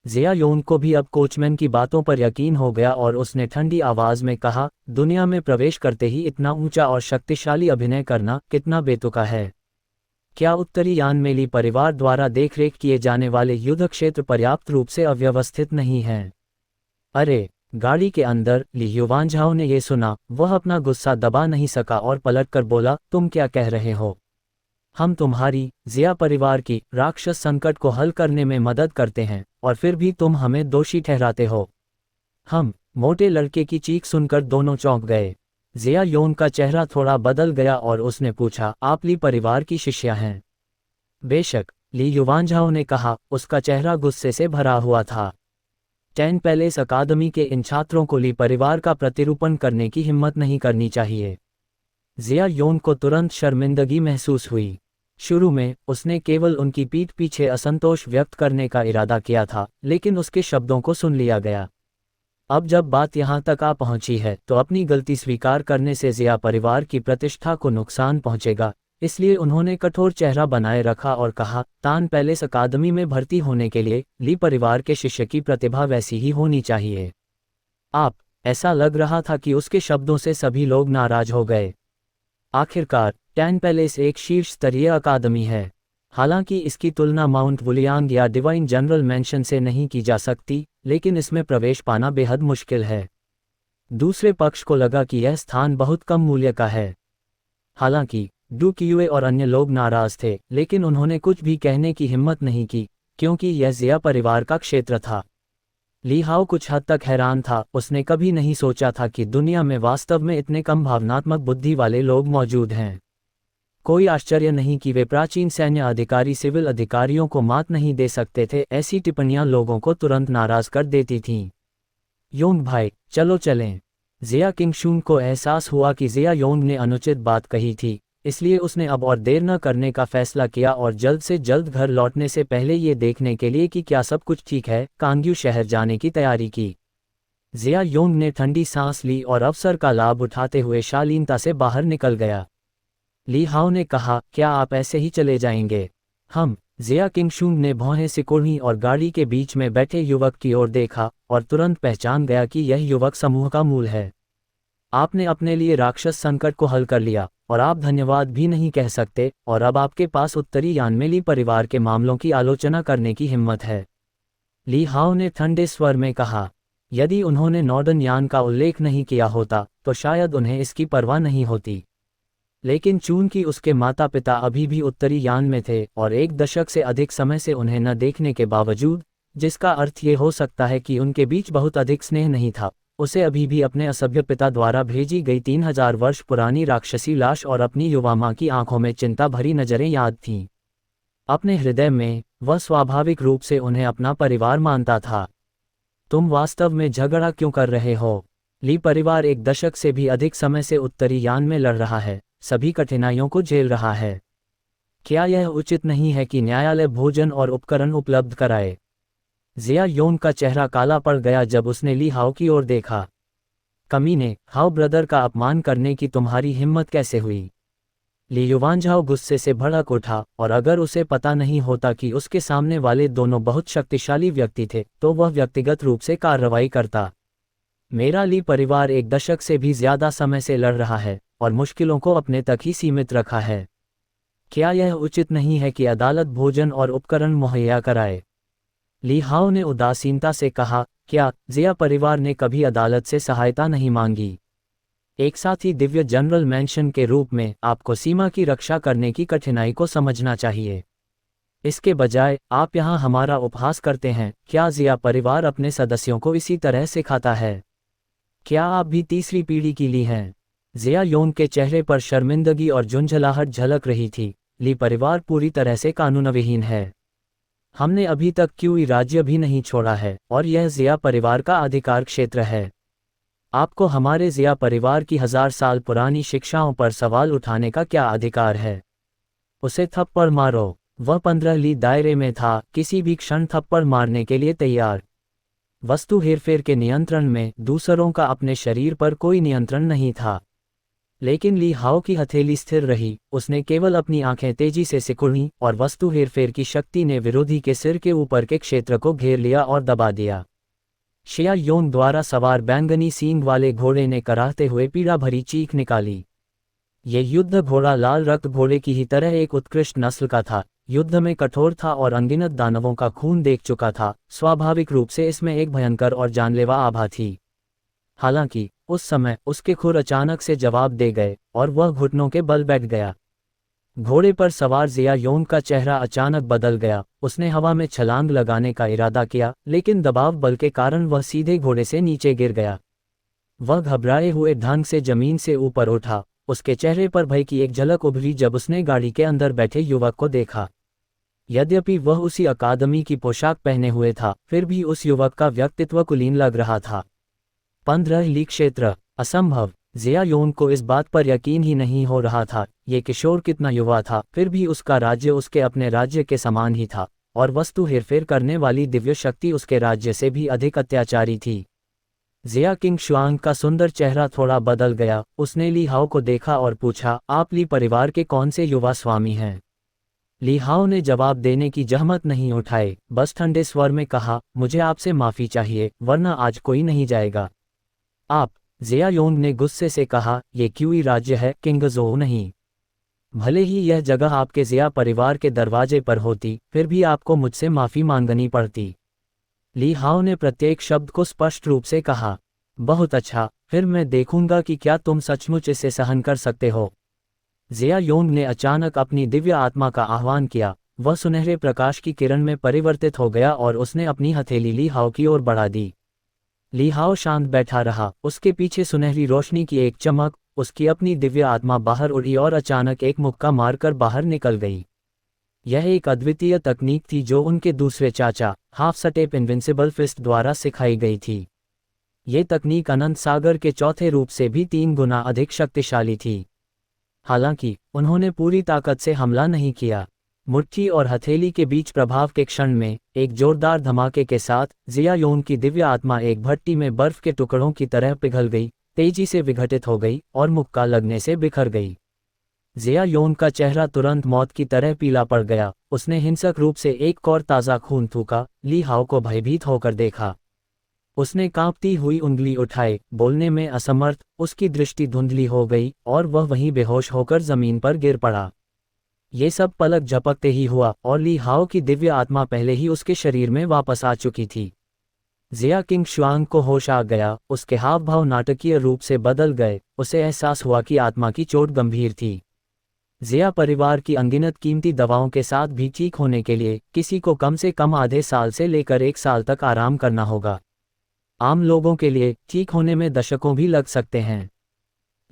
जिया योन को भी अब कोचमैन की बातों पर यकीन हो गया और उसने ठंडी आवाज में कहा, दुनिया में प्रवेश करते ही इतना ऊंचा और शक्तिशाली अभिनय करना कितना बेतुका है। क्या उत्तरी यान में ली परिवार द्वारा देखरेख किए जाने वाले युद्ध क्षेत्र पर्याप्त रूप से अव्यवस्थित नहीं हैं? अरे, गाड़ी के अंदर ली युवांझाओ ने यह सुना, वह अपना गुस्सा दबा नहीं सका और पलटकर बोला, तुम क्या कह रहे हो? हम तुम्हारी, जिया परिवार की राक्षस संकट को हल करने में मदद करते हैं और फिर भी तुम हमें दोषी ठहराते हो। मोटे लड़के की चीख सुनकर दोनों चौंक गए। जिया योन का चेहरा थोड़ा बदल गया और उसने पूछा, आप ली परिवार की शिष्या हैं? बेशक, ली युवांझाओ ने कहा, उसका चेहरा गुस्से से भरा हुआ था। 10 पैलेस अकादमी के इन छात्रों को ली परिवार का प्रतिरूपण करने की हिम्मत नहीं करनी चाहिए। जिया योन को तुरंत शर्मिंदगी महसूस हुई। शुरू में उसने केवल उनकी पीठ पीछे असंतोष व्यक्त करने का इरादा किया था, लेकिन उसके शब्दों को सुन लिया गया। अब जब बात यहाँ तक आ पहुंची है तो अपनी गलती स्वीकार करने से जिया परिवार की प्रतिष्ठा को नुकसान पहुंचेगा, इसलिए उन्होंने कठोर चेहरा बनाए रखा और कहा, तान पैलेस अकादमी में भर्ती होने के लिए ली परिवार के शिष्य की प्रतिभा वैसी ही होनी चाहिए। ऐसा लग रहा था कि उसके शब्दों से सभी लोग नाराज हो गए। आखिरकार, टैन पैलेस एक शीर्ष स्तरीय अकादमी है। हालांकि इसकी तुलना माउंट वुलियांग या डिवाइन जनरल मैंशन से नहीं की जा सकती, लेकिन इसमें प्रवेश पाना बेहद मुश्किल है। दूसरे पक्ष को लगा कि यह स्थान बहुत कम मूल्य का है। हालांकि डू कियुए और अन्य लोग नाराज थे, लेकिन उन्होंने कुछ भी कहने की हिम्मत नहीं की, क्योंकि यह जिया परिवार का क्षेत्र था। ली हाओ कुछ हद तक हैरान था, उसने कभी नहीं सोचा था कि दुनिया में वास्तव में इतने कम भावनात्मक बुद्धि वाले लोग मौजूद हैं। कोई आश्चर्य नहीं कि वे प्राचीन सैन्य अधिकारी सिविल अधिकारियों को मात नहीं दे सकते थे। ऐसी टिप्पणियां लोगों को तुरंत नाराज कर देती थीं। योंग भाई, चलो चलें। जिया किंगशून को एहसास हुआ कि जिया योंग ने अनुचित बात कही थी, इसलिए उसने अब और देर न करने का फैसला किया और जल्द से जल्द घर लौटने से पहले ये देखने के लिए कि क्या सब कुछ ठीक है, कांग्यू शहर जाने की तैयारी की। जिया योंग ने ठंडी सांस ली और अवसर का लाभ उठाते हुए शालीनता से बाहर निकल गया। ली हाओ ने कहा, क्या आप ऐसे ही चले जाएंगे? जिया किंगशून ने भौहें सिकोड़ी और गाड़ी के बीच में बैठे युवक की ओर देखा और तुरंत पहचान गया कि यह युवक समूह का मूल है। आपने अपने लिए राक्षस संकट को हल कर लिया और आप धन्यवाद भी नहीं कह सकते, और अब आपके पास उत्तरी यान में ली परिवार के मामलों की आलोचना करने की हिम्मत है। ली हाओ ने ठंडे स्वर में कहा। यदि उन्होंने नॉर्डर्न यान का उल्लेख नहीं किया होता तो शायद उन्हें इसकी परवाह नहीं होती, लेकिन चूंकि उसके माता पिता अभी भी उत्तरी यान में थे और 1 दशक से अधिक समय से उन्हें न देखने के बावजूद, जिसका अर्थ ये हो सकता है कि उनके बीच बहुत अधिक स्नेह नहीं था, उसे अभी भी अपने असभ्य पिता द्वारा भेजी गई 3000 वर्ष पुरानी राक्षसी लाश और अपनी युवा मां की आंखों में चिंता भरी नजरें याद थीं। अपने हृदय में वह स्वाभाविक रूप से उन्हें अपना परिवार मानता था। तुम वास्तव में झगड़ा क्यों कर रहे हो? ली परिवार 1 दशक से भी अधिक समय से उत्तरी यान में लड़ रहा है, सभी कठिनाइयों को झेल रहा है। क्या यह उचित नहीं है कि न्यायालय भोजन और उपकरण उपलब्ध कराए? जिया योन का चेहरा काला पड़ गया जब उसने ली हाओ की ओर देखा। कमीने, हाओ ब्रदर का अपमान करने की तुम्हारी हिम्मत कैसे हुई? ली युवानझाओ गुस्से से भड़क उठा, और अगर उसे पता नहीं होता कि उसके सामने वाले दोनों बहुत शक्तिशाली व्यक्ति थे, तो वह व्यक्तिगत रूप से कार्रवाई करता। मेरा ली परिवार एक दशक से भी ज्यादा समय से लड़ रहा है, और मुश्किलों को अपने तक ही सीमित रखा है। क्या यह उचित नहीं है कि अदालत भोजन और उपकरण मुहैया कराए? ली हाओ ने उदासीनता से कहा, क्या जिया परिवार ने कभी अदालत से सहायता नहीं मांगी? एक साथ ही दिव्य जनरल मेंशन के रूप में आपको सीमा की रक्षा करने की कठिनाई को समझना चाहिए। इसके बजाय आप यहाँ हमारा उपहास करते हैं। क्या जिया परिवार अपने सदस्यों को इसी तरह सिखाता है? क्या आप भी तीसरी पीढ़ी की ली हैं? जिया योंग के चेहरे पर शर्मिंदगी और झुंझलाहट झलक रही थी। ली परिवार पूरी तरह से कानूनविहीन है। हमने अभी तक क्यूई राज्य भी नहीं छोड़ा है, और यह जिया परिवार का अधिकार क्षेत्र है। आपको हमारे जिया परिवार की 1000 साल पुरानी शिक्षाओं पर सवाल उठाने का क्या अधिकार है? उसे थप्पड़ मारो। वह 15 ली दायरे में था, किसी भी क्षण थप्पड़ मारने के लिए तैयार। वस्तु हेरफेर के नियंत्रण में दूसरों का अपने शरीर पर कोई नियंत्रण नहीं था। लेकिन ली हाओ की हथेली स्थिर रही। उसने केवल अपनी आंखें तेजी से सिकुड़ी, और वस्तु हेरफेर की शक्ति ने विरोधी के सिर के ऊपर के क्षेत्र को घेर लिया और दबा दिया। शिया योंग द्वारा सवार बैंगनी सींग वाले घोड़े ने कराहते हुए पीड़ा भरी चीख निकाली। ये युद्ध घोड़ा लाल रक्त घोड़े की ही तरह एक उत्कृष्ट नस्ल का था, युद्ध में कठोर था और अनगिनत दानवों का खून देख चुका था। स्वाभाविक रूप से इसमें एक भयंकर और जानलेवा आभा थी। हालांकि उस समय उसके खुर अचानक से जवाब दे गए, और वह घुटनों के बल बैठ गया। घोड़े पर सवार जिया योंग का चेहरा अचानक बदल गया। उसने हवा में छलांग लगाने का इरादा किया, लेकिन दबाव बल के कारण वह सीधे घोड़े से नीचे गिर गया। वह घबराए हुए ढंग से जमीन से ऊपर उठा। उसके चेहरे पर भय की एक झलक उभरी जब उसने गाड़ी के अंदर बैठे युवक को देखा। यद्यपि वह उसी अकादमी की पोशाक पहने हुए था, फिर भी उस युवक का व्यक्तित्व कुलीन लग रहा था। 15 ली क्षेत्र, असंभव। जिया योंग को इस बात पर यकीन ही नहीं हो रहा था। ये किशोर कितना युवा था, फिर भी उसका राज्य उसके अपने राज्य के समान ही था, और वस्तु हेरफेर करने वाली दिव्य शक्ति उसके राज्य से भी अधिक अत्याचारी थी। जिया किंग शुआंग का सुंदर चेहरा थोड़ा बदल गया। उसने ली हाओ को देखा और पूछा, आप ली परिवार के कौन से युवा स्वामी हैं? ली हाओ ने जवाब देने की जहमत नहीं उठाई, बस ठंडे स्वर में कहा, मुझे आपसे माफी चाहिए, वरना आज कोई नहीं जाएगा। आप? जिया योंग ने गुस्से से कहा, ये क्यूई राज्य है, किंगजोऊ नहीं। भले ही यह जगह आपके जिया परिवार के दरवाजे पर होती, फिर भी आपको मुझसे माफी मांगनी पड़ती। ली हाओ ने प्रत्येक शब्द को स्पष्ट रूप से कहा। बहुत अच्छा, फिर मैं देखूंगा कि क्या तुम सचमुच इसे सहन कर सकते हो। जिया योंग ने अचानक अपनी दिव्य आत्मा का आह्वान किया। वह सुनहरे प्रकाश की किरण में परिवर्तित हो गया और उसने अपनी हथेली ली हाओ की ओर बढ़ा दी। ली हाओ शांत बैठा रहा। उसके पीछे सुनहरी रोशनी की एक चमक, उसकी अपनी दिव्य आत्मा बाहर उड़ी और अचानक एक मुक्का मारकर बाहर निकल गई। यह एक अद्वितीय तकनीक थी जो उनके दूसरे चाचा, हाफ स्टेप इनविंसिबल फिस्ट द्वारा सिखाई गई थी। ये तकनीक अनंत सागर के चौथे रूप से भी 3 गुना अधिक शक्तिशाली थी। हालांकि उन्होंने पूरी ताकत से हमला नहीं किया। मुट्ठी और हथेली के बीच प्रभाव के क्षण में एक जोरदार धमाके के साथ जिया योंग की दिव्य आत्मा एक भट्टी में बर्फ के टुकड़ों की तरह पिघल गई, तेजी से विघटित हो गई और मुक्का लगने से बिखर गई। जिया योंग का चेहरा तुरंत मौत की तरह पीला पड़ गया। उसने हिंसक रूप से एक और ताज़ा खून थूका। ली हाओ को भयभीत होकर देखा। उसने कांपती हुई उंगली उठाई, बोलने में असमर्थ। उसकी दृष्टि धुंधली हो गई और वह वहीं बेहोश होकर जमीन पर गिर पड़ा। ये सब पलक झपकते ही हुआ और ली हाओ की दिव्य आत्मा पहले ही उसके शरीर में वापस आ चुकी थी। जिया किंग शुआंग को होश आ गया। उसके हाव भाव नाटकीय रूप से बदल गए। उसे एहसास हुआ कि आत्मा की चोट गंभीर थी। जिया परिवार की अनगिनत कीमती दवाओं के साथ भी ठीक होने के लिए किसी को कम से कम आधे साल से लेकर 1 साल तक आराम करना होगा। आम लोगों के लिए ठीक होने में दशकों भी लग सकते हैं।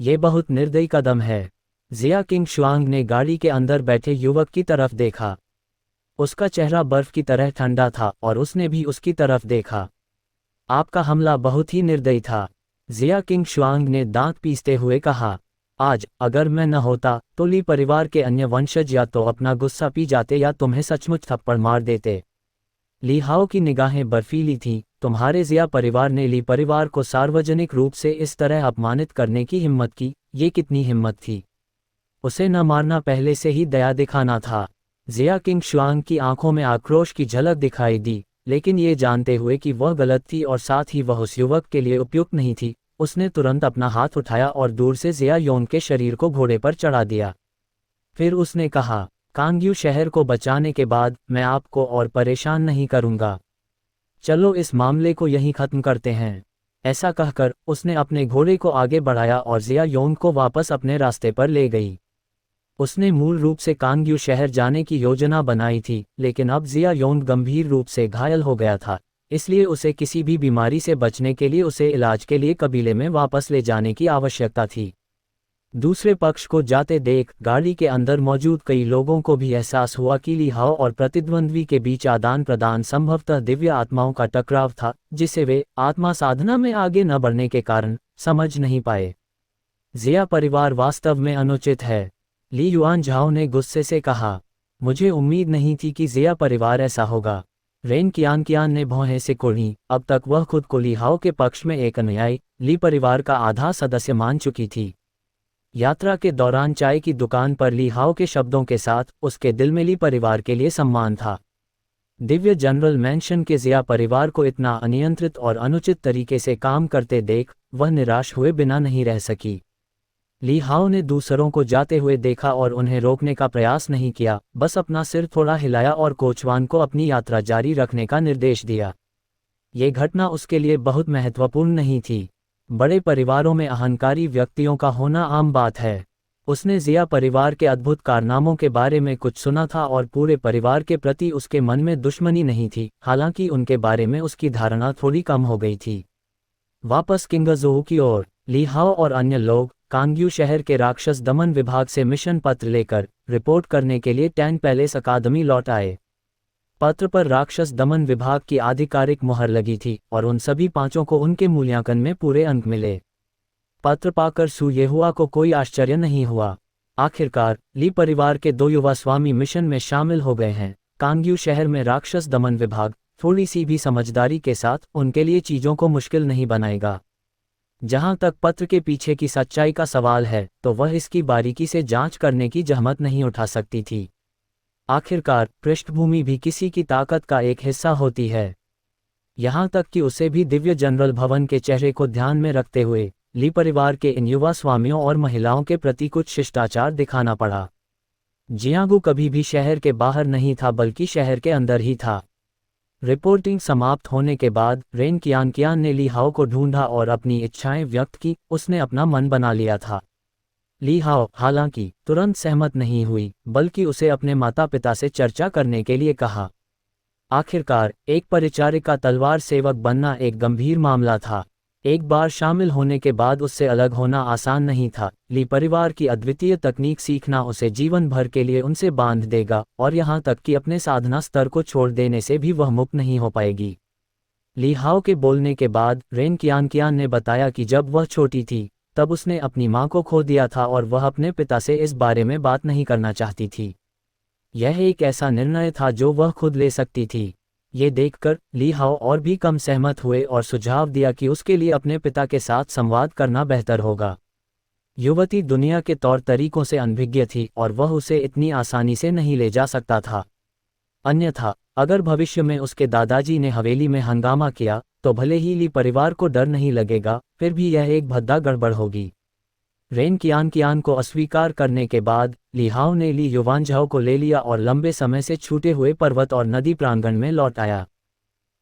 ये बहुत निर्दयी कदम है। जिया किंग शुआंग ने गाड़ी के अंदर बैठे युवक की तरफ देखा। उसका चेहरा बर्फ की तरह ठंडा था और उसने भी उसकी तरफ देखा। आपका हमला बहुत ही निर्दयी था, जिया किंग शुआंग ने दांत पीसते हुए कहा। आज अगर मैं न होता तो ली परिवार के अन्य वंशज या तो अपना गुस्सा पी जाते या तुम्हें सचमुच थप्पड़ मार देते। ली हाओ की निगाहें बर्फीली थीं। तुम्हारे जिया परिवार ने ली परिवार को सार्वजनिक रूप से इस तरह अपमानित करने की हिम्मत की। ये कितनी हिम्मत थी। उसे न मारना पहले से ही दया दिखाना था। जिया किंग शुआंग की आंखों में आक्रोश की झलक दिखाई दी, लेकिन ये जानते हुए कि वह गलत थी और साथ ही वह उस युवक के लिए उपयुक्त नहीं थी, उसने तुरंत अपना हाथ उठाया और दूर से जिया योन के शरीर को घोड़े पर चढ़ा दिया। फिर उसने कहा, कांग्यू शहर को बचाने के बाद मैं आपको और परेशान नहीं करूंगा। चलो इस मामले को यहीं खत्म करते हैं। ऐसा कहकर उसने अपने घोड़े को आगे बढ़ाया और जिया योन को वापस अपने रास्ते पर ले गई। उसने मूल रूप से कांग्यू शहर जाने की योजना बनाई थी, लेकिन अब जिया योन गंभीर रूप से घायल हो गया था, इसलिए उसे किसी भी बीमारी से बचने के लिए उसे इलाज के लिए कबीले में वापस ले जाने की आवश्यकता थी। दूसरे पक्ष को जाते देख गाड़ी के अंदर मौजूद कई लोगों को भी एहसास हुआ कि ली हाओ और प्रतिद्वंद्वी के बीच आदान प्रदान संभवतः दिव्य आत्माओं का टकराव था, जिसे वे आत्मा साधना में आगे न बढ़ने के कारण समझ नहीं पाए। जिया परिवार वास्तव में अनुचित है, ली युआन झाओ ने गुस्से से कहा। मुझे उम्मीद नहीं थी कि जिया परिवार ऐसा होगा। रेन कियान ने भौहें से कुढ़ी। अब तक वह खुद को ली हाओ के पक्ष में एक अनुयायी ली परिवार का आधा सदस्य मान चुकी थी। यात्रा के दौरान चाय की दुकान पर ली हाओ के शब्दों के साथ उसके दिल में ली परिवार के लिए सम्मान था। दिव्य जनरल मैंशन के जिया परिवार को इतना अनियंत्रित और अनुचित तरीके से काम करते देख वह निराश हुए बिना नहीं रह सकी। ली हाओ ने दूसरों को जाते हुए देखा और उन्हें रोकने का प्रयास नहीं किया, बस अपना सिर थोड़ा हिलाया और कोचवान को अपनी यात्रा जारी रखने का निर्देश दिया। ये घटना उसके लिए बहुत महत्वपूर्ण नहीं थी। बड़े परिवारों में अहंकारी व्यक्तियों का होना आम बात है। उसने जिया परिवार के अद्भुत कारनामों के बारे में कुछ सुना था और पूरे परिवार के प्रति उसके मन में दुश्मनी नहीं थी, हालांकि उनके बारे में उसकी धारणा थोड़ी कम हो गई थी। वापस किंगजोऊ की ओर ली हाओ और अन्य लोग कांग्यू शहर के राक्षस दमन विभाग से मिशन पत्र लेकर रिपोर्ट करने के लिए टैन पैलेस अकादमी लौट आए। पत्र पर राक्षस दमन विभाग की आधिकारिक मुहर लगी थी और उन सभी पांचों को उनके मूल्यांकन में पूरे अंक मिले। पत्र पाकर सू येहुआ को कोई आश्चर्य नहीं हुआ। आखिरकार ली परिवार के 2 युवा स्वामी मिशन में शामिल हो गए हैं। कांग्यू शहर में राक्षस दमन विभाग थोड़ी सी भी समझदारी के साथ उनके लिए चीजों को मुश्किल नहीं बनाएगा। जहां तक पत्र के पीछे की सच्चाई का सवाल है, तो वह इसकी बारीकी से जांच करने की जहमत नहीं उठा सकती थी। आखिरकार पृष्ठभूमि भी किसी की ताकत का एक हिस्सा होती है। यहां तक कि उसे भी दिव्य जनरल भवन के चेहरे को ध्यान में रखते हुए ली परिवार के इन युवा स्वामियों और महिलाओं के प्रति कुछ शिष्टाचार दिखाना पड़ा। जियांगू कभी भी शहर के बाहर नहीं था, बल्कि शहर के अंदर ही था। रिपोर्टिंग समाप्त होने के बाद रेन कियान ने ली हाओ को ढूंढा और अपनी इच्छाएं व्यक्त की। उसने अपना मन बना लिया था। ली हाओ हालांकि तुरंत सहमत नहीं हुई, बल्कि उसे अपने माता पिता से चर्चा करने के लिए कहा। आखिरकार एक परिचारिका तलवार सेवक बनना एक गंभीर मामला था। एक बार शामिल होने के बाद उससे अलग होना आसान नहीं था। ली परिवार की अद्वितीय तकनीक सीखना उसे जीवन भर के लिए उनसे बांध देगा, और यहाँ तक कि अपने साधना स्तर को छोड़ देने से भी वह मुक्त नहीं हो पाएगी। ली हाओ के बोलने के बाद रेन कियान ने बताया कि जब वह छोटी थी तब उसने अपनी मां को खो दिया था और वह अपने पिता से इस बारे में बात नहीं करना चाहती थी। यह एक ऐसा निर्णय था जो वह खुद ले सकती थी। ये देखकर ली हाओ और भी कम सहमत हुए और सुझाव दिया कि उसके लिए अपने पिता के साथ संवाद करना बेहतर होगा। युवती दुनिया के तौर तरीकों से अनभिज्ञ थी और वह उसे इतनी आसानी से नहीं ले जा सकता था। अन्यथा अगर भविष्य में उसके दादाजी ने हवेली में हंगामा किया तो भले ही ली परिवार को डर नहीं लगेगा, फिर भी यह एक भद्दा गड़बड़ होगी। रेन कियान को अस्वीकार करने के बाद ली हाओ ने ली युवानझाओ को ले लिया और लंबे समय से छूटे हुए पर्वत और नदी प्रांगण में लौट आया।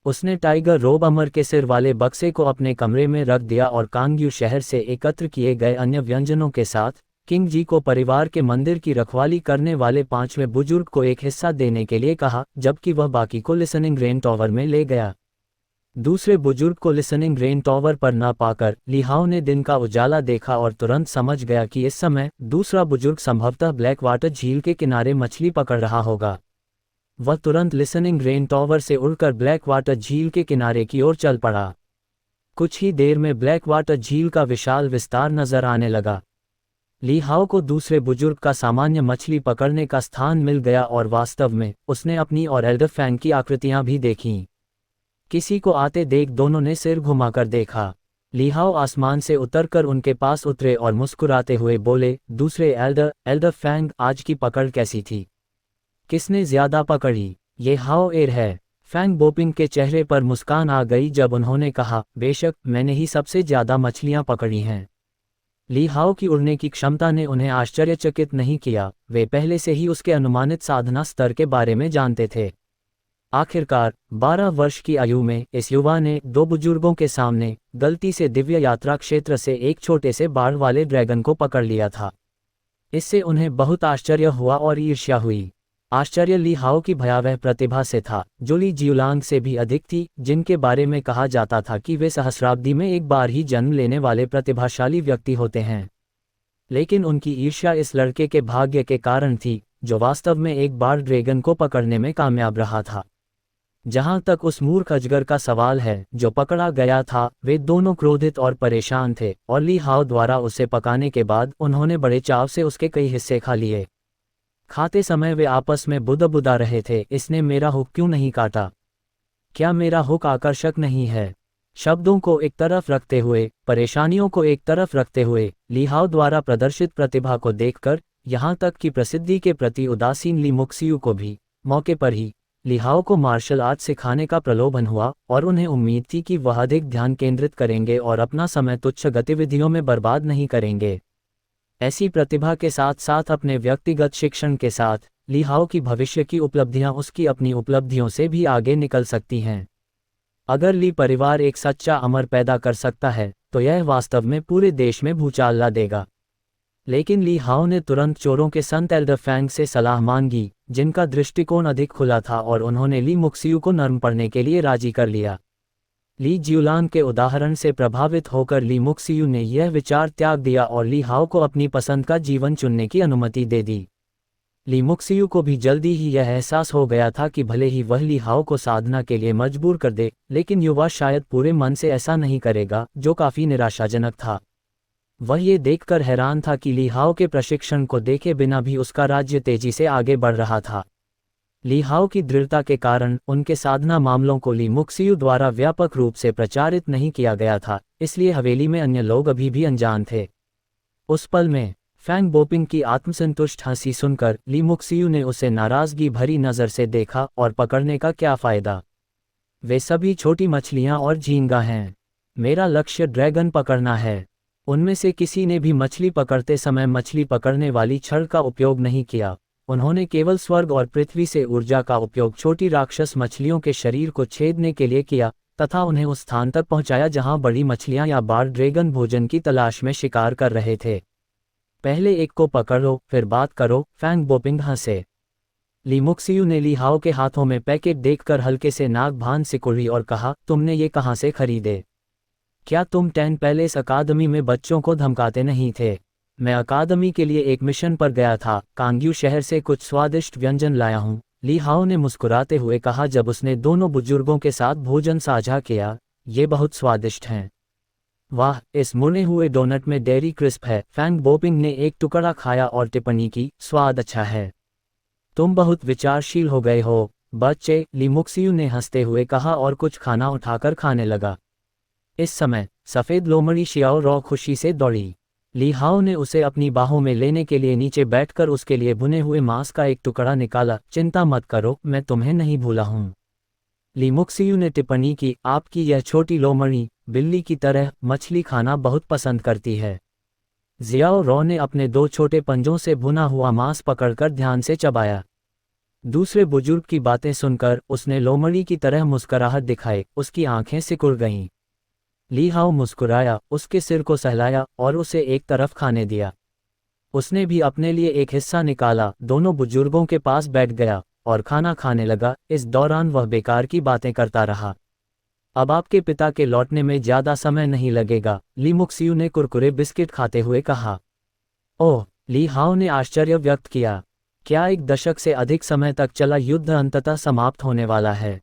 उसने टाइगर रोब अमर के सिर वाले बक्से को अपने कमरे में रख दिया और कांग्यू शहर से एकत्र किए गए अन्य व्यंजनों के साथ किंग जी को परिवार के मंदिर की रखवाली करने वाले 5वें बुजुर्ग को एक हिस्सा देने के लिए कहा, जबकि वह बाकी को लिसनिंग रेन टॉवर में ले गया। दूसरे बुजुर्ग को लिसनिंग रेन टॉवर पर न पाकर ली हाओ ने दिन का उजाला देखा और तुरंत समझ गया कि इस समय दूसरा बुजुर्ग संभवतः ब्लैक वाटर झील के किनारे मछली पकड़ रहा होगा। वह तुरंत लिसनिंग रेन टॉवर से उड़कर ब्लैक वाटर झील के किनारे की ओर चल पड़ा। कुछ ही देर में ब्लैक वाटर झील का विशाल विस्तार नजर आने लगा। ली हाओ को दूसरे बुजुर्ग का सामान्य मछली पकड़ने का स्थान मिल गया और वास्तव में उसने अपनी और एल्डर फैंग की आकृतियां भी देखीं। किसी को आते देख दोनों ने सिर घुमाकर देखा। ली हाओ आसमान से उतरकर उनके पास उतरे और मुस्कुराते हुए बोले, दूसरे एल्डर फैंग, आज की पकड़ कैसी थी? किसने ज्यादा पकड़ी? ये हाओ एर है। फैंग बोपिंग के चेहरे पर मुस्कान आ गई जब उन्होंने कहा, बेशक, मैंने ही सबसे ज्यादा मछलियां पकड़ी हैं। ली हाओ की उड़ने की क्षमता ने उन्हें आश्चर्यचकित नहीं किया, वे पहले से ही उसके अनुमानित साधना स्तर के बारे में जानते थे। आखिरकार 12 वर्ष की आयु में इस युवा ने दो बुजुर्गों के सामने गलती से दिव्य यात्रा क्षेत्र से एक छोटे से बाढ़ वाले ड्रैगन को पकड़ लिया था। इससे उन्हें बहुत आश्चर्य हुआ और ईर्ष्या हुई। आश्चर्य ली हाओ की भयावह प्रतिभा से था, जो ली जियुलांग से भी अधिक थी, जिनके बारे में कहा जाता था कि वे सहस्राब्दी में एक बार ही जन्म लेने वाले प्रतिभाशाली व्यक्ति होते हैं। लेकिन उनकी ईर्ष्या इस लड़के के भाग्य के कारण थी, जो वास्तव में एक बार ड्रैगन को पकड़ने में कामयाब रहा था। जहां तक उस मूर्ख अजगर का सवाल है जो पकड़ा गया था, वे दोनों क्रोधित और परेशान थे, और ली हाओ द्वारा उसे पकाने के बाद उन्होंने बड़े चाव से उसके कई हिस्से खा लिए। खाते समय वे आपस में बुदा रहे थे, इसने मेरा हुक क्यों नहीं काटा? क्या मेरा हुक आकर्षक नहीं है? शब्दों को एक तरफ रखते हुए, परेशानियों को एक तरफ रखते हुए, ली हाओ द्वारा प्रदर्शित प्रतिभा को देखकर, यहाँ तक कि प्रसिद्धि के प्रति उदासीन ली मुक्सियू को भी मौके पर ही ली हाओ को मार्शल आर्ट सिखाने का प्रलोभन हुआ, और उन्हें उम्मीद थी कि वह अधिक ध्यान केंद्रित करेंगे और अपना समय तुच्छ गतिविधियों में बर्बाद नहीं करेंगे। ऐसी प्रतिभा के साथ साथ अपने व्यक्तिगत शिक्षण के साथ, ली हाओ की भविष्य की उपलब्धियां उसकी अपनी उपलब्धियों से भी आगे निकल सकती हैं। अगर ली परिवार एक सच्चा अमर पैदा कर सकता है, तो यह वास्तव में पूरे देश में भूचाल ला देगा। लेकिन ली हाओ ने तुरंत चोरों के संत एल्डर फैंग से सलाह मांगी, जिनका दृष्टिकोण अधिक खुला था, और उन्होंने ली मुक्सियू को नर्म पड़ने के लिए राजी कर लिया। ली जियुलांग के उदाहरण से प्रभावित होकर ली मुक्सियू ने यह विचार त्याग दिया और ली हाओ को अपनी पसंद का जीवन चुनने की अनुमति दे दी। ली मुक्सियू को भी जल्दी ही यह एहसास हो गया था कि भले ही वह ली हाओ को साधना के लिए मजबूर कर दे, लेकिन युवा शायद पूरे मन से ऐसा नहीं करेगा, जो काफी निराशाजनक था। वह ये देखकर हैरान था कि ली हाओ के प्रशिक्षण को देखे बिना भी उसका राज्य तेजी से आगे बढ़ रहा था। ली हाओ की दृढ़ता के कारण उनके साधना मामलों को ली मुक्सियू द्वारा व्यापक रूप से प्रचारित नहीं किया गया था, इसलिए हवेली में अन्य लोग अभी भी अनजान थे। उस पल में फैंग बोपिंग की आत्मसंतुष्ट हंसी सुनकर ली मुक्सियू ने उसे नाराजगी भरी नज़र से देखा, और पकड़ने का क्या फायदा? वे सभी छोटी मछलियां और झींगा हैं। मेरा लक्ष्य ड्रैगन पकड़ना है। उनमें से किसी ने भी मछली पकड़ते समय मछली पकड़ने वाली छड़ का उपयोग नहीं किया। उन्होंने केवल स्वर्ग और पृथ्वी से ऊर्जा का उपयोग छोटी राक्षस मछलियों के शरीर को छेदने के लिए किया, तथा उन्हें उस स्थान तक पहुंचाया जहां बड़ी मछलियां या बार ड्रैगन भोजन की तलाश में शिकार कर रहे थे। पहले एक को पकड़ो, फिर बात करो, फैंग बोपिंग हंसे। ली मुक्सियू ने ली हाओ के हाथों में पैकेट देखकर हल्के से नाक भान सिकुड़ी और कहा, तुमने ये कहाँ से खरीदे? क्या तुम 10 पैलेस अकादमी में बच्चों को धमकाते नहीं थे? मैं अकादमी के लिए एक मिशन पर गया था, कांग्यू शहर से कुछ स्वादिष्ट व्यंजन लाया हूँ, ली हाओ ने मुस्कुराते हुए कहा जब उसने दोनों बुजुर्गों के साथ भोजन साझा किया। ये बहुत स्वादिष्ट हैं। वाह, इस मुड़े हुए डोनट में डेयरी क्रिस्प है। फैंग बोपिंग ने एक टुकड़ा खाया और टिप्पणी की, स्वाद अच्छा है। तुम बहुत विचारशील हो गए हो, बच्चे, ली मुक्सियू ने हंसते हुए कहा और कुछ खाना उठाकर खाने लगा। इस समय सफ़ेद लोमड़ी शियाओ रॉ खुशी से दौड़ी। ली हाओ ने उसे अपनी बाहों में लेने के लिए नीचे बैठकर उसके लिए भुने हुए मांस का एक टुकड़ा निकाला। चिंता मत करो, मैं तुम्हें नहीं भूला हूँ। ली मुक्सियू ने टिप्पणी की, आपकी यह छोटी लोमड़ी बिल्ली की तरह मछली खाना बहुत पसंद करती है। जियाओ रॉ ने अपने दो छोटे पंजों से भुना हुआ मांस पकड़कर ध्यान से चबाया। दूसरे बुजुर्ग की बातें सुनकर उसने लोमड़ी की तरह मुस्कुराहट दिखाई, उसकी आंखें सिकुड़ गईं। ली हाओ मुस्कुराया, उसके सिर को सहलाया और उसे एक तरफ खाने दिया। उसने भी अपने लिए एक हिस्सा निकाला, दोनों बुजुर्गों के पास बैठ गया और खाना खाने लगा। इस दौरान वह बेकार की बातें करता रहा। अब आपके पिता के लौटने में ज्यादा समय नहीं लगेगा, ली मुक्सियू ने कुरकुरे बिस्किट खाते हुए कहा। ओह, ली हाओ ने आश्चर्य व्यक्त किया। क्या 1 दशक से अधिक समय तक चला युद्ध अंततः समाप्त होने वाला है?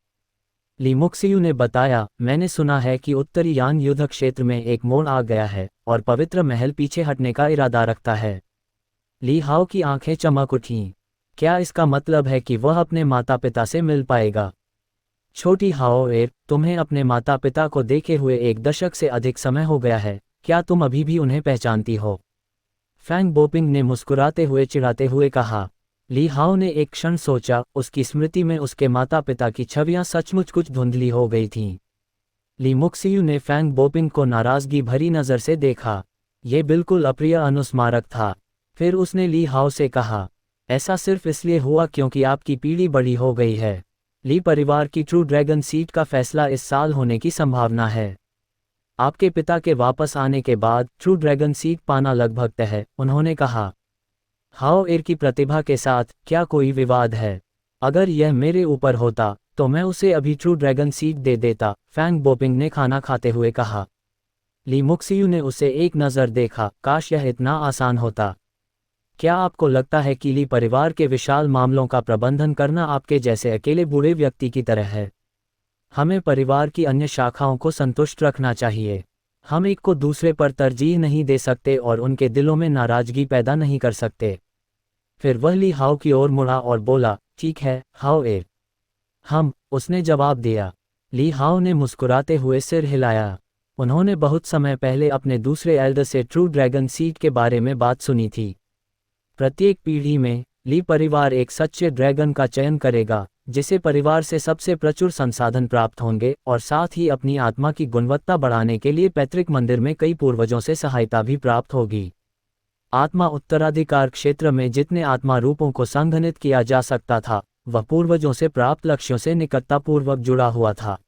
ली मुक्सियू ने बताया, मैंने सुना है कि उत्तरी यान युद्ध क्षेत्र में एक मोड़ आ गया है और पवित्र महल पीछे हटने का इरादा रखता है। ली हाओ की आंखें चमक उठीं। क्या इसका मतलब है कि वह अपने माता पिता से मिल पाएगा? छोटी हाओएर, तुम्हें अपने माता पिता को देखे हुए 1 दशक से अधिक समय हो गया है, क्या तुम अभी भी उन्हें पहचानती हो? फैंग बोपिंग ने मुस्कुराते हुए चिढ़ाते हुए कहा। ली हाओ ने एक क्षण सोचा, उसकी स्मृति में उसके माता पिता की छवियां सचमुच कुछ धुंधली हो गई थीं। ली मुक्सियू ने फैंग बोपिंग को नाराजगी भरी नज़र से देखा। यह बिल्कुल अप्रिय अनुस्मारक था। फिर उसने ली हाओ से कहा, ऐसा सिर्फ इसलिए हुआ क्योंकि आपकी पीढ़ी बड़ी हो गई है। ली परिवार की ट्रू ड्रैगन सीट का फैसला इस साल होने की संभावना है। आपके पिता के वापस आने के बाद ट्रू ड्रैगन सीट पाना लगभग तय है, उन्होंने कहा। हाओएर की प्रतिभा के साथ क्या कोई विवाद है? अगर यह मेरे ऊपर होता तो मैं उसे अभी ट्रू ड्रैगन सीट दे देता, फैंग बोपिंग ने खाना खाते हुए कहा। ली मुक्सियू ने उसे एक नज़र देखा, काश यह इतना आसान होता। क्या आपको लगता है कि ली परिवार के विशाल मामलों का प्रबंधन करना आपके जैसे अकेले बूढ़े व्यक्ति की तरह है? हमें परिवार की अन्य शाखाओं को संतुष्ट रखना चाहिए। हम एक को दूसरे पर तरजीह नहीं दे सकते और उनके दिलों में नाराजगी पैदा नहीं कर सकते। फिर वह ली हाओ की ओर मुड़ा और बोला, ठीक है हाओएर। उसने जवाब दिया। ली हाओ ने मुस्कुराते हुए सिर हिलाया। उन्होंने बहुत समय पहले अपने दूसरे एल्डर से ट्रू ड्रैगन सीट के बारे में बात सुनी थी। प्रत्येक पीढ़ी में ली परिवार एक सच्चे ड्रैगन का चयन करेगा, जिसे परिवार से सबसे प्रचुर संसाधन प्राप्त होंगे और साथ ही अपनी आत्मा की गुणवत्ता बढ़ाने के लिए पैतृक मंदिर में कई पूर्वजों से सहायता भी प्राप्त होगी। आत्मा उत्तराधिकार क्षेत्र में जितने आत्मा रूपों को संघनित किया जा सकता था, वह पूर्वजों से प्राप्त लक्ष्यों से निकटतापूर्वक जुड़ा हुआ था।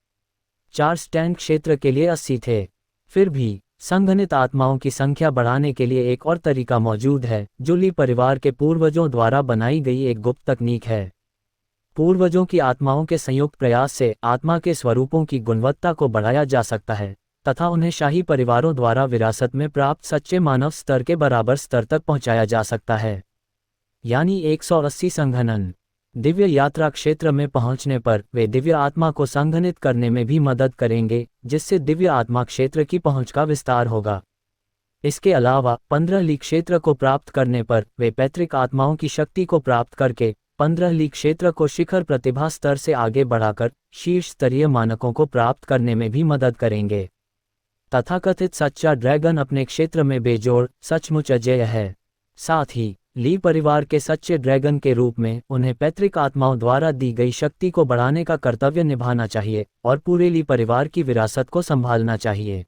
4 स्टैंड क्षेत्र के लिए 80 थे। फिर भी संघनित आत्माओं की संख्या बढ़ाने के लिए एक और तरीका मौजूद है, जो ली परिवार के पूर्वजों द्वारा बनाई गई एक गुप्त तकनीक है। पूर्वजों की आत्माओं के संयुक्त प्रयास से आत्मा के स्वरूपों की गुणवत्ता को बढ़ाया जा सकता है तथा उन्हें शाही परिवारों द्वारा विरासत में प्राप्त सच्चे मानव स्तर के बराबर स्तर तक पहुंचाया जा सकता है। यानी 180 संघनन। दिव्य यात्रा क्षेत्र में पहुंचने पर वे दिव्य आत्मा को संघनित करने में भी मदद करेंगे, जिससे दिव्य आत्मा क्षेत्र की पहुंच का विस्तार होगा। इसके अलावा 15 ली क्षेत्र को प्राप्त करने पर वे पैतृक आत्माओं की शक्ति को प्राप्त करके 15 ली क्षेत्र को शिखर प्रतिभा स्तर से आगे बढ़ाकर शीर्ष स्तरीय मानकों को प्राप्त करने में भी मदद करेंगे। तथाकथित सच्चा ड्रैगन अपने क्षेत्र में बेजोड़ सचमुच अजेय है। साथ ही ली परिवार के सच्चे ड्रैगन के रूप में उन्हें पैतृक आत्माओं द्वारा दी गई शक्ति को बढ़ाने का कर्तव्य निभाना चाहिए और पूरे ली परिवार की विरासत को संभालना चाहिए।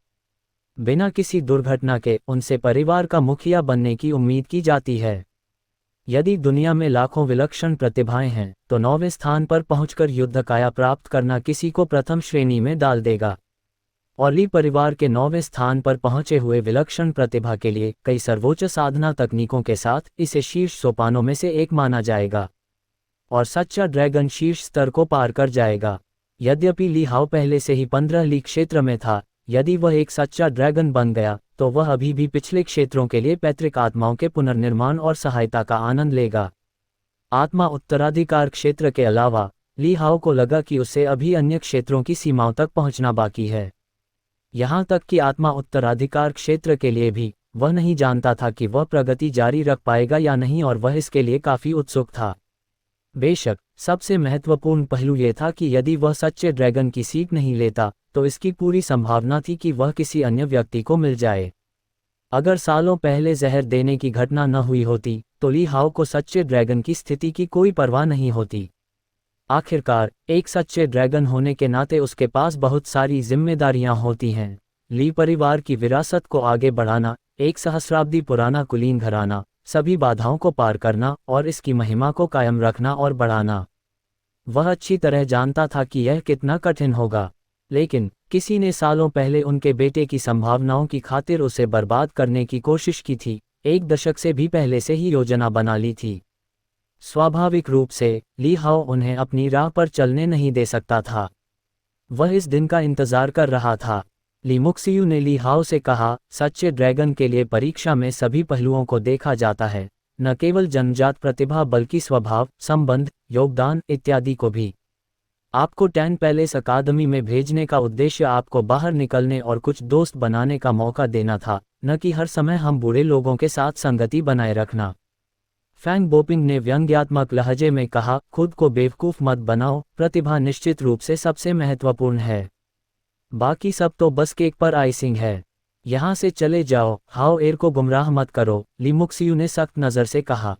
बिना किसी दुर्घटना के उनसे परिवार का मुखिया बनने की उम्मीद की जाती है। यदि दुनिया में लाखों विलक्षण प्रतिभाएं हैं, तो 9वें स्थान पर पहुंचकर युद्ध काया प्राप्त करना किसी को प्रथम श्रेणी में डाल देगा। और ली परिवार के 9वें स्थान पर पहुंचे हुए विलक्षण प्रतिभा के लिए कई सर्वोच्च साधना तकनीकों के साथ इसे शीर्ष सोपानों में से एक माना जाएगा और सच्चा ड्रैगन शीर्ष स्तर को पार कर जाएगा। यद्यपि ली हाओ पहले से ही 15 ली क्षेत्र में था, यदि वह एक सच्चा ड्रैगन बन गया तो वह अभी भी पिछले क्षेत्रों के लिए पैतृक आत्माओं के पुनर्निर्माण और सहायता का आनंद लेगा। आत्मा उत्तराधिकार क्षेत्र के अलावा ली हाओ को लगा कि उसे अभी अन्य क्षेत्रों की सीमाओं तक पहुंचना बाकी है। यहाँ तक कि आत्मा उत्तराधिकार क्षेत्र के लिए भी वह नहीं जानता था कि वह प्रगति जारी रख पाएगा या नहीं, और वह इसके लिए काफी उत्सुक था। बेशक सबसे महत्वपूर्ण पहलू यह था कि यदि वह सच्चे ड्रैगन की सीट नहीं लेता तो इसकी पूरी संभावना थी कि वह किसी अन्य व्यक्ति को मिल जाए। अगर सालों पहले जहर देने की घटना न हुई होती तो ली हाओ को सच्चे ड्रैगन की स्थिति की कोई परवाह नहीं होती। आखिरकार एक सच्चे ड्रैगन होने के नाते उसके पास बहुत सारी जिम्मेदारियां होती हैं। ली परिवार की विरासत को आगे बढ़ाना, एक सहस्राब्दी पुराना कुलीन घराना, सभी बाधाओं को पार करना और इसकी महिमा को कायम रखना और बढ़ाना। वह अच्छी तरह जानता था कि यह कितना कठिन होगा, लेकिन किसी ने सालों पहले उनके बेटे की संभावनाओं की खातिर उसे बर्बाद करने की कोशिश की थी। 1 दशक से भी पहले से ही योजना बना ली थी। स्वाभाविक रूप से ली हाओ उन्हें अपनी राह पर चलने नहीं दे सकता था। वह इस दिन का इंतजार कर रहा था। ली मुक्सियू ने ली हाओ से कहा, सच्चे ड्रैगन के लिए परीक्षा में सभी पहलुओं को देखा जाता है, न केवल जन्मजात प्रतिभा बल्कि स्वभाव, संबंध, योगदान इत्यादि को भी। आपको टैन पैलेस अकादमी में भेजने का उद्देश्य आपको बाहर निकलने और कुछ दोस्त बनाने का मौका देना था, न कि हर समय हम बूढ़े लोगों के साथ संगति बनाए रखना। फैंग बोपिंग ने व्यंग्यात्मक लहजे में कहा, खुद को बेवकूफ़ मत बनाओ, प्रतिभा निश्चित रूप से सबसे महत्वपूर्ण है। बाकी सब तो बस केक पर आइसिंग है। यहाँ से चले जाओ, हाओ एर को गुमराह मत करो, ली मुक्सियू ने सख्त नज़र से कहा।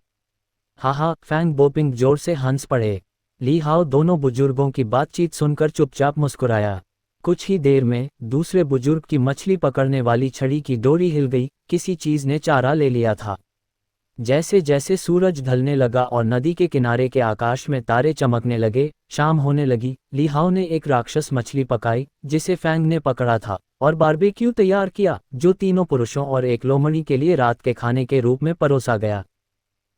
हा, फैंग बोपिंग जोर से हंस पड़े। ली हाओ दोनों बुजुर्गों की बातचीत सुनकर चुपचाप मुस्कुराया। कुछ ही देर में दूसरे बुजुर्ग की मछली पकड़ने वाली छड़ी की डोरी हिल गई, किसी चीज़ ने चारा ले लिया था। जैसे जैसे सूरज ढलने लगा और नदी के किनारे के आकाश में तारे चमकने लगे, शाम होने लगी। ली हाओ ने एक राक्षस मछली पकाई जिसे फैंग ने पकड़ा था और बारबेक्यू तैयार किया, जो तीनों पुरुषों और एक लोमड़ी के लिए रात के खाने के रूप में परोसा गया।